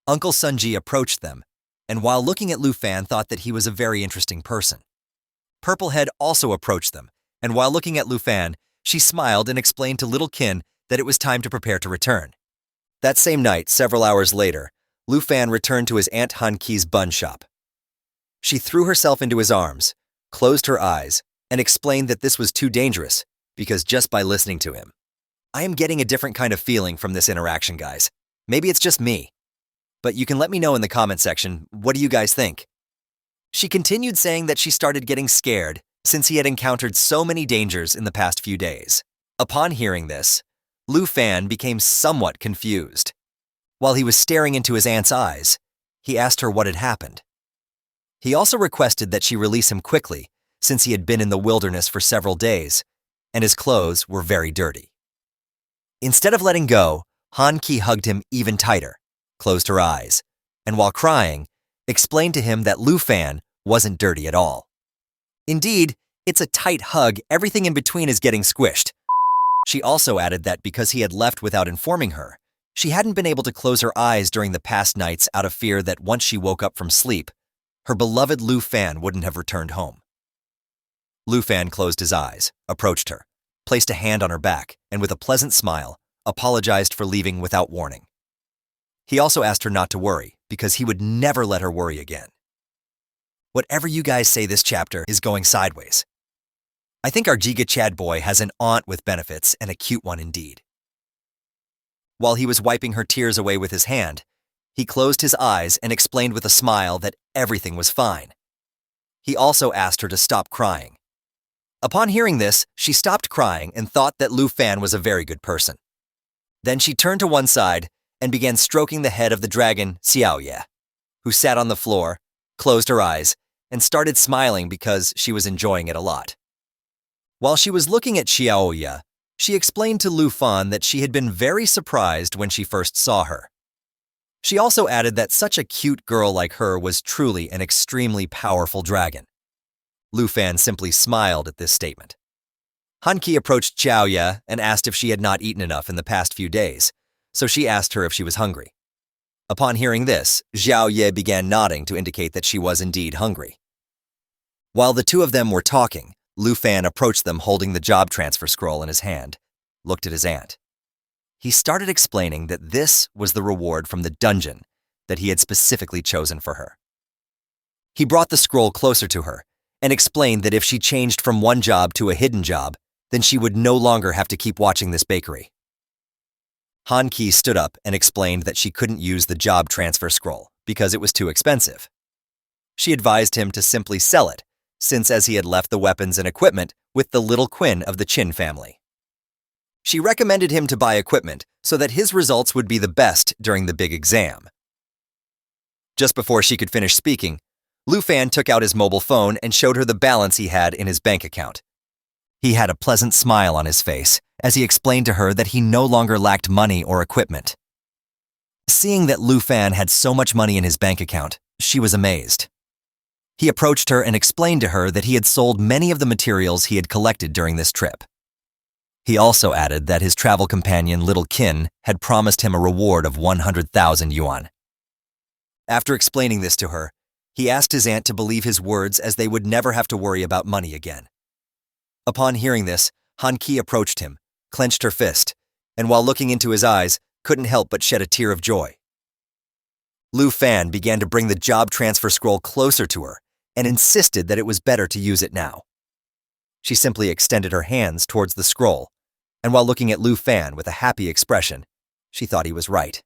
Uncle Sunji approached them, and while looking at Lu Fan thought that he was a very interesting person. Purplehead also approached them, and while looking at Lu Fan, she smiled and explained to Little Kin that it was time to prepare to return. That same night, several hours later, Lu Fan returned to his Aunt Han Ki's bun shop. She threw herself into his arms, closed her eyes, and explained that this was too dangerous because just by listening to him. I am getting a different kind of feeling from this interaction, guys. Maybe it's just me. But you can let me know in the comment section, what do you guys think? She continued saying that she started getting scared since he had encountered so many dangers in the past few days. Upon hearing this, Lu Fan became somewhat confused. While he was staring into his aunt's eyes, he asked her what had happened. He also requested that she release him quickly, since he had been in the wilderness for several days, and his clothes were very dirty. Instead of letting go, Han Ki hugged him even tighter, closed her eyes, and while crying, explained to him that Lu Fan wasn't dirty at all. Indeed, it's a tight hug, everything in between is getting squished. She also added that because he had left without informing her, she hadn't been able to close her eyes during the past nights out of fear that once she woke up from sleep, her beloved Lu Fan wouldn't have returned home. Lu Fan closed his eyes, approached her, placed a hand on her back, and with a pleasant smile, apologized for leaving without warning. He also asked her not to worry, because he would never let her worry again. Whatever you guys say, this chapter is going sideways. I think our Giga Chad boy has an aunt with benefits, and a cute one indeed. While he was wiping her tears away with his hand, he closed his eyes and explained with a smile that everything was fine. He also asked her to stop crying. Upon hearing this, she stopped crying and thought that Lu Fan was a very good person. Then she turned to one side and began stroking the head of the dragon Xiaoye, who sat on the floor, closed her eyes, and started smiling because she was enjoying it a lot. While she was looking at Xiaoye, she explained to Lu Fan that she had been very surprised when she first saw her. She also added that such a cute girl like her was truly an extremely powerful dragon. Lu Fan simply smiled at this statement. Han Ki approached Xiaoye and asked if she had not eaten enough in the past few days, so she asked her if she was hungry. Upon hearing this, Xiaoye began nodding to indicate that she was indeed hungry. While the two of them were talking, Lu Fan approached them holding the job transfer scroll in his hand, looked at his aunt. He started explaining that this was the reward from the dungeon that he had specifically chosen for her. He brought the scroll closer to her and explained that if she changed from one job to a hidden job, then she would no longer have to keep watching this bakery. Han Ki stood up and explained that she couldn't use the job transfer scroll because it was too expensive. She advised him to simply sell it, since as he had left the weapons and equipment with the little Quinn of the Chin family. She recommended him to buy equipment so that his results would be the best during the big exam. Just before she could finish speaking, Lu Fan took out his mobile phone and showed her the balance he had in his bank account. He had a pleasant smile on his face as he explained to her that he no longer lacked money or equipment. Seeing that Lu Fan had so much money in his bank account, she was amazed. He approached her and explained to her that he had sold many of the materials he had collected during this trip. He also added that his travel companion Little Qin had promised him a reward of 100,000 yuan. After explaining this to her, he asked his aunt to believe his words as they would never have to worry about money again. Upon hearing this, Han Ki approached him, clenched her fist, and while looking into his eyes, couldn't help but shed a tear of joy. Lu Fan began to bring the job transfer scroll closer to her and insisted that it was better to use it now. She simply extended her hands towards the scroll, and while looking at Lu Fan with a happy expression, she thought he was right.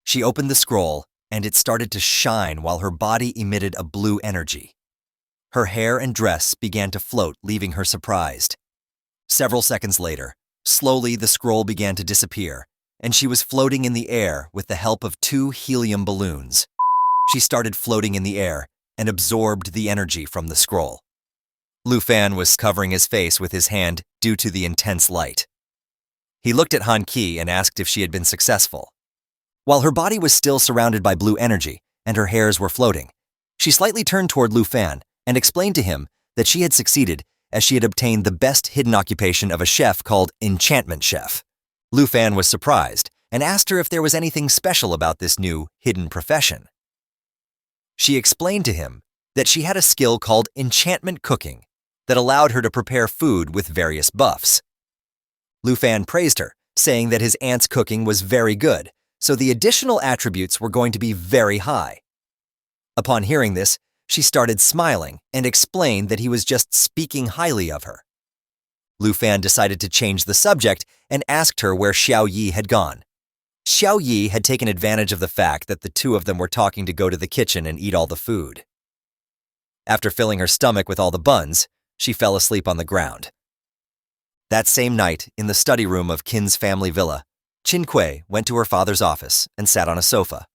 She opened the scroll, and it started to shine while her body emitted a blue energy. Her hair and dress began to float, leaving her surprised. Several seconds later, slowly the scroll began to disappear, and she was floating in the air with the help of 2 helium balloons. She started floating in the air and absorbed the energy from the scroll. Lu Fan was covering his face with his hand due to the intense light. He looked at Han Ki and asked if she had been successful. While her body was still surrounded by blue energy and her hairs were floating, she slightly turned toward Lu Fan and explained to him that she had succeeded as she had obtained the best hidden occupation of a chef called Enchantment Chef. Lu Fan was surprised and asked her if there was anything special about this new hidden profession. She explained to him that she had a skill called enchantment cooking that allowed her to prepare food with various buffs. Lu Fan praised her, saying that his aunt's cooking was very good, so the additional attributes were going to be very high. Upon hearing this, she started smiling and explained that he was just speaking highly of her. Lu Fan decided to change the subject and asked her where Xiao Yi had gone. Xiao Yi had taken advantage of the fact that the two of them were talking to go to the kitchen and eat all the food. After filling her stomach with all the buns, she fell asleep on the ground. That same night, in the study room of Qin's family villa, Qin Kuei went to her father's office and sat on a sofa.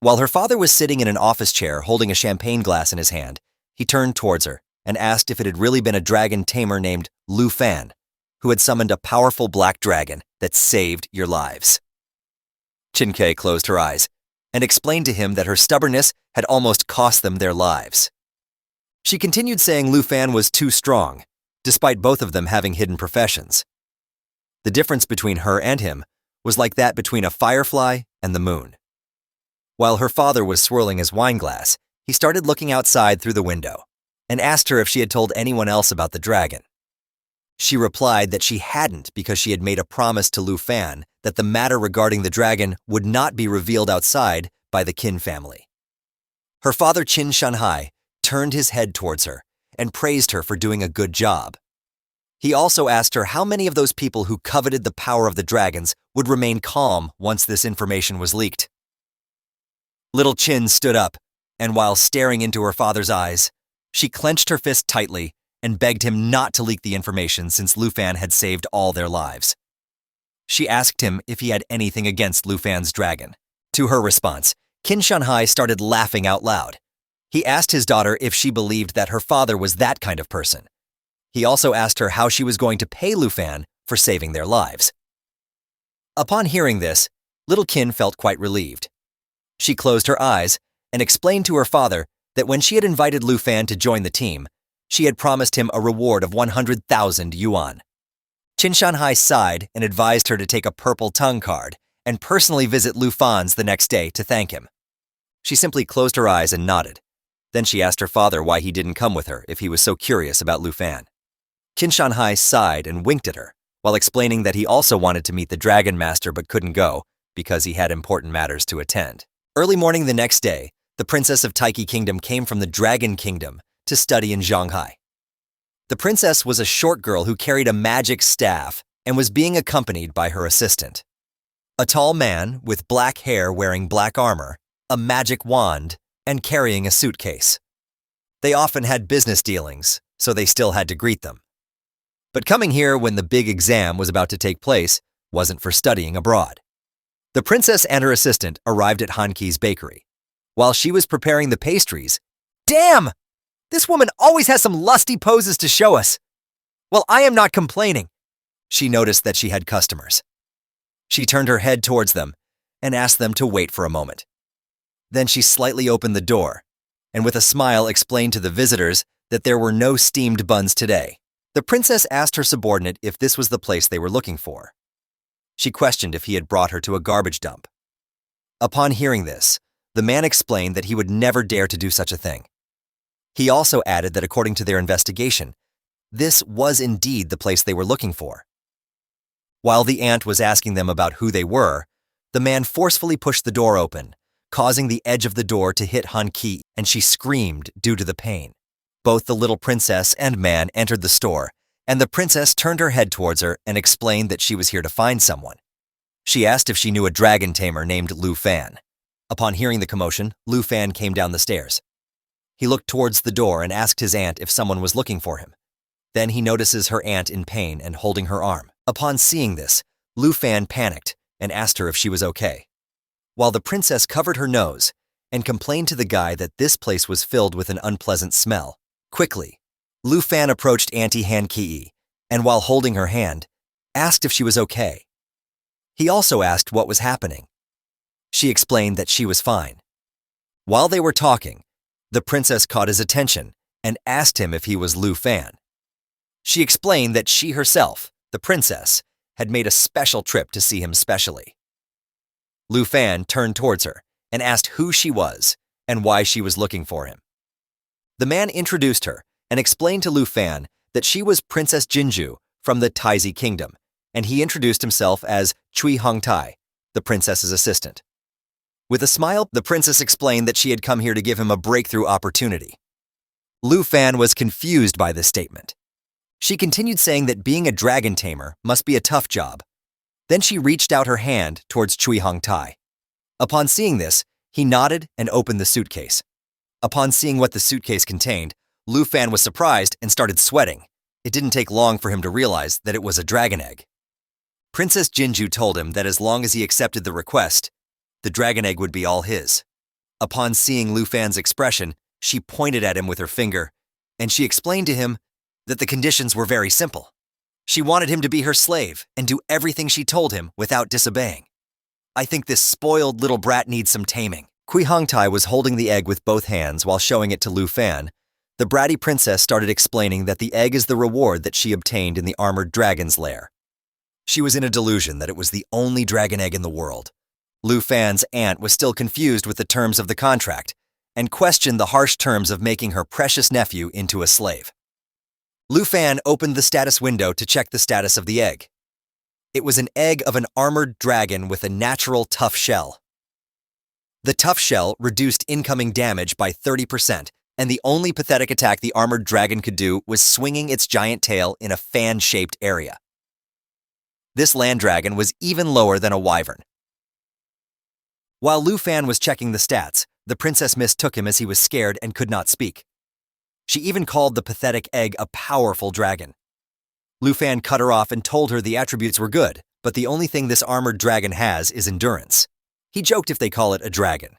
While her father was sitting in an office chair holding a champagne glass in his hand, he turned towards her and asked if it had really been a dragon tamer named Lu Fan, who had summoned a powerful black dragon that saved your lives. Qin Kuei closed her eyes and explained to him that her stubbornness had almost cost them their lives. She continued saying Lu Fan was too strong, despite both of them having hidden professions. The difference between her and him was like that between a firefly and the moon. While her father was swirling his wine glass, he started looking outside through the window and asked her if she had told anyone else about the dragon. She replied that she hadn't because she had made a promise to Lu Fan that the matter regarding the dragon would not be revealed outside by the Qin family. Her father Qin Shanhai turned his head towards her and praised her for doing a good job. He also asked her how many of those people who coveted the power of the dragons would remain calm once this information was leaked. Little Qin stood up, and while staring into her father's eyes, she clenched her fist tightly and begged him not to leak the information since Lu Fan had saved all their lives. She asked him if he had anything against Lu Fan's dragon. To her response, Qin Shanhai started laughing out loud. He asked his daughter if she believed that her father was that kind of person. He also asked her how she was going to pay Lu Fan for saving their lives. Upon hearing this, little Qin felt quite relieved. She closed her eyes and explained to her father that when she had invited Lu Fan to join the team, she had promised him a reward of 100,000 yuan. Qin Shanhai sighed and advised her to take a purple tongue card and personally visit Lu Fan's the next day to thank him. She simply closed her eyes and nodded. Then she asked her father why he didn't come with her if he was so curious about Lu Fan. Qin Shanhai sighed and winked at her, while explaining that he also wanted to meet the Dragon Master but couldn't go because he had important matters to attend. Early morning the next day, the Princess of Taiki Kingdom came from the Dragon Kingdom to study in Shanghai. The princess was a short girl who carried a magic staff and was being accompanied by her assistant. A tall man with black hair wearing black armor, a magic wand, and carrying a suitcase. They often had business dealings, so they still had to greet them. But coming here when the big exam was about to take place wasn't for studying abroad. The princess and her assistant arrived at Hanki's bakery. While she was preparing the pastries, damn! This woman always has some lusty poses to show us. Well, I am not complaining. She noticed that she had customers. She turned her head towards them and asked them to wait for a moment. Then she slightly opened the door and with a smile explained to the visitors that there were no steamed buns today. The princess asked her subordinate if this was the place they were looking for. She questioned if he had brought her to a garbage dump. Upon hearing this, the man explained that he would never dare to do such a thing. He also added that according to their investigation, this was indeed the place they were looking for. While the aunt was asking them about who they were, the man forcefully pushed the door open, causing the edge of the door to hit Hanki, and she screamed due to the pain. Both the little princess and man entered the store, and the princess turned her head towards her and explained that she was here to find someone. She asked if she knew a dragon tamer named Lu Fan. Upon hearing the commotion, Lu Fan came down the stairs. He looked towards the door and asked his aunt if someone was looking for him. Then he notices her aunt in pain and holding her arm. Upon seeing this, Lu Fan panicked and asked her if she was okay. While the princess covered her nose and complained to the guy that this place was filled with an unpleasant smell. Quickly, Lu Fan approached Auntie Hanki and while holding her hand, asked if she was okay. He also asked what was happening. She explained that she was fine. While they were talking, the princess caught his attention and asked him if he was Lu Fan. She explained that she herself, the princess, had made a special trip to see him specially. Lu Fan turned towards her and asked who she was and why she was looking for him. The man introduced her and explained to Lu Fan that she was Princess Jinju from the Taizi Kingdom, and he introduced himself as Cui Hongtai, the princess's assistant. With a smile, the princess explained that she had come here to give him a breakthrough opportunity. Lu Fan was confused by this statement. She continued saying that being a dragon tamer must be a tough job. Then she reached out her hand towards Cui Hongtai. Upon seeing this, he nodded and opened the suitcase. Upon seeing what the suitcase contained, Lu Fan was surprised and started sweating. It didn't take long for him to realize that it was a dragon egg. Princess Jinju told him that as long as he accepted the request, the dragon egg would be all his. Upon seeing Lu Fan's expression, she pointed at him with her finger, and she explained to him that the conditions were very simple. She wanted him to be her slave and do everything she told him without disobeying. I think this spoiled little brat needs some taming. Cui Hongtai was holding the egg with both hands while showing it to Lu Fan. The bratty princess started explaining that the egg is the reward that she obtained in the armored dragon's lair. She was in a delusion that it was the only dragon egg in the world. Lu Fan's aunt was still confused with the terms of the contract and questioned the harsh terms of making her precious nephew into a slave. Lu Fan opened the status window to check the status of the egg. It was an egg of an armored dragon with a natural tough shell. The tough shell reduced incoming damage by 30%, and the only pathetic attack the armored dragon could do was swinging its giant tail in a fan-shaped area. This land dragon was even lower than a wyvern. While Lu Fan was checking the stats, the princess mistook him as he was scared and could not speak. She even called the pathetic egg a powerful dragon. Lu Fan cut her off and told her the attributes were good, but the only thing this armored dragon has is endurance. He joked if they call it a dragon.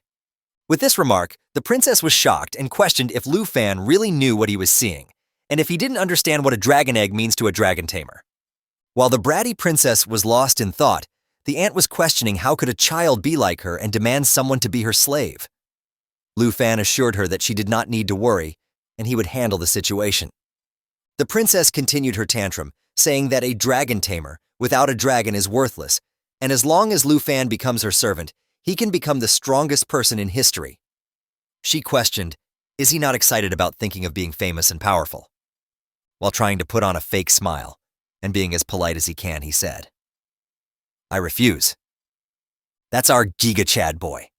With this remark, the princess was shocked and questioned if Lu Fan really knew what he was seeing, and if he didn't understand what a dragon egg means to a dragon tamer. While the bratty princess was lost in thought, the aunt was questioning how could a child be like her and demand someone to be her slave. Lu Fan assured her that she did not need to worry, and he would handle the situation. The princess continued her tantrum, saying that a dragon tamer without a dragon is worthless, and as long as Lu Fan becomes her servant, he can become the strongest person in history. She questioned, is he not excited about thinking of being famous and powerful? While trying to put on a fake smile and being as polite as he can, he said, I refuse. That's our Giga Chad boy.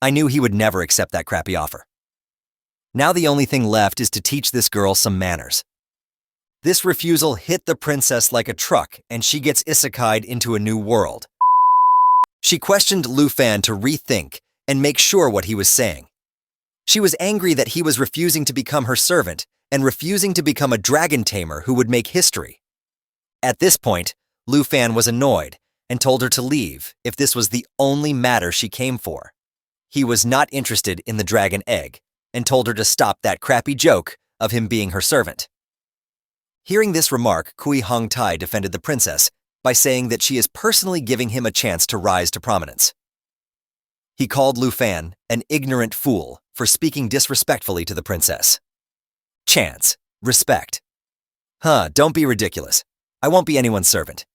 I knew he would never accept that crappy offer. Now the only thing left is to teach this girl some manners. This refusal hit the princess like a truck, and she gets isekai'd into a new world. She questioned Lu Fan to rethink and make sure what he was saying. She was angry that he was refusing to become her servant and refusing to become a dragon tamer who would make history. At this point, Lu Fan was annoyed and told her to leave if this was the only matter she came for. He was not interested in the dragon egg and told her to stop that crappy joke of him being her servant. Hearing this remark, Kui Hong Tai defended the princess by saying that she is personally giving him a chance to rise to prominence. He called Lu Fan an ignorant fool for speaking disrespectfully to the princess. Chance. Respect. Don't be ridiculous. I won't be anyone's servant.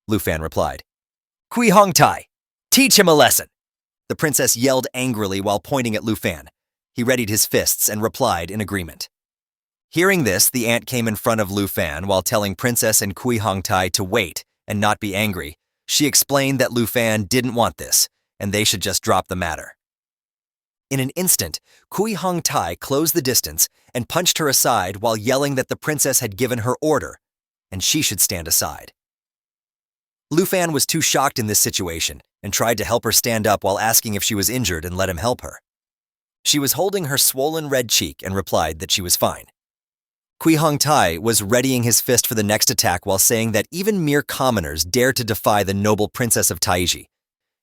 Lu Fan replied. Kui Hong Tai, teach him a lesson. The princess yelled angrily while pointing at Lu Fan. He readied his fists and replied in agreement. Hearing this, the ant came in front of Lu Fan while telling Princess and Kui Hong Tai to wait and not be angry. She explained that Lu Fan didn't want this, and they should just drop the matter. In an instant, Kui Hong Tai closed the distance and punched her aside while yelling that the princess had given her order, and she should stand aside. Lu Fan was too shocked in this situation and tried to help her stand up while asking if she was injured and let him help her. She was holding her swollen red cheek and replied that she was fine. Kui Hong Tai was readying his fist for the next attack while saying that even mere commoners dare to defy the noble princess of Taiji.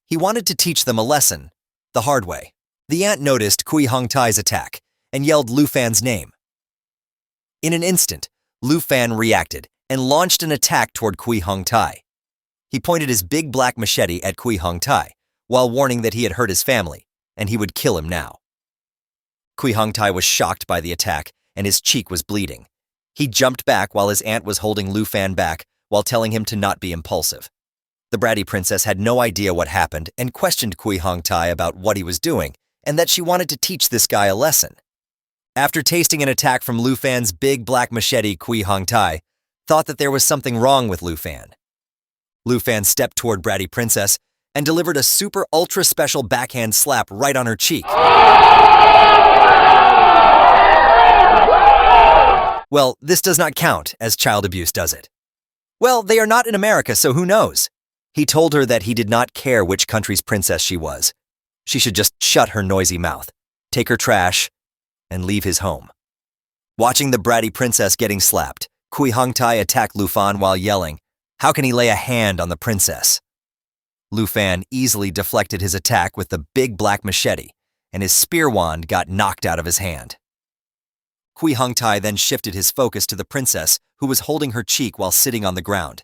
He wanted to teach them a lesson, the hard way. The ant noticed Kui Hong Tai's attack and yelled Lu Fan's name. In an instant, Lu Fan reacted and launched an attack toward Kui Hong Tai. He pointed his big black machete at Kui Hong Tai while warning that he had hurt his family and he would kill him now. Kui Hong Tai was shocked by the attack and his cheek was bleeding. He jumped back while his aunt was holding Lu Fan back while telling him to not be impulsive. The bratty princess had no idea what happened and questioned Kui Hong Tai about what he was doing and that she wanted to teach this guy a lesson. After tasting an attack from Lu Fan's big black machete, Kui Hong Tai thought that there was something wrong with Lu Fan. Lu Fan stepped toward bratty princess and delivered a super ultra special backhand slap right on her cheek. Well, this does not count as child abuse, does it? Well, they are not in America, so who knows? He told her that he did not care which country's princess she was. She should just shut her noisy mouth, take her trash, and leave his home. Watching the bratty princess getting slapped, Kui Hong Tai attacked Lu Fan while yelling, "How can he lay a hand on the princess?" Lu Fan easily deflected his attack with the big black machete, and his spear wand got knocked out of his hand. Kui Hong Tai then shifted his focus to the princess, who was holding her cheek while sitting on the ground.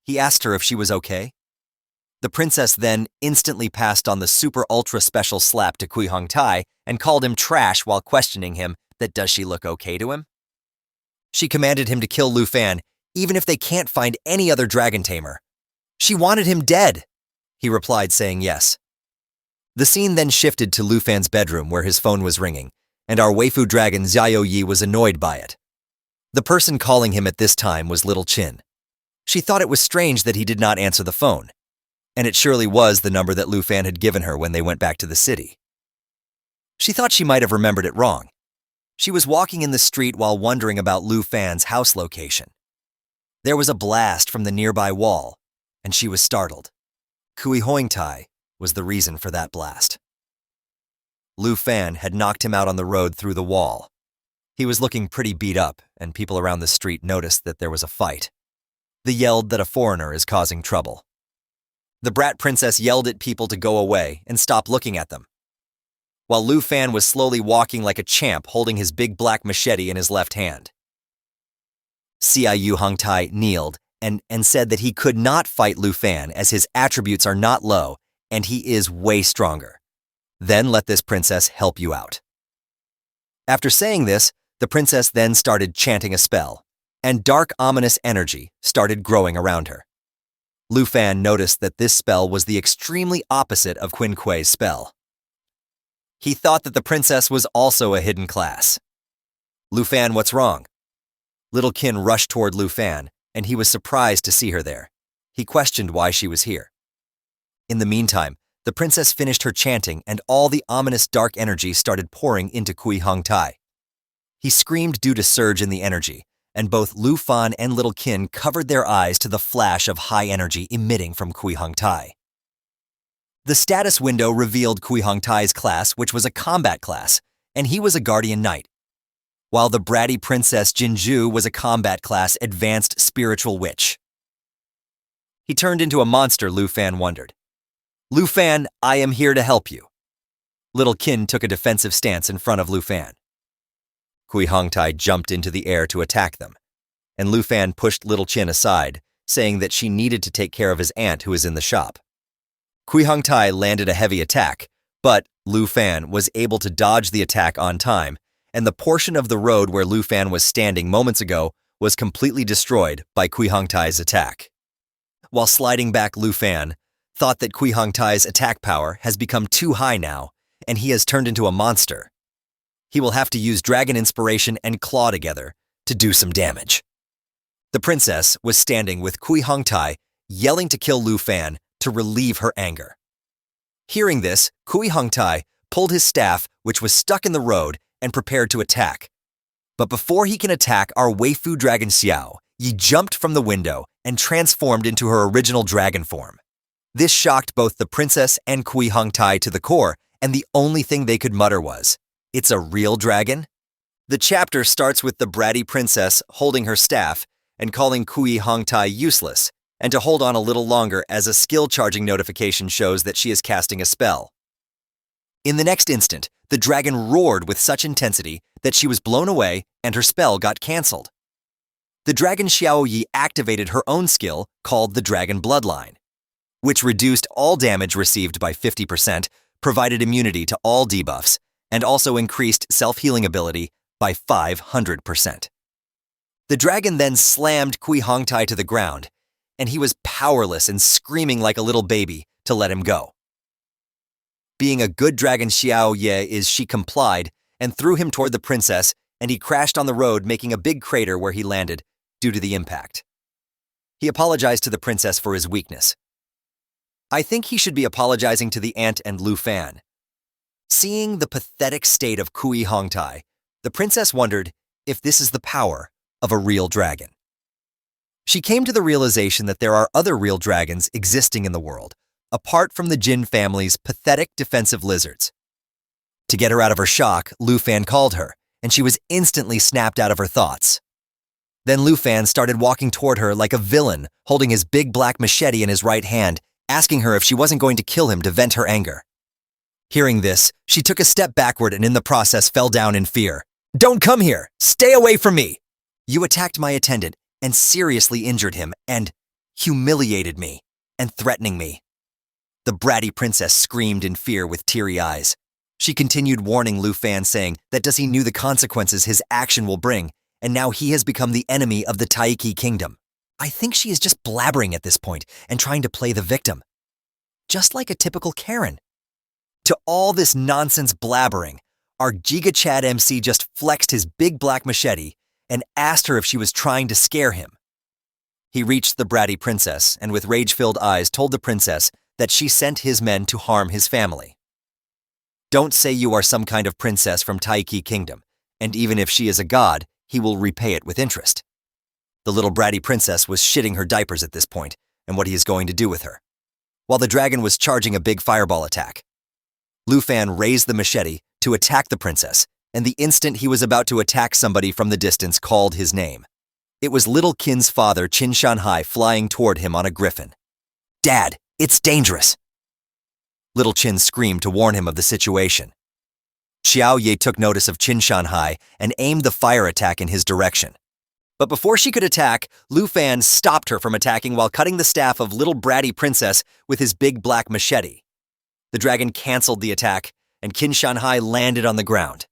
He asked her if she was okay. The princess then instantly passed on the super ultra special slap to Kui Hong Tai and called him trash while questioning him that does she look okay to him? She commanded him to kill Lu Fan even if they can't find any other dragon tamer. She wanted him dead. He replied saying yes. The scene then shifted to Lu Fan's bedroom where his phone was ringing, and our waifu dragon Xiao Yi was annoyed by it. The person calling him at this time was Little Chin. She thought it was strange that he did not answer the phone, and it surely was the number that Lu Fan had given her when they went back to the city. She thought she might have remembered it wrong. She was walking in the street while wondering about Lu Fan's house location. There was a blast from the nearby wall, and she was startled. Kui Hong Tai was the reason for that blast. Lu Fan had knocked him out on the road through the wall. He was looking pretty beat up, and people around the street noticed that there was a fight. They yelled that a foreigner is causing trouble. The brat princess yelled at people to go away and stop looking at them, while Lu Fan was slowly walking like a champ holding his big black machete in his left hand. Ciu Hong Tai kneeled and said that he could not fight Lu Fan as his attributes are not low and he is way stronger. Then let this princess help you out. After saying this, the princess then started chanting a spell, and dark ominous energy started growing around her. Lu Fan noticed that this spell was the extremely opposite of Qin Kuei's spell. He thought that the princess was also a hidden class. Lu Fan, what's wrong? Little Qin rushed toward Lu Fan, and he was surprised to see her there. He questioned why she was here. In the meantime, the princess finished her chanting and all the ominous dark energy started pouring into Kui Hong Tai. He screamed due to surge in the energy, and both Lu Fan and Little Qin covered their eyes to the flash of high energy emitting from Kui Hong Tai. The status window revealed Kui Hongtai's class, which was a combat class, and he was a guardian knight, while the bratty princess Jinju was a combat class advanced spiritual witch. He turned into a monster, Lu Fan wondered. Lu Fan, I am here to help you. Little Qin took a defensive stance in front of Lu Fan. Kui Hongtai jumped into the air to attack them, and Lu Fan pushed Little Qin aside, saying that she needed to take care of his aunt who was in the shop. Kui Hongtai landed a heavy attack, but Lu Fan was able to dodge the attack on time, and the portion of the road where Lu Fan was standing moments ago was completely destroyed by Kui Hongtai's attack. While sliding back, Lu Fan thought that Kui Hongtai's attack power has become too high now, and he has turned into a monster. He will have to use Dragon Inspiration and Claw together to do some damage. The princess was standing with Kui Hongtai, yelling to kill Lu Fan to relieve her anger. Hearing this, Kui Hongtai pulled his staff, which was stuck in the road, and prepared to attack. But before he can attack our Waifu dragon Xiao, Yi jumped from the window and transformed into her original dragon form. This shocked both the princess and Kui Hongtai to the core, and the only thing they could mutter was, "It's a real dragon?" The chapter starts with the bratty princess holding her staff and calling Kui Hongtai useless, and to hold on a little longer as a skill charging notification shows that she is casting a spell. In the next instant, the dragon roared with such intensity that she was blown away and her spell got cancelled. The dragon Xiao Yi activated her own skill called the Dragon Bloodline, which reduced all damage received by 50%, provided immunity to all debuffs, and also increased self-healing ability by 500%. The dragon then slammed Kui Hongtai to the ground, and he was powerless and screaming like a little baby to let him go. Being a good dragon Xiao Ye she complied and threw him toward the princess, and he crashed on the road, making a big crater where he landed due to the impact. He apologized to the princess for his weakness. I think he should be apologizing to the aunt and Lu Fan. Seeing the pathetic state of Kui Hongtai, the princess wondered if this is the power of a real dragon. She came to the realization that there are other real dragons existing in the world, apart from the Jin family's pathetic defensive lizards. To get her out of her shock, Lu Fan called her, and she was instantly snapped out of her thoughts. Then Lu Fan started walking toward her like a villain, holding his big black machete in his right hand, asking her if she wasn't going to kill him to vent her anger. Hearing this, she took a step backward and in the process fell down in fear. "Don't come here! Stay away from me! You attacked my attendant and seriously injured him and humiliated me and threatening me." The bratty princess screamed in fear with teary eyes. She continued warning Lu Fan, saying that does he knew the consequences his action will bring, and now he has become the enemy of the Taiki kingdom. I think she is just blabbering at this point and trying to play the victim. Just like a typical Karen. To all this nonsense blabbering, our Giga Chad MC just flexed his big black machete and asked her if she was trying to scare him. He reached the bratty princess and with rage-filled eyes told the princess that she sent his men to harm his family. Don't say you are some kind of princess from Taiki Kingdom, and even if she is a god, he will repay it with interest. The little bratty princess was shitting her diapers at this point, and what he is going to do with her. While the dragon was charging a big fireball attack, Lu Fan raised the machete to attack the princess, and the instant he was about to attack somebody from the distance called his name. It was Little Qin's father, Qin Shanhai, flying toward him on a griffin. "Dad, it's dangerous!" Little Qin screamed to warn him of the situation. Xiao Ye took notice of Qin Shanhai and aimed the fire attack in his direction. But before she could attack, Lu Fan stopped her from attacking while cutting the staff of little bratty princess with his big black machete. The dragon canceled the attack, and Qin Shanhai landed on the ground.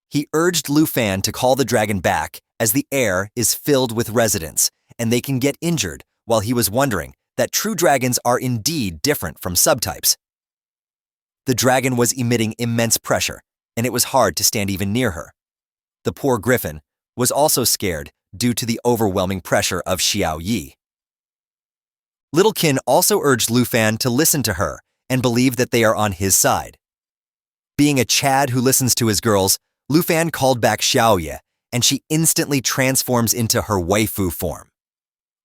He urged Lu Fan to call the dragon back as the air is filled with residents, and they can get injured, while he was wondering that true dragons are indeed different from subtypes. The dragon was emitting immense pressure, and it was hard to stand even near her. The poor griffin was also scared due to the overwhelming pressure of Xiao Yi. Little Qin also urged Lu Fan to listen to her and believe that they are on his side. Being a Chad who listens to his girls, Lu Fan called back Xiao Ye, and she instantly transforms into her waifu form.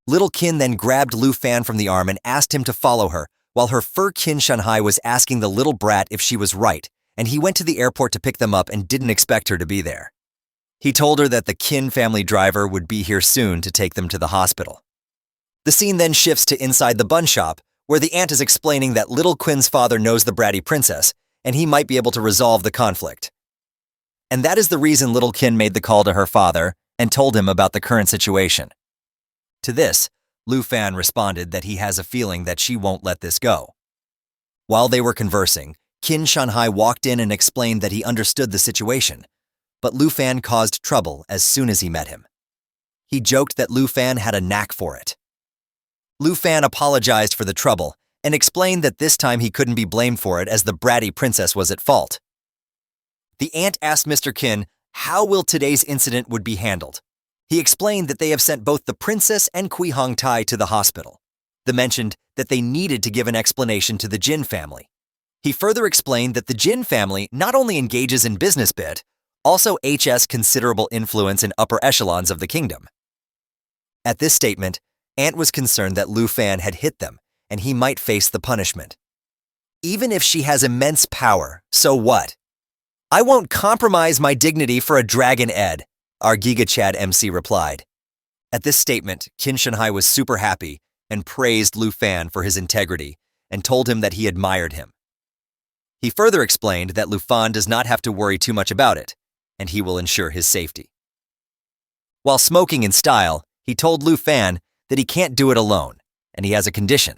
Little Qin then grabbed Lu Fan from the arm and asked him to follow her, while her fur kin Shanhai was asking the little brat if she was right, and he went to the airport to pick them up and didn't expect her to be there. He told her that the Kin family driver would be here soon to take them to the hospital. The scene then shifts to inside the bun shop, where the aunt is explaining that little Quin's father knows the bratty princess, and he might be able to resolve the conflict. And that is the reason little Kin made the call to her father and told him about the current situation. To this, Lu Fan responded that he has a feeling that she won't let this go. While they were conversing, Kin Shanhai walked in and explained that he understood the situation, but Lu Fan caused trouble as soon as he met him. He joked that Lu Fan had a knack for it. Lu Fan apologized for the trouble and explained that this time he couldn't be blamed for it as the bratty princess was at fault. The aunt asked Mr. Kin how will today's incident would be handled. He explained that they have sent both the princess and Kui Hong Tai to the hospital. They mentioned that they needed to give an explanation to the Jin family. He further explained that the Jin family not only engages in business bit, also has considerable influence in upper echelons of the kingdom. At this statement, Aunt was concerned that Lu Fan had hit them, and he might face the punishment. Even if she has immense power, so what? I won't compromise my dignity for a dragon Ed, our Giga Chad MC replied. At this statement, Kin Shanhai was super happy and praised Lu Fan for his integrity and told him that he admired him. He further explained that Lu Fan does not have to worry too much about it, and he will ensure his safety. While smoking in style, he told Lu Fan that he can't do it alone, and he has a condition.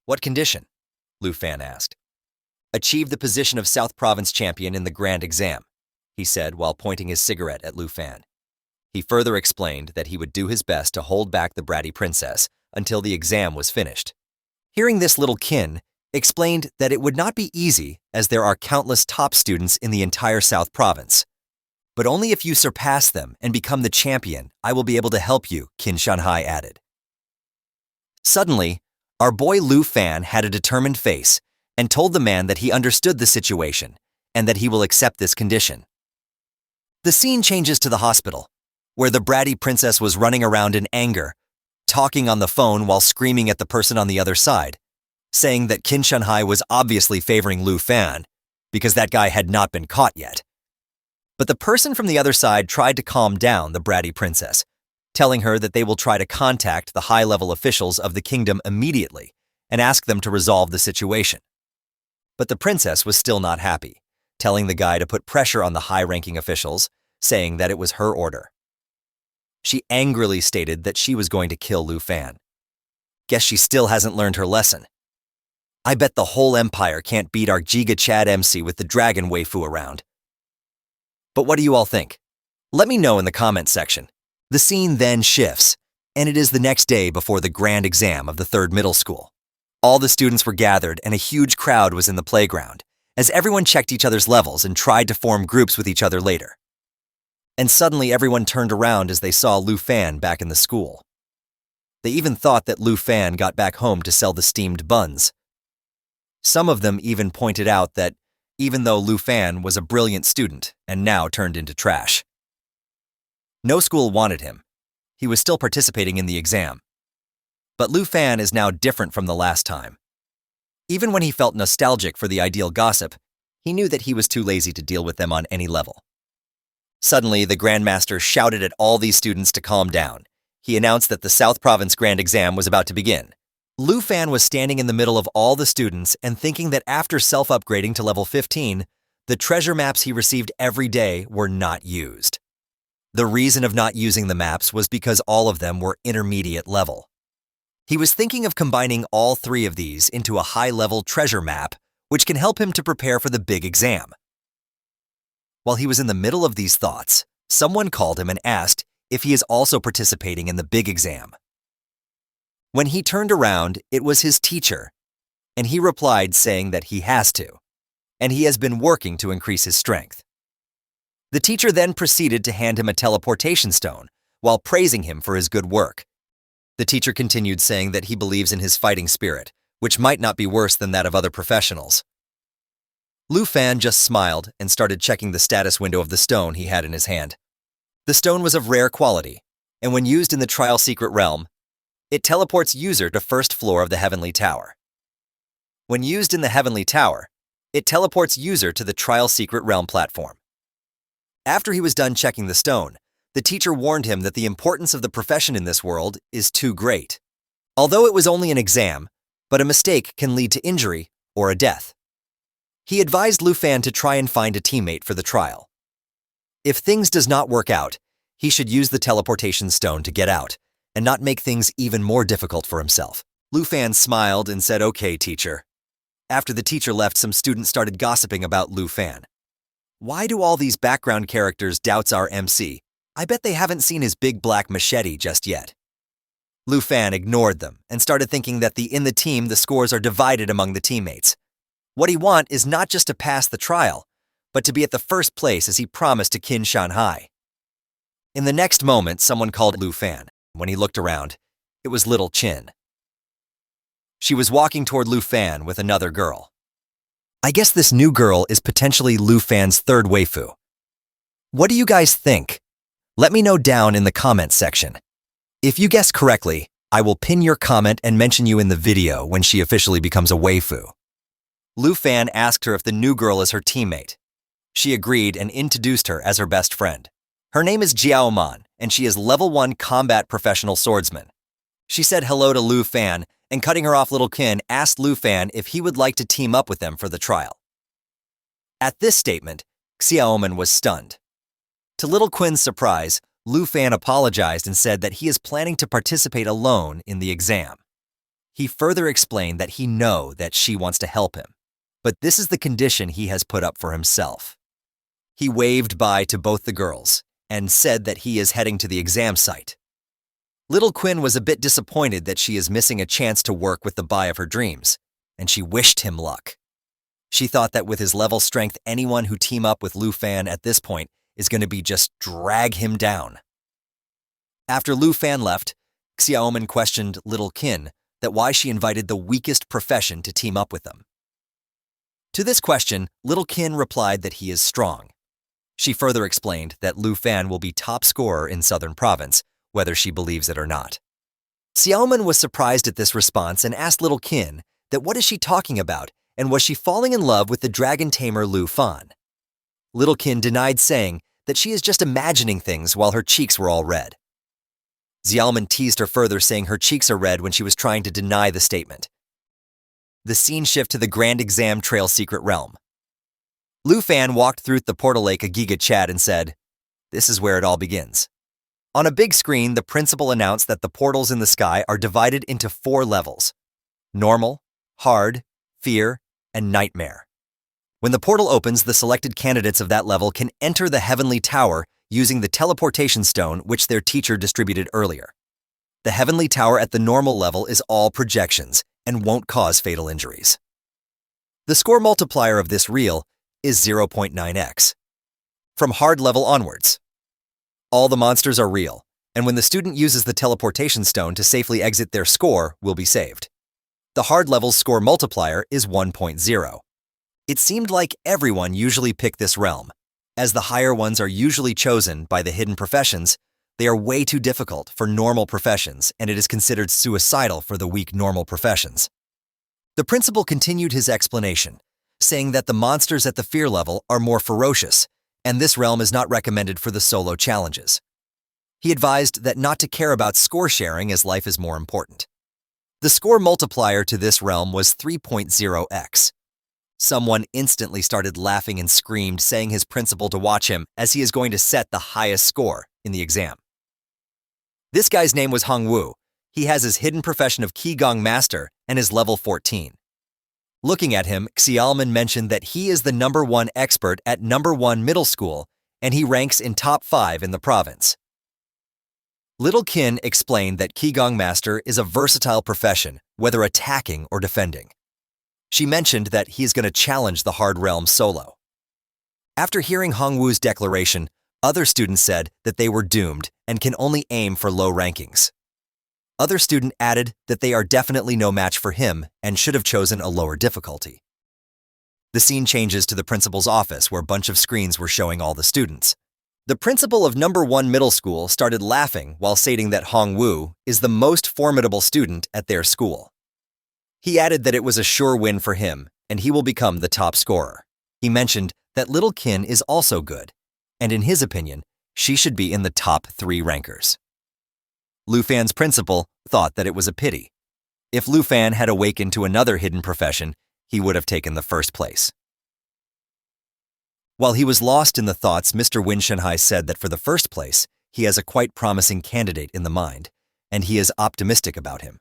What condition? Lu Fan asked. Achieve the position of South Province champion in the grand exam, he said while pointing his cigarette at Lu Fan. He further explained that he would do his best to hold back the bratty princess until the exam was finished. Hearing this, little Kin explained that it would not be easy as there are countless top students in the entire South Province. But only if you surpass them and become the champion, I will be able to help you, Kin Shanhai added. Suddenly, our boy Lu Fan had a determined face and told the man that he understood the situation and that he will accept this condition. The scene changes to the hospital, where the bratty princess was running around in anger, talking on the phone while screaming at the person on the other side, saying that Kin Shanhai was obviously favoring Lu Fan because that guy had not been caught yet. But the person from the other side tried to calm down the bratty princess, telling her that they will try to contact the high-level officials of the kingdom immediately and ask them to resolve the situation. But the princess was still not happy, telling the guy to put pressure on the high-ranking officials, saying that it was her order. She angrily stated that she was going to kill Lu Fan. Guess she still hasn't learned her lesson. I bet the whole empire can't beat our Giga Chad MC with the dragon waifu around. But what do you all think? Let me know in the comments section. The scene then shifts, and it is the next day before the grand exam of the 3rd middle school. All the students were gathered and a huge crowd was in the playground, as everyone checked each other's levels and tried to form groups with each other later. And suddenly everyone turned around as they saw Lu Fan back in the school. They even thought that Lu Fan got back home to sell the steamed buns. Some of them even pointed out that even though Lu Fan was a brilliant student and now turned into trash. No school wanted him. He was still participating in the exam. But Lu Fan is now different from the last time. Even when he felt nostalgic for the ideal gossip, he knew that he was too lazy to deal with them on any level. Suddenly, the Grandmaster shouted at all these students to calm down. He announced that the South Province Grand Exam was about to begin. Lu Fan was standing in the middle of all the students and thinking that after self-upgrading to level 15, the treasure maps he received every day were not used. The reason of not using the maps was because all of them were intermediate level. He was thinking of combining all 3 of these into a high-level treasure map, which can help him to prepare for the big exam. While he was in the middle of these thoughts, someone called him and asked if he is also participating in the big exam. When he turned around, it was his teacher, and he replied saying that he has to, and he has been working to increase his strength. The teacher then proceeded to hand him a teleportation stone while praising him for his good work. The teacher continued saying that he believes in his fighting spirit, which might not be worse than that of other professionals. Lu Fan just smiled and started checking the status window of the stone he had in his hand. The stone was of rare quality, and when used in the Trial Secret Realm, it teleports user to 1st floor of the Heavenly Tower. When used in the Heavenly Tower, it teleports user to the Trial Secret Realm platform. After he was done checking the stone, the teacher warned him that the importance of the profession in this world is too great. Although it was only an exam, but a mistake can lead to injury or a death. He advised Lu Fan to try and find a teammate for the trial. If things does not work out, he should use the teleportation stone to get out and not make things even more difficult for himself. Lu Fan smiled and said, "Okay, teacher." After the teacher left, some students started gossiping about Lu Fan. Why do all these background characters doubts our MC? I bet they haven't seen his big black machete just yet. Lu Fan ignored them and started thinking that in the team the scores are divided among the teammates. What he want is not just to pass the trial, but to be at the first place as he promised to Qin Shanhai. In the next moment, someone called Lu Fan. When he looked around, it was little Qin. She was walking toward Lu Fan with another girl. I guess this new girl is potentially Lu Fan's third waifu. What do you guys think? Let me know down in the comments section. If you guess correctly, I will pin your comment and mention you in the video when she officially becomes a waifu. Lu Fan asked her if the new girl is her teammate. She agreed and introduced her as her best friend. Her name is Jiao Man, and she is level 1 combat professional swordsman. She said hello to Lu Fan, and cutting her off, little Qin asked Lu Fan if he would like to team up with them for the trial. At this statement, Xiaoman was stunned. To little Qin's surprise, Lu Fan apologized and said that he is planning to participate alone in the exam. He further explained that he knows that she wants to help him, but this is the condition he has put up for himself. He waved bye to both the girls and said that he is heading to the exam site. Little Qin was a bit disappointed that she is missing a chance to work with the guy of her dreams, and she wished him luck. She thought that with his level strength, anyone who team up with Lu Fan at this point is going to be just drag him down. After Lu Fan left, Xiaoman questioned little Qin that why she invited the weakest profession to team up with them. To this question, little Qin replied that he is strong. She further explained that Lu Fan will be top scorer in Southern Province, whether she believes it or not. Xiaoman was surprised at this response and asked little Qin that what is she talking about and was she falling in love with the dragon tamer Lu Fan. Little Qin denied, saying that she is just imagining things while her cheeks were all red. Xiaoman teased her further, saying her cheeks are red when she was trying to deny the statement. The scene shift to the Grand Exam Trail Secret Realm. Lu Fan walked through the portal lake a Giga Chat and said, "This is where it all begins." On a big screen, the principal announced that the portals in the sky are divided into 4 levels: normal, hard, fear, and nightmare. When the portal opens, the selected candidates of that level can enter the Heavenly Tower using the teleportation stone which their teacher distributed earlier. The Heavenly Tower at the normal level is all projections and won't cause fatal injuries. The score multiplier of this reel is 0.9x. From hard level onwards, all the monsters are real, and when the student uses the teleportation stone to safely exit, their score will be saved. The hard level's score multiplier is 1.0. It seemed like everyone usually picked this realm. As the higher ones are usually chosen by the hidden professions, they are way too difficult for normal professions, and it is considered suicidal for the weak normal professions. The principal continued his explanation, saying that the monsters at the fear level are more ferocious, and this realm is not recommended for the solo challenges. He advised that not to care about score sharing as life is more important. The score multiplier to this realm was 3.0x. Someone instantly started laughing and screamed, saying his principal to watch him as he is going to set the highest score in the exam. This guy's name was Hongwu. He has his hidden profession of Qigong Master and is level 14. Looking at him, Xiaoman mentioned that he is the #1 expert at #1 middle school, and he ranks in top 5 in the province. Little Qin explained that Qigong Master is a versatile profession, whether attacking or defending. She mentioned that he is going to challenge the hard realm solo. After hearing Hongwu's declaration, other students said that they were doomed and can only aim for low rankings. Other student added that they are definitely no match for him and should have chosen a lower difficulty. The scene changes to the principal's office where a bunch of screens were showing all the students. The principal of #1 middle school started laughing while stating that Hongwu is the most formidable student at their school. He added that it was a sure win for him, and he will become the top scorer. He mentioned that little Kin is also good, and in his opinion, she should be in the top 3 rankers. Lu Fan's principal thought that it was a pity. If Lu Fan had awakened to another hidden profession, he would have taken the first place. While he was lost in the thoughts, Mr. Win Shanhai said that for the first place, he has a quite promising candidate in the mind, and he is optimistic about him.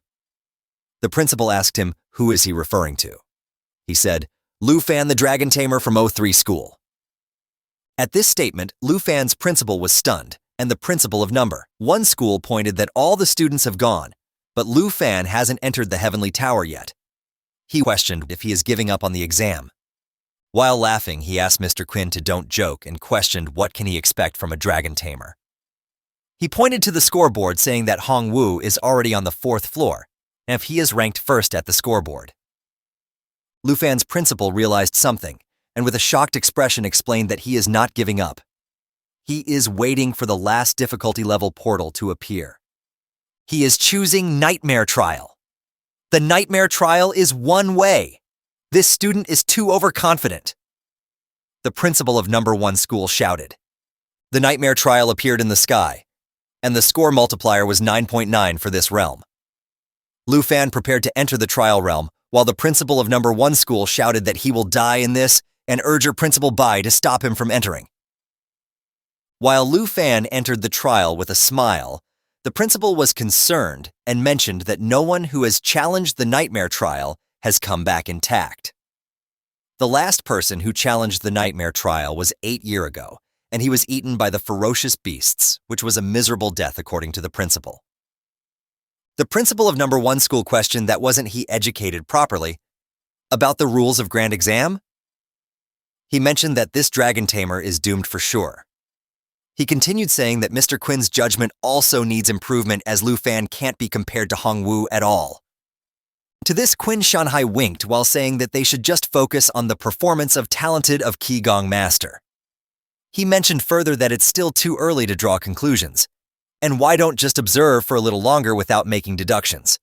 The principal asked him, who is he referring to? He said, Lu Fan the Dragon Tamer from O3 School. At this statement, Lu Fan's principal was stunned, and the principal of number 1 school pointed that all the students have gone, but Lu Fan hasn't entered the Heavenly Tower yet. He questioned if he is giving up on the exam. While laughing, he asked Mr. Quinn to don't joke and questioned what can he expect from a dragon tamer. He pointed to the scoreboard saying that Hong Wu is already on the 4th floor, and if he is ranked first at the scoreboard. Lu Fan's principal realized something, and with a shocked expression explained that he is not giving up. He is waiting for the last difficulty level portal to appear. He is choosing Nightmare Trial. The Nightmare Trial is one way. This student is too overconfident. The principal of number 1 school shouted. The Nightmare Trial appeared in the sky, and the score multiplier was 9.9 for this realm. Lu Fan prepared to enter the trial realm, while the principal of number 1 school shouted that he will die in this and urged Principal Bai to stop him from entering. While Lu Fan entered the trial with a smile, the principal was concerned and mentioned that no one who has challenged the Nightmare Trial has come back intact. The last person who challenged the Nightmare Trial was 8 years ago, and he was eaten by the ferocious beasts, which was a miserable death according to the principal. The principal of number 1 school questioned that wasn't he educated properly about the rules of Grand Exam? He mentioned that this dragon tamer is doomed for sure. He continued saying that Mr. Quinn's judgment also needs improvement as Lu Fan can't be compared to Hong Wu at all. To this, Quinn Shanhai winked while saying that they should just focus on the performance of talented of Qigong Master. He mentioned further that it's still too early to draw conclusions, and why don't just observe for a little longer without making deductions.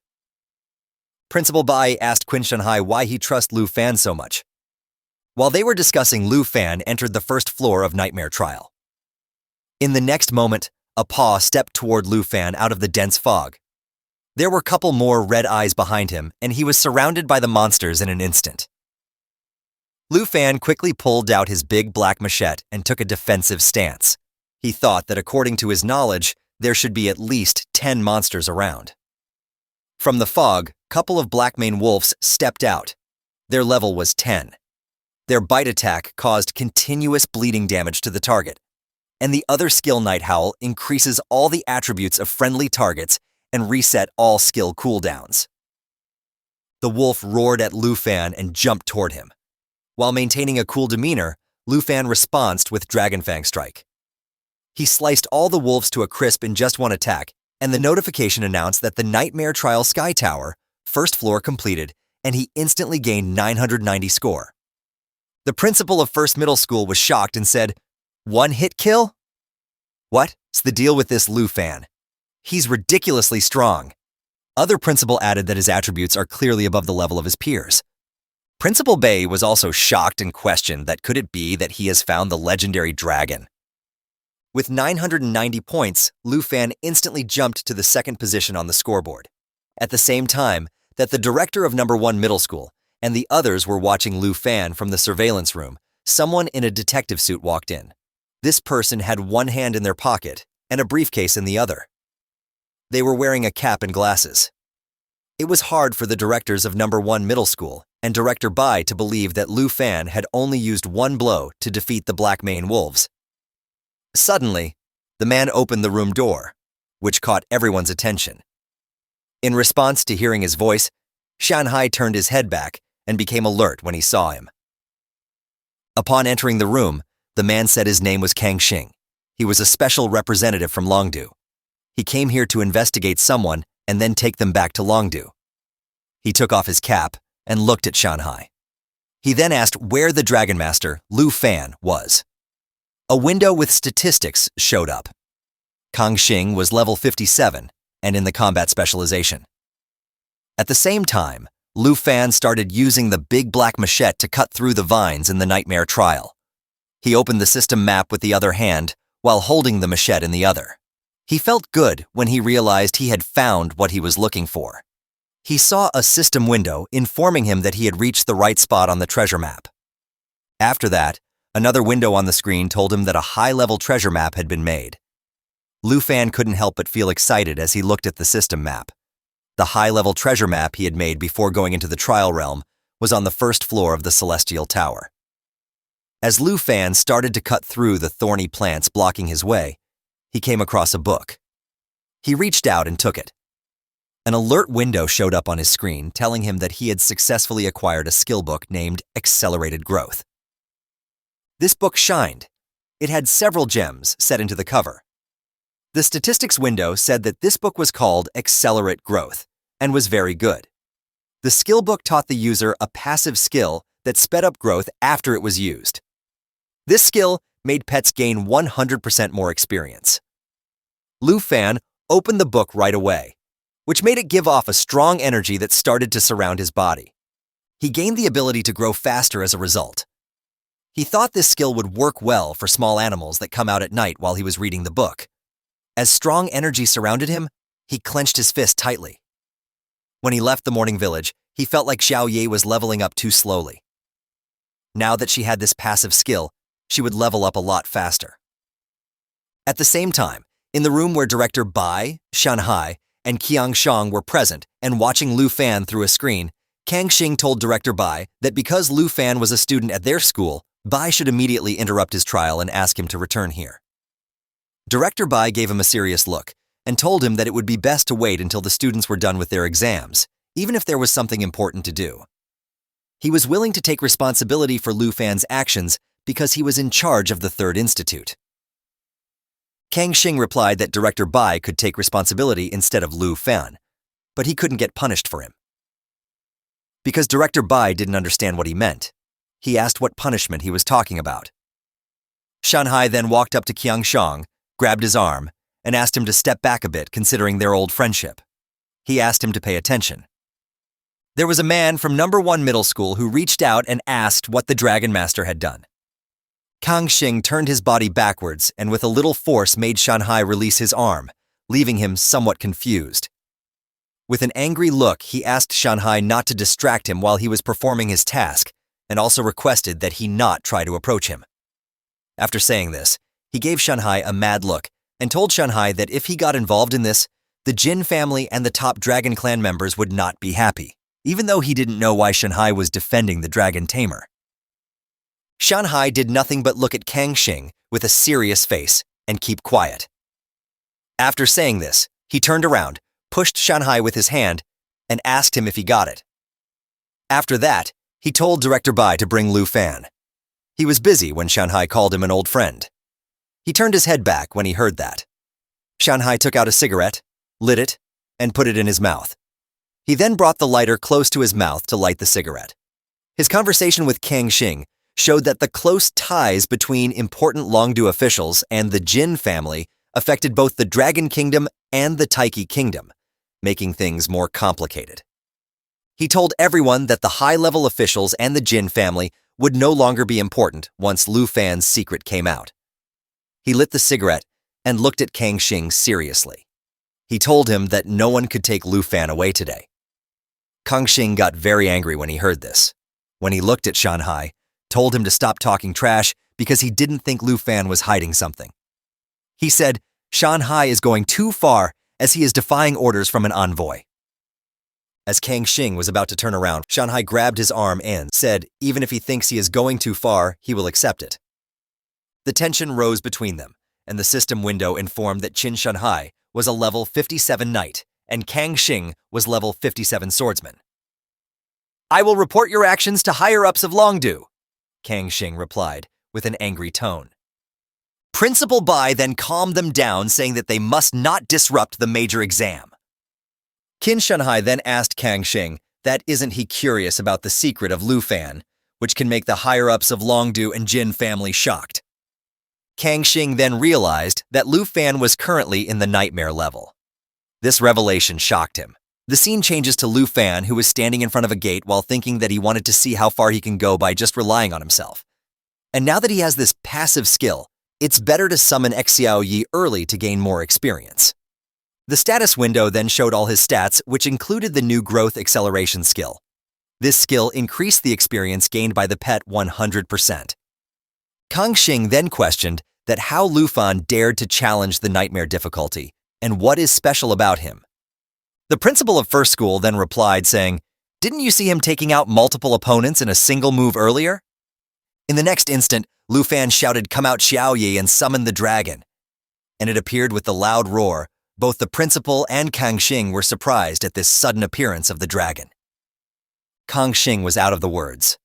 Principal Bai asked Quinn Shanhai why he trusts Lu Fan so much. While they were discussing, Lu Fan entered the 1st floor of Nightmare Trial. In the next moment, a paw stepped toward Lu Fan out of the dense fog. There were a couple more red eyes behind him, and he was surrounded by the monsters in an instant. Lu Fan quickly pulled out his big black machete and took a defensive stance. He thought that according to his knowledge, there should be at least 10 monsters around. From the fog, a couple of black-maned wolves stepped out. Their level was 10. Their bite attack caused continuous bleeding damage to the target, and the other skill Night Howl increases all the attributes of friendly targets and reset all skill cooldowns. The wolf roared at Lu Fan and jumped toward him. While maintaining a cool demeanor, Lu Fan responded with Dragon Fang Strike. He sliced all the wolves to a crisp in just one attack, and the notification announced that the Nightmare Trial Sky Tower, 1st floor completed, and he instantly gained 990 score. The principal of 1st Middle School was shocked and said, "One hit kill? What's the deal with this Lu Fan? He's ridiculously strong." Other principal added that his attributes are clearly above the level of his peers. Principal Bai was also shocked and questioned that could it be that he has found the legendary dragon. With 990 points, Lu Fan instantly jumped to the 2nd position on the scoreboard. At the same time that the director of number 1 middle school and the others were watching Lu Fan from the surveillance room, someone in a detective suit walked in. This person had one hand in their pocket and a briefcase in the other. They were wearing a cap and glasses. It was hard for the directors of number 1 middle school and Director Bai to believe that Lu Fan had only used one blow to defeat the Black Mane Wolves. Suddenly, the man opened the room door, which caught everyone's attention. In response to hearing his voice, Shanhai turned his head back and became alert when he saw him. Upon entering the room, the man said his name was Kang Xing. He was a special representative from Longdu. He came here to investigate someone and then take them back to Longdu. He took off his cap and looked at Shanhai. He then asked where the Dragon Master, Lu Fan, was. A window with statistics showed up. Kang Xing was level 57 and in the combat specialization. At the same time, Lu Fan started using the big black machete to cut through the vines in the nightmare trial. He opened the system map with the other hand while holding the machete in the other. He felt good when he realized he had found what he was looking for. He saw a system window informing him that he had reached the right spot on the treasure map. After that, another window on the screen told him that a high-level treasure map had been made. Lu Fan couldn't help but feel excited as he looked at the system map. The high-level treasure map he had made before going into the trial realm was on the first floor of the Celestial Tower. As Lu Fan started to cut through the thorny plants blocking his way, he came across a book. He reached out and took it. An alert window showed up on his screen telling him that he had successfully acquired a skill book named Accelerated Growth. This book shined. It had several gems set into the cover. The statistics window said that this book was called Accelerate Growth and was very good. The skill book taught the user a passive skill that sped up growth after it was used. This skill made pets gain 100% more experience. Lu Fan opened the book right away, which made it give off a strong energy that started to surround his body. He gained the ability to grow faster as a result. He thought this skill would work well for small animals that come out at night while he was reading the book. As strong energy surrounded him, he clenched his fist tightly. When he left the morning village, he felt like Xiao Ye was leveling up too slowly. Now that she had this passive skill, she would level up a lot faster. At the same time, in the room where Director Bai, Shanhai, and Qiang Shang were present and watching Lu Fan through a screen, Kang Xing told Director Bai that because Lu Fan was a student at their school, Bai should immediately interrupt his trial and ask him to return here. Director Bai gave him a serious look and told him that it would be best to wait until the students were done with their exams, even if there was something important to do. He was willing to take responsibility for Lu Fan's actions because he was in charge of the Third Institute. Kang Xing replied that Director Bai could take responsibility instead of Lu Fan, but he couldn't get punished for him. Because Director Bai didn't understand what he meant, he asked what punishment he was talking about. Shanhai then walked up to Qiang Shang, grabbed his arm, and asked him to step back a bit considering their old friendship. He asked him to pay attention. There was a man from No. 1 Middle School who reached out and asked what the Dragon Master had done. Kang Xing turned his body backwards and with a little force made Shanhai release his arm, leaving him somewhat confused. With an angry look, he asked Shanhai not to distract him while he was performing his task and also requested that he not try to approach him. After saying this, he gave Shanhai a mad look and told Shanhai that if he got involved in this, the Jin family and the top Dragon Clan members would not be happy, even though he didn't know why Shanhai was defending the dragon Tamer. Shanhai did nothing but look at Kang Xing with a serious face and keep quiet. After saying this, he turned around, pushed Shanhai with his hand, and asked him if he got it. After that, he told Director Bai to bring Lu Fan. He was busy when Shanhai called him an old friend. He turned his head back when he heard that. Shanhai took out a cigarette, lit it, and put it in his mouth. He then brought the lighter close to his mouth to light the cigarette. His conversation with Kang Xing showed that the close ties between important Longdu officials and the Jin family affected both the Dragon Kingdom and the Taiki Kingdom, making things more complicated. He told everyone that the high-level officials and the Jin family would no longer be important once Lu Fan's secret came out. He lit the cigarette and looked at Kang Xing seriously. He told him that no one could take Lu Fan away today. Kang Xing got very angry when he heard this. When he looked at Shanhai, told him to stop talking trash because he didn't think Lu Fan was hiding something. He said, Shanhai is going too far as he is defying orders from an envoy. As Kang Xing was about to turn around, Shanhai grabbed his arm and said, even if he thinks he is going too far, he will accept it. The tension rose between them, and the system window informed that Qin Shanhai was a level 57 knight, and Kang Xing was level 57 swordsman. I will report your actions to higher-ups of Longdu, Kang Xing replied, with an angry tone. Principal Bai then calmed them down, saying that they must not disrupt the major exam. Qin Shanhai then asked Kang Xing that isn't he curious about the secret of Lu Fan, which can make the higher-ups of Longdu and Jin family shocked. Kang Xing then realized that Lu Fan was currently in the nightmare level. This revelation shocked him. The scene changes to Lu Fan, who is standing in front of a gate while thinking that he wanted to see how far he can go by just relying on himself. And now that he has this passive skill, it's better to summon Xiao Yi early to gain more experience. The status window then showed all his stats, which included the new growth acceleration skill. This skill increased the experience gained by the pet 100%. Kang Xing then questioned that how Lu Fan dared to challenge the nightmare difficulty, and what is special about him. The principal of first school then replied saying, "Didn't you see him taking out multiple opponents in a single move earlier?" In the next instant, Lu Fan shouted, "Come out Xiao Yi," and summoned the dragon. And it appeared with the loud roar. Both the principal and Kang Xing were surprised at this sudden appearance of the dragon. Kang Xing was out of the words.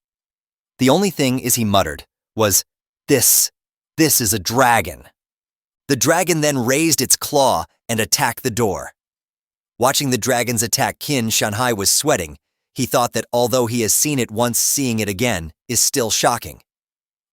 The only thing he muttered was, This is a dragon." The dragon then raised its claw and attacked the door. Watching the dragon's attack, Qin Shanhai was sweating. He thought that although he has seen it once, seeing it again is still shocking.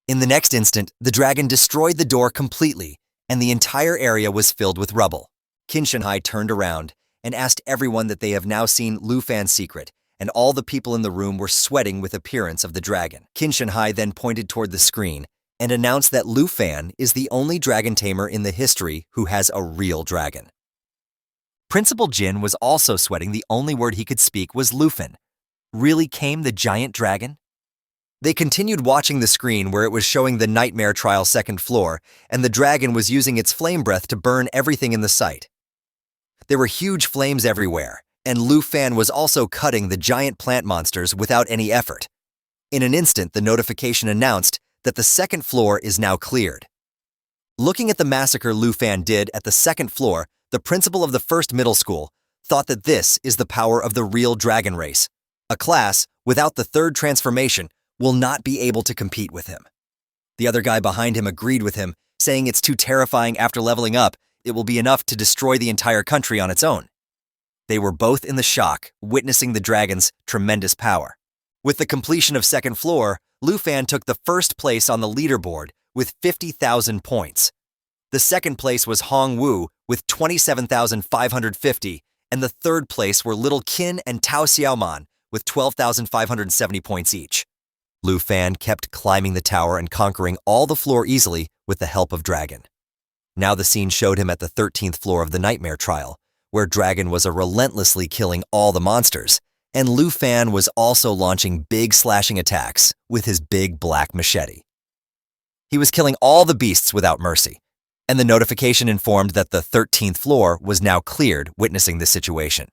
In the next instant, the dragon destroyed the door completely, and the entire area was filled with rubble. Qin Shanhai turned around and asked everyone that they have now seen Lu Fan's secret, and all the people in the room were sweating with appearance of the dragon. Qin Shanhai then pointed toward the screen and announced that Lu Fan is the only dragon tamer in the history who has a real dragon. Principal Jin was also sweating. The only word he could speak was Lufin. Really came the giant dragon? They continued watching the screen where it was showing the nightmare trial second floor, and the dragon was using its flame breath to burn everything in the sight. There were huge flames everywhere, and Lu Fan was also cutting the giant plant monsters without any effort. In an instant, the notification announced that the second floor is now cleared. Looking at the massacre Lu Fan did at the second floor, the principal of the first middle school thought that this is the power of the real dragon race. A class, without the third transformation, will not be able to compete with him. The other guy behind him agreed with him, saying it's too terrifying. After leveling up, it will be enough to destroy the entire country on its own. They were both in the shock, witnessing the dragon's tremendous power. With the completion of second floor, Lu Fan took the first place on the leaderboard with 50,000 points. The second place was Hong Wu with 27,550, and the third place were Little Qin and Tao Xiaoman with 12,570 points each. Lu Fan kept climbing the tower and conquering all the floor easily with the help of Dragon. Now the scene showed him at the 13th floor of the Nightmare Trial, where Dragon was relentlessly killing all the monsters, and Lu Fan was also launching big slashing attacks with his big black machete. He was killing all the beasts without mercy, and the notification informed that the 13th floor was now cleared, witnessing the situation.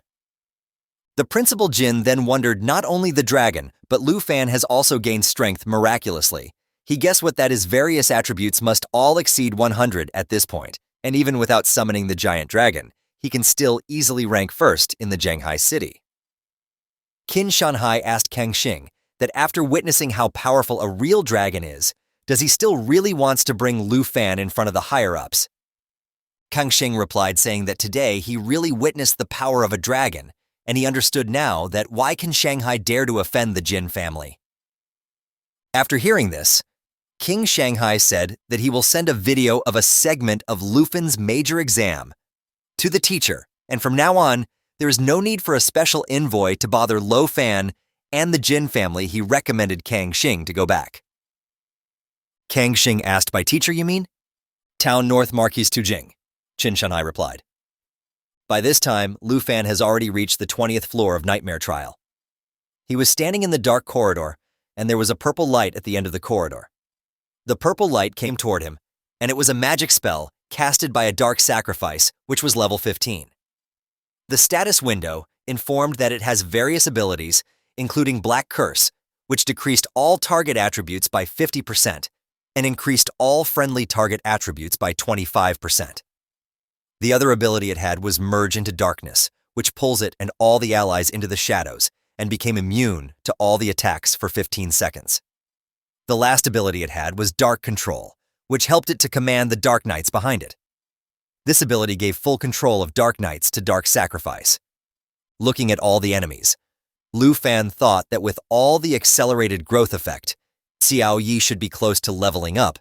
The principal Jin then wondered not only the dragon, but Lu Fan has also gained strength miraculously. He guessed what that his various attributes must all exceed 100 at this point, and even without summoning the giant dragon, he can still easily rank first in the Zhenghai city. Qin Shanhai asked Kang Xing that after witnessing how powerful a real dragon is, does he still really wants to bring Lu Fan in front of the higher-ups? Kang Xing replied saying that today he really witnessed the power of a dragon, and he understood now that why can Shanghai dare to offend the Jin family. After hearing this, King Shanghai said that he will send a video of a segment of Lufin's major exam to the teacher, and from now on, there is no need for a special envoy to bother Lu Fan and the Jin family. He recommended Kang Xing to go back. Kang Xing asked, by teacher you mean? Town North Marquis Tujing, Qin Shanhai replied. By this time, Lu Fan has already reached the 20th floor of Nightmare Trial. He was standing in the dark corridor, and there was a purple light at the end of the corridor. The purple light came toward him, and it was a magic spell casted by a dark sacrifice, which was level 15. The status window informed that it has various abilities, including Black Curse, which decreased all target attributes by 50% and increased all friendly target attributes by 25%. The other ability it had was Merge into Darkness, which pulls it and all the allies into the shadows and became immune to all the attacks for 15 seconds. The last ability it had was Dark Control, which helped it to command the Dark Knights behind it. This ability gave full control of Dark Knights to Dark Sacrifice. Looking at all the enemies, Lu Fan thought that with all the accelerated growth effect, Xiao Yi should be close to leveling up.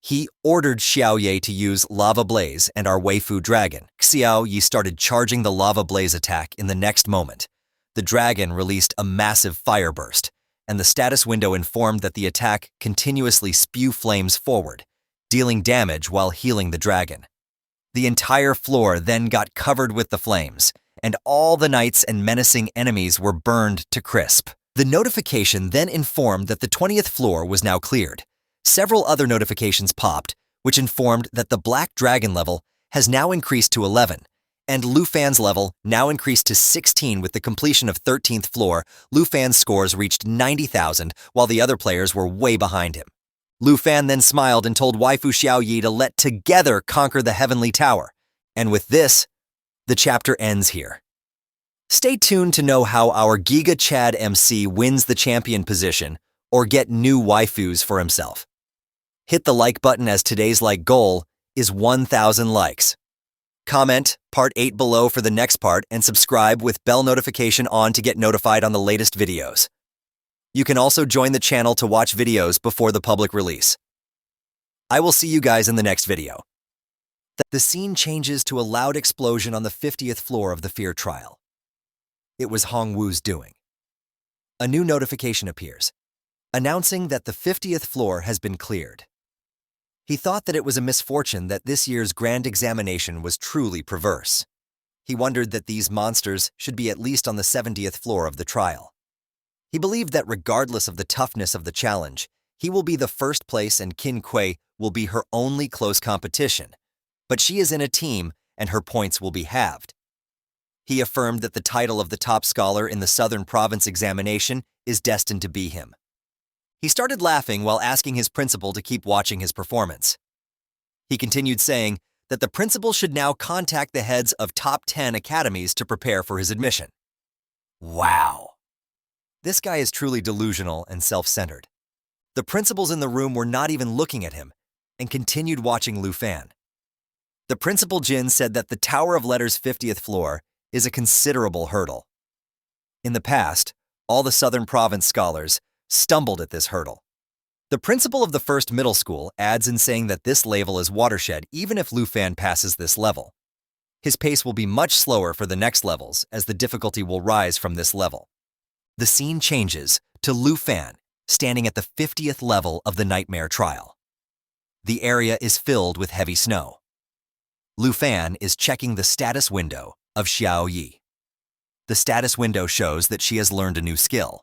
He ordered Xiao Ye to use Lava Blaze and our Waifu dragon. Xiao Ye started charging the Lava Blaze attack in the next moment. The dragon released a massive fire burst, and the status window informed that the attack continuously spew flames forward, dealing damage while healing the dragon. The entire floor then got covered with the flames, and all the knights and menacing enemies were burned to crisp. The notification then informed that the 20th floor was now cleared. Several other notifications popped, which informed that the Black Dragon level has now increased to 11, and Lu Fan's level now increased to 16 with the completion of 13th floor. Lu Fan's scores reached 90,000, while the other players were way behind him. Lu Fan then smiled and told Waifu Xiao Yi to let together conquer the Heavenly Tower. And with this, the chapter ends here. Stay tuned to know how our Giga Chad MC wins the champion position or get new waifus for himself. Hit the like button as today's like goal is 1,000 likes. Comment part 8 below for the next part and subscribe with bell notification on to get notified on the latest videos. You can also join the channel to watch videos before the public release. I will see you guys in the next video. The scene changes to a loud explosion on the 50th floor of the Fear Trial. It was Hong Wu's doing. A new notification appears, announcing that the 50th floor has been cleared. He thought that it was a misfortune that this year's grand examination was truly perverse. He wondered that these monsters should be at least on the 70th floor of the trial. He believed that regardless of the toughness of the challenge, he will be the first place and Qin Kuei will be her only close competition, but she is in a team and her points will be halved. He affirmed that the title of the top scholar in the Southern Province examination is destined to be him. He started laughing while asking his principal to keep watching his performance. He continued saying that the principal should now contact the heads of top 10 academies to prepare for his admission. Wow. This guy is truly delusional and self-centered. The principals in the room were not even looking at him and continued watching Lu Fan. The principal Jin said that the Tower of Letters 50th floor is a considerable hurdle. In the past, all the Southern Province scholars stumbled at this hurdle. The principal of the first middle school adds in saying that this level is watershed even if Lu Fan passes this level. His pace will be much slower for the next levels as the difficulty will rise from this level. The scene changes to Lu Fan standing at the 50th level of the Nightmare Trial. The area is filled with heavy snow. Lu Fan is checking the status window of Xiao Yi. The status window shows that she has learned a new skill.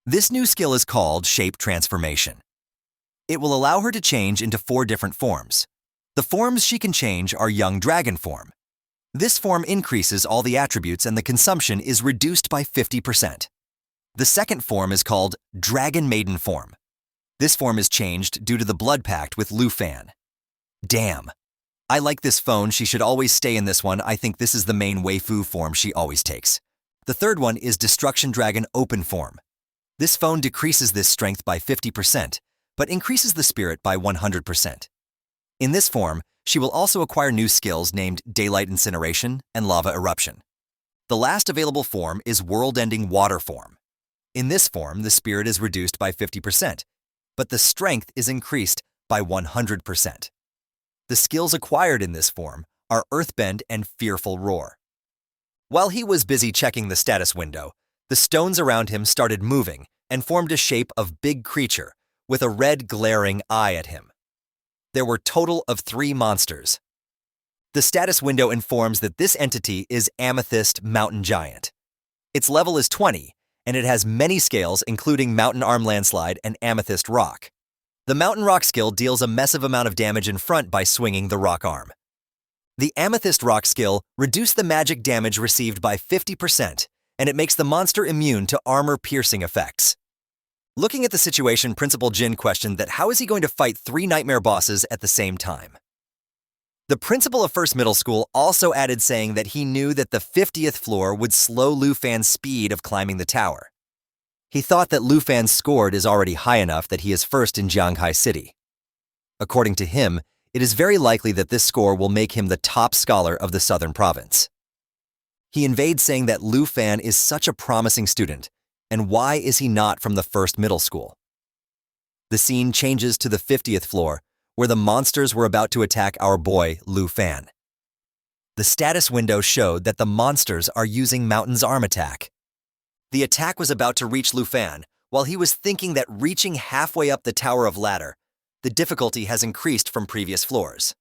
This new skill is called Shape Transformation. It will allow her to change into 4 different forms. The forms she can change are Young Dragon form. This form increases all the attributes and the consumption is reduced by 50%. The second form is called Dragon Maiden form. This form is changed due to the blood pact with Lu Fan. Damn. I like this phone, she should always stay in this one. I think this is the main waifu form she always takes. The third one is Destruction Dragon Open form. This phone decreases this strength by 50%, but increases the spirit by 100%. In this form, she will also acquire new skills named Daylight Incineration and Lava Eruption. The last available form is World-Ending Water form. In this form, the spirit is reduced by 50%, but the strength is increased by 100%. The skills acquired in this form are Earthbend and Fearful Roar. While he was busy checking the status window, the stones around him started moving and formed a shape of big creature with a red glaring eye at him. There were total of 3 monsters. The status window informs that this entity is Amethyst Mountain Giant. Its level is 20, and it has many scales including Mountain Arm Landslide and Amethyst Rock. The Mountain Rock skill deals a massive amount of damage in front by swinging the rock arm. The Amethyst Rock skill reduced the magic damage received by 50%, and it makes the monster immune to armor-piercing effects. Looking at the situation, Principal Jin questioned that how is he going to fight 3 nightmare bosses at the same time? The principal of First Middle School also added saying that he knew that the 50th floor would slow Lu Fan's speed of climbing the tower. He thought that Lu Fan's score is already high enough that he is first in Jianghai City. According to him, it is very likely that this score will make him the top scholar of the Southern Province. He invades saying that Lu Fan is such a promising student, and why is he not from the First Middle School? The scene changes to the 50th floor, where the monsters were about to attack our boy, Lu Fan. The status window showed that the monsters are using Mountain's arm attack. The attack was about to reach Lu Fan, while he was thinking that reaching halfway up the Tower of Ladder, the difficulty has increased from previous floors.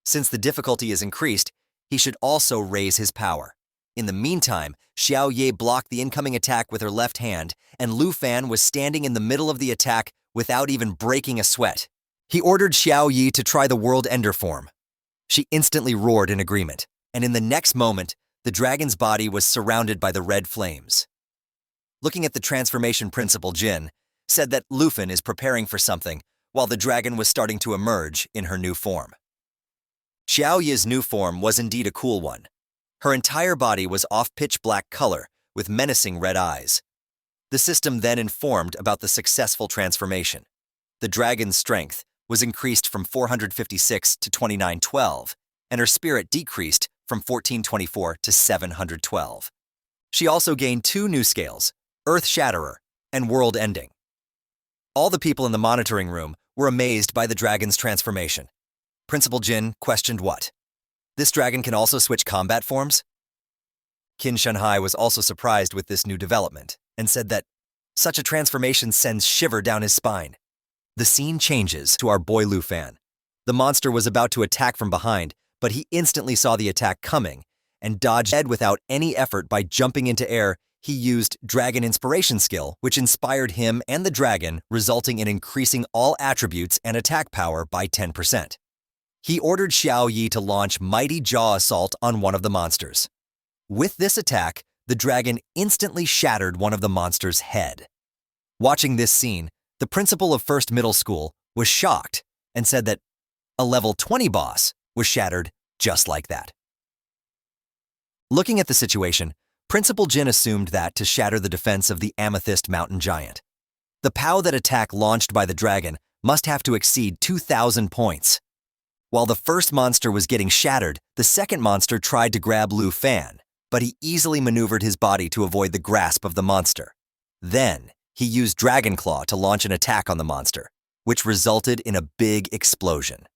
Since the difficulty is increased, he should also raise his power. In the meantime, Xiao Ye blocked the incoming attack with her left hand, and Lu Fan was standing in the middle of the attack without even breaking a sweat. He ordered Xiao Ye to try the World Ender form. She instantly roared in agreement, and in the next moment, the dragon's body was surrounded by the red flames. Looking at the transformation principal, Jin said that Lu Fan is preparing for something, while the dragon was starting to emerge in her new form. Xiao Ye's new form was indeed a cool one. Her entire body was off-pitch black color with menacing red eyes. The system then informed about the successful transformation. The dragon's strength was increased from 456 to 2912, and her spirit decreased from 1424 to 712. She also gained 2 new scales, Earth Shatterer and World Ending. All the people in the monitoring room were amazed by the dragon's transformation. Principal Jin questioned what? This dragon can also switch combat forms? Qin Shanhai was also surprised with this new development and said that such a transformation sends shiver down his spine. The scene changes to our boy Lu Fan. The monster was about to attack from behind, but he instantly saw the attack coming and dodged it without any effort. By jumping into air, he used Dragon Inspiration skill, which inspired him and the dragon, resulting in increasing all attributes and attack power by 10%. He ordered Xiao Ye to launch Mighty Jaw Assault on one of the monsters. With this attack, the dragon instantly shattered one of the monster's head. Watching this scene, the principal of First Middle School was shocked and said that a level 20 boss was shattered just like that. Looking at the situation, Principal Jin assumed that to shatter the defense of the Amethyst Mountain Giant, the POW that attack launched by the dragon must have to exceed 2,000 points. While the first monster was getting shattered, the second monster tried to grab Lu Fan, but he easily maneuvered his body to avoid the grasp of the monster. Then, he used Dragon Claw to launch an attack on the monster, which resulted in a big explosion.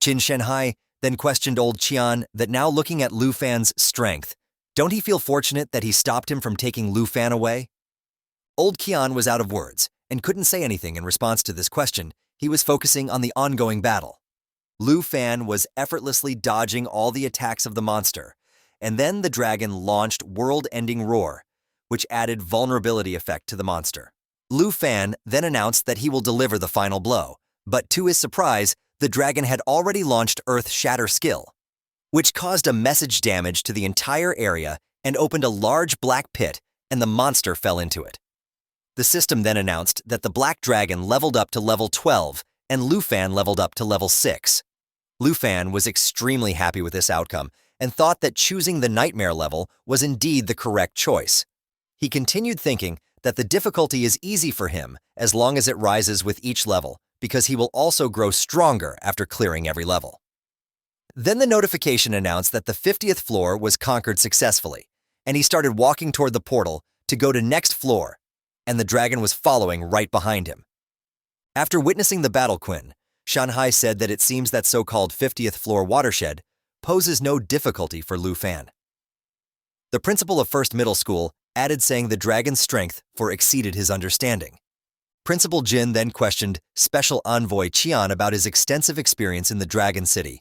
Qin Shanhai then questioned old Qian that now looking at Lu Fan's strength, don't he feel fortunate that he stopped him from taking Lu Fan away? Old Qian was out of words and couldn't say anything in response to this question. He was focusing on the ongoing battle. Lu Fan was effortlessly dodging all the attacks of the monster, and then the dragon launched World-Ending Roar, which added vulnerability effect to the monster. Lu Fan then announced that he will deliver the final blow, but to his surprise, the dragon had already launched Earth Shatter skill, which caused a message damage to the entire area and opened a large black pit, and the monster fell into it. The system then announced that the black dragon leveled up to level 12 and Lu Fan leveled up to level 6. Lu Fan was extremely happy with this outcome and thought that choosing the Nightmare level was indeed the correct choice. He continued thinking that the difficulty is easy for him as long as it rises with each level, because he will also grow stronger after clearing every level. Then the notification announced that the 50th floor was conquered successfully, and he started walking toward the portal to go to next floor, and the dragon was following right behind him. After witnessing the battle, Qin Shanhai said that it seems that so-called 50th floor watershed poses no difficulty for Lu Fan. The principal of First Middle School added saying the dragon's strength exceeded his understanding. Principal Jin then questioned Special Envoy Qian about his extensive experience in the Dragon City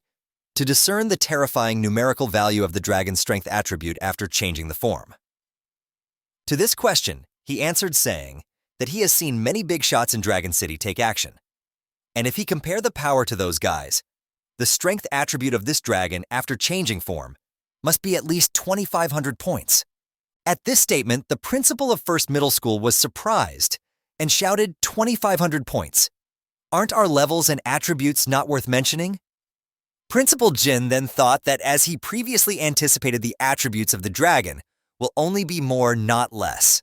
to discern the terrifying numerical value of the dragon's strength attribute after changing the form. To this question, he answered saying that he has seen many big shots in Dragon City take action. And if he compared the power to those guys, the strength attribute of this dragon after changing form must be at least 2,500 points. At this statement, the principal of First Middle School was surprised and shouted 2,500 points. Aren't our levels and attributes not worth mentioning? Principal Jin then thought that as he previously anticipated, the attributes of the dragon will only be more, not less.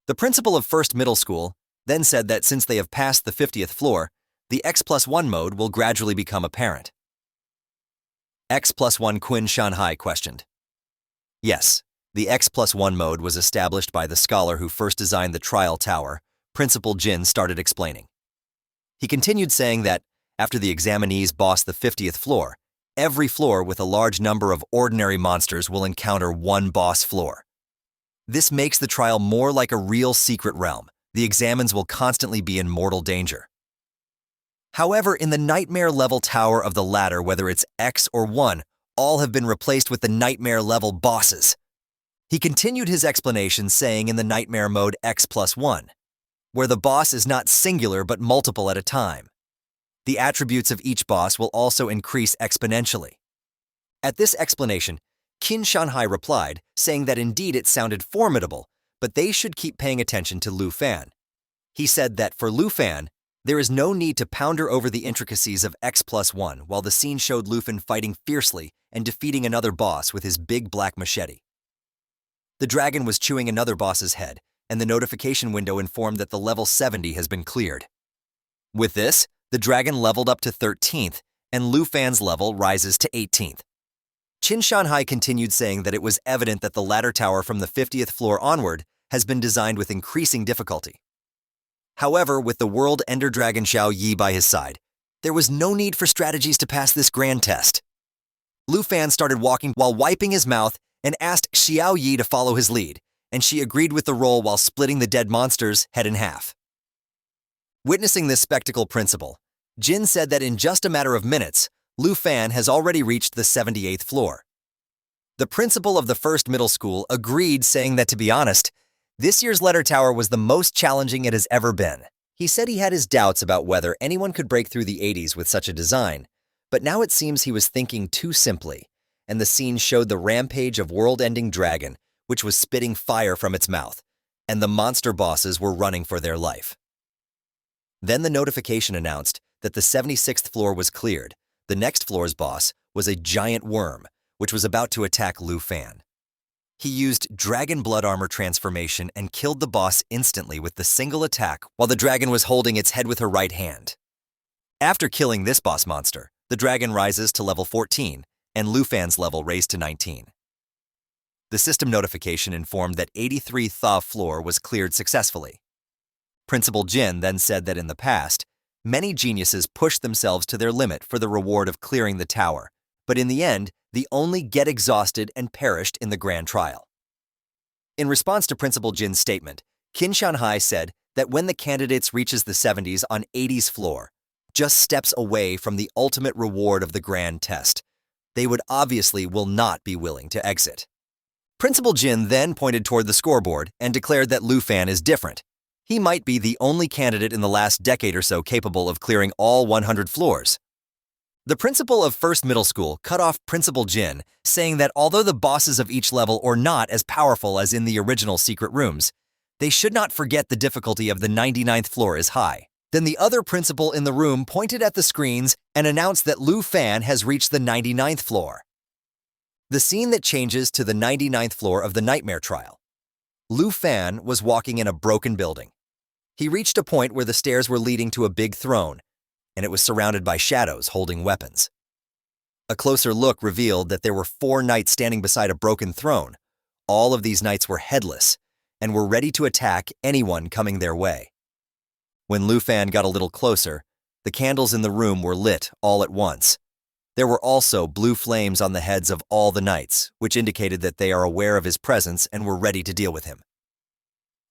The principal of First Middle School then said that since they have passed the 50th floor, the X+1 mode will gradually become apparent. X+1 Qin Shanhai questioned. Yes, the X+1 mode was established by the scholar who first designed the trial tower. Principal Jin started explaining. He continued saying that, After the examinees boss the 50th floor, every floor with a large number of ordinary monsters will encounter one boss floor. This makes the trial more like a real secret realm. The examines will constantly be in mortal danger. However, in the nightmare-level tower of the ladder, whether it's X or 1, all have been replaced with the nightmare-level bosses. He continued his explanation saying in the nightmare mode X+1, where the boss is not singular but multiple at a time. The attributes of each boss will also increase exponentially. At this explanation, Qin Shanhai replied, saying that indeed it sounded formidable, but they should keep paying attention to Lu Fan. He said that for Lu Fan, there is no need to pounder over the intricacies of X+1 while the scene showed Lu Fan fighting fiercely and defeating another boss with his big black machete. The dragon was chewing another boss's head, and the notification window informed that the level 70 has been cleared. With this, the dragon leveled up to 13th, and Lu Fan's level rises to 18th. Qin Shanhai continued saying that it was evident that the ladder tower from the 50th floor onward has been designed with increasing difficulty. However, with the World Ender Dragon Xiao Yi by his side, there was no need for strategies to pass this grand test. Lu Fan started walking while wiping his mouth and asked Xiao Yi to follow his lead, and she agreed with the role while splitting the dead monster's head in half. Witnessing this spectacle principle, Jin said that in just a matter of minutes, Lu Fan has already reached the 78th floor. The principal of the first middle school agreed, saying that, to be honest, this year's letter tower was the most challenging it has ever been. He said he had his doubts about whether anyone could break through the 80s with such a design, but now it seems he was thinking too simply, and the scene showed the rampage of world-ending dragon, which was spitting fire from its mouth, and the monster bosses were running for their life. Then the notification announced that the 76th floor was cleared. The next floor's boss was a giant worm, which was about to attack Lu Fan. He used dragon blood armor transformation and killed the boss instantly with the single attack while the dragon was holding its head with her right hand. After killing this boss monster, the dragon rises to level 14, and Lu Fan's level raised to 19. The system notification informed that 83 Tha floor was cleared successfully. Principal Jin then said that in the past, many geniuses pushed themselves to their limit for the reward of clearing the tower, but in the end, they only get exhausted and perished in the grand trial. In response to Principal Jin's statement, Qin Shanhai said that when the candidates reaches the 70s on 80's floor, just steps away from the ultimate reward of the grand test, they would obviously will not be willing to exit. Principal Jin then pointed toward the scoreboard and declared that Lu Fan is different. He might be the only candidate in the last decade or so capable of clearing all 100 floors. The principal of First Middle School cut off Principal Jin, saying that although the bosses of each level are not as powerful as in the original secret rooms, they should not forget the difficulty of the 99th floor is high. Then the other principal in the room pointed at the screens and announced that Lu Fan has reached the 99th floor. The scene that changes to the 99th floor of the Nightmare Trial. Lu Fan was walking in a broken building. He reached a point where the stairs were leading to a big throne, and it was surrounded by shadows holding weapons. A closer look revealed that there were 4 knights standing beside a broken throne. All of these knights were headless and were ready to attack anyone coming their way. When Lu Fan got a little closer, the candles in the room were lit all at once. There were also blue flames on the heads of all the knights, which indicated that they are aware of his presence and were ready to deal with him.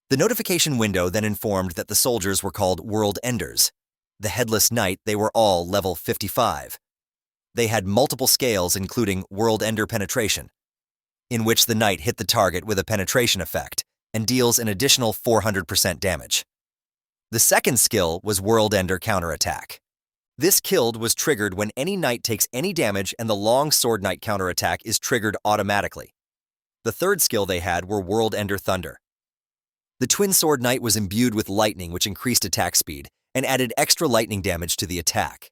The notification window then informed that the soldiers were called World Enders. The headless knight, they were all level 55. They had multiple scales including World Ender Penetration, in which the knight hit the target with a penetration effect and deals an additional 400% damage. The second skill was World Ender Counterattack. This killed was triggered when any knight takes any damage and the long sword knight counterattack is triggered automatically. The third skill they had were World Ender Thunder. The twin sword knight was imbued with lightning, which increased attack speed and added extra lightning damage to the attack.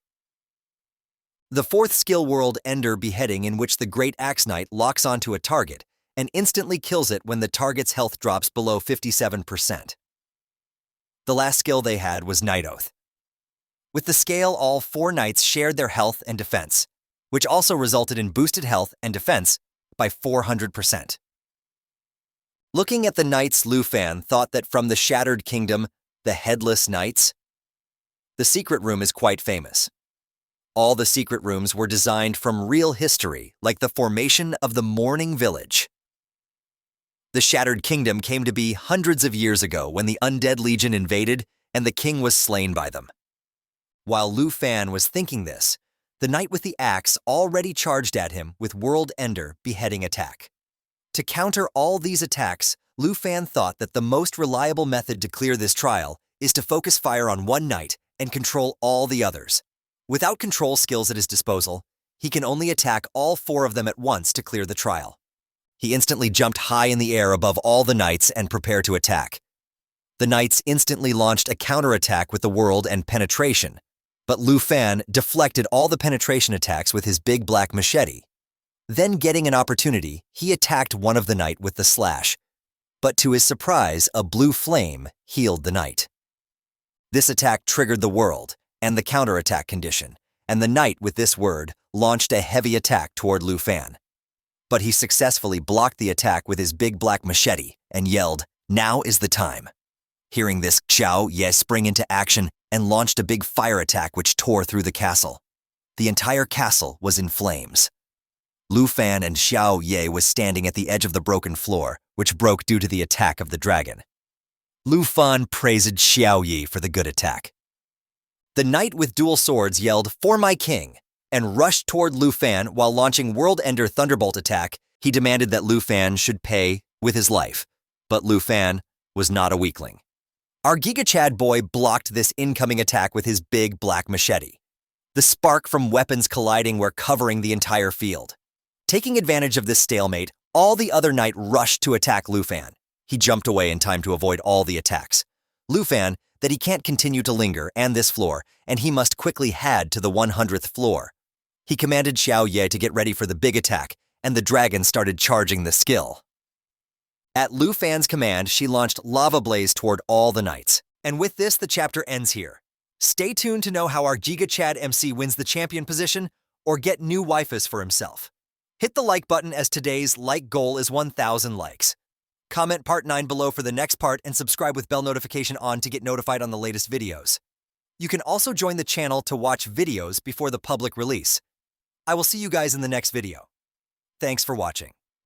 The fourth skill World Ender Beheading, in which the Great Axe Knight locks onto a target and instantly kills it when the target's health drops below 57%. The last skill they had was Night Oath. With the scale, all 4 knights shared their health and defense, which also resulted in boosted health and defense by 400%. Looking at the knights, Lu Fan thought that from the Shattered Kingdom, the Headless Knights, the secret room is quite famous. All the secret rooms were designed from real history, like the formation of the Morning Village. The Shattered Kingdom came to be hundreds of years ago when the Undead Legion invaded and the king was slain by them. While Lu Fan was thinking this, the knight with the axe already charged at him with World Ender beheading attack. To counter all these attacks, Lu Fan thought that the most reliable method to clear this trial is to focus fire on one knight and control all the others. Without control skills at his disposal, he can only attack all 4 of them at once to clear the trial. He instantly jumped high in the air above all the knights and prepared to attack. The knights instantly launched a counterattack with the World and Penetration, but Lu Fan deflected all the penetration attacks with his big black machete. Then, getting an opportunity, he attacked one of the knight with the slash, but to his surprise, a blue flame healed the knight. This attack triggered the World and the counterattack condition, and the knight with this word launched a heavy attack toward Lu Fan. But he successfully blocked the attack with his big black machete and yelled, "Now is the time." Hearing this, Xiao Ye sprang into action and launched a big fire attack which tore through the castle. The entire castle was in flames. Lu Fan and Xiao Ye was standing at the edge of the broken floor, which broke due to the attack of the dragon. Lu Fan praised Xiao Ye for the good attack. The knight with dual swords yelled, "For my king," and rushed toward Lu Fan while launching World Ender Thunderbolt attack. He demanded that Lu Fan should pay with his life, but Lu Fan was not a weakling. Our Giga Chad boy blocked this incoming attack with his big black machete. The spark from weapons colliding were covering the entire field. Taking advantage of this stalemate, all the other knight rushed to attack Lu Fan. He jumped away in time to avoid all the attacks. Lu Fan that he can't continue to linger and this floor, and he must quickly head to the 100th floor. He commanded Xiao Ye to get ready for the big attack, and the dragon started charging the skill. At Lu Fan's command, she launched lava blaze toward all the knights. And with this, the chapter ends here. Stay tuned to know how our Giga Chad MC wins the champion position or get new waifus for himself. Hit the like button as today's like goal is 1,000 likes. Comment part 9 below for the next part and subscribe with bell notification on to get notified on the latest videos. You can also join the channel to watch videos before the public release. I will see you guys in the next video. Thanks for watching.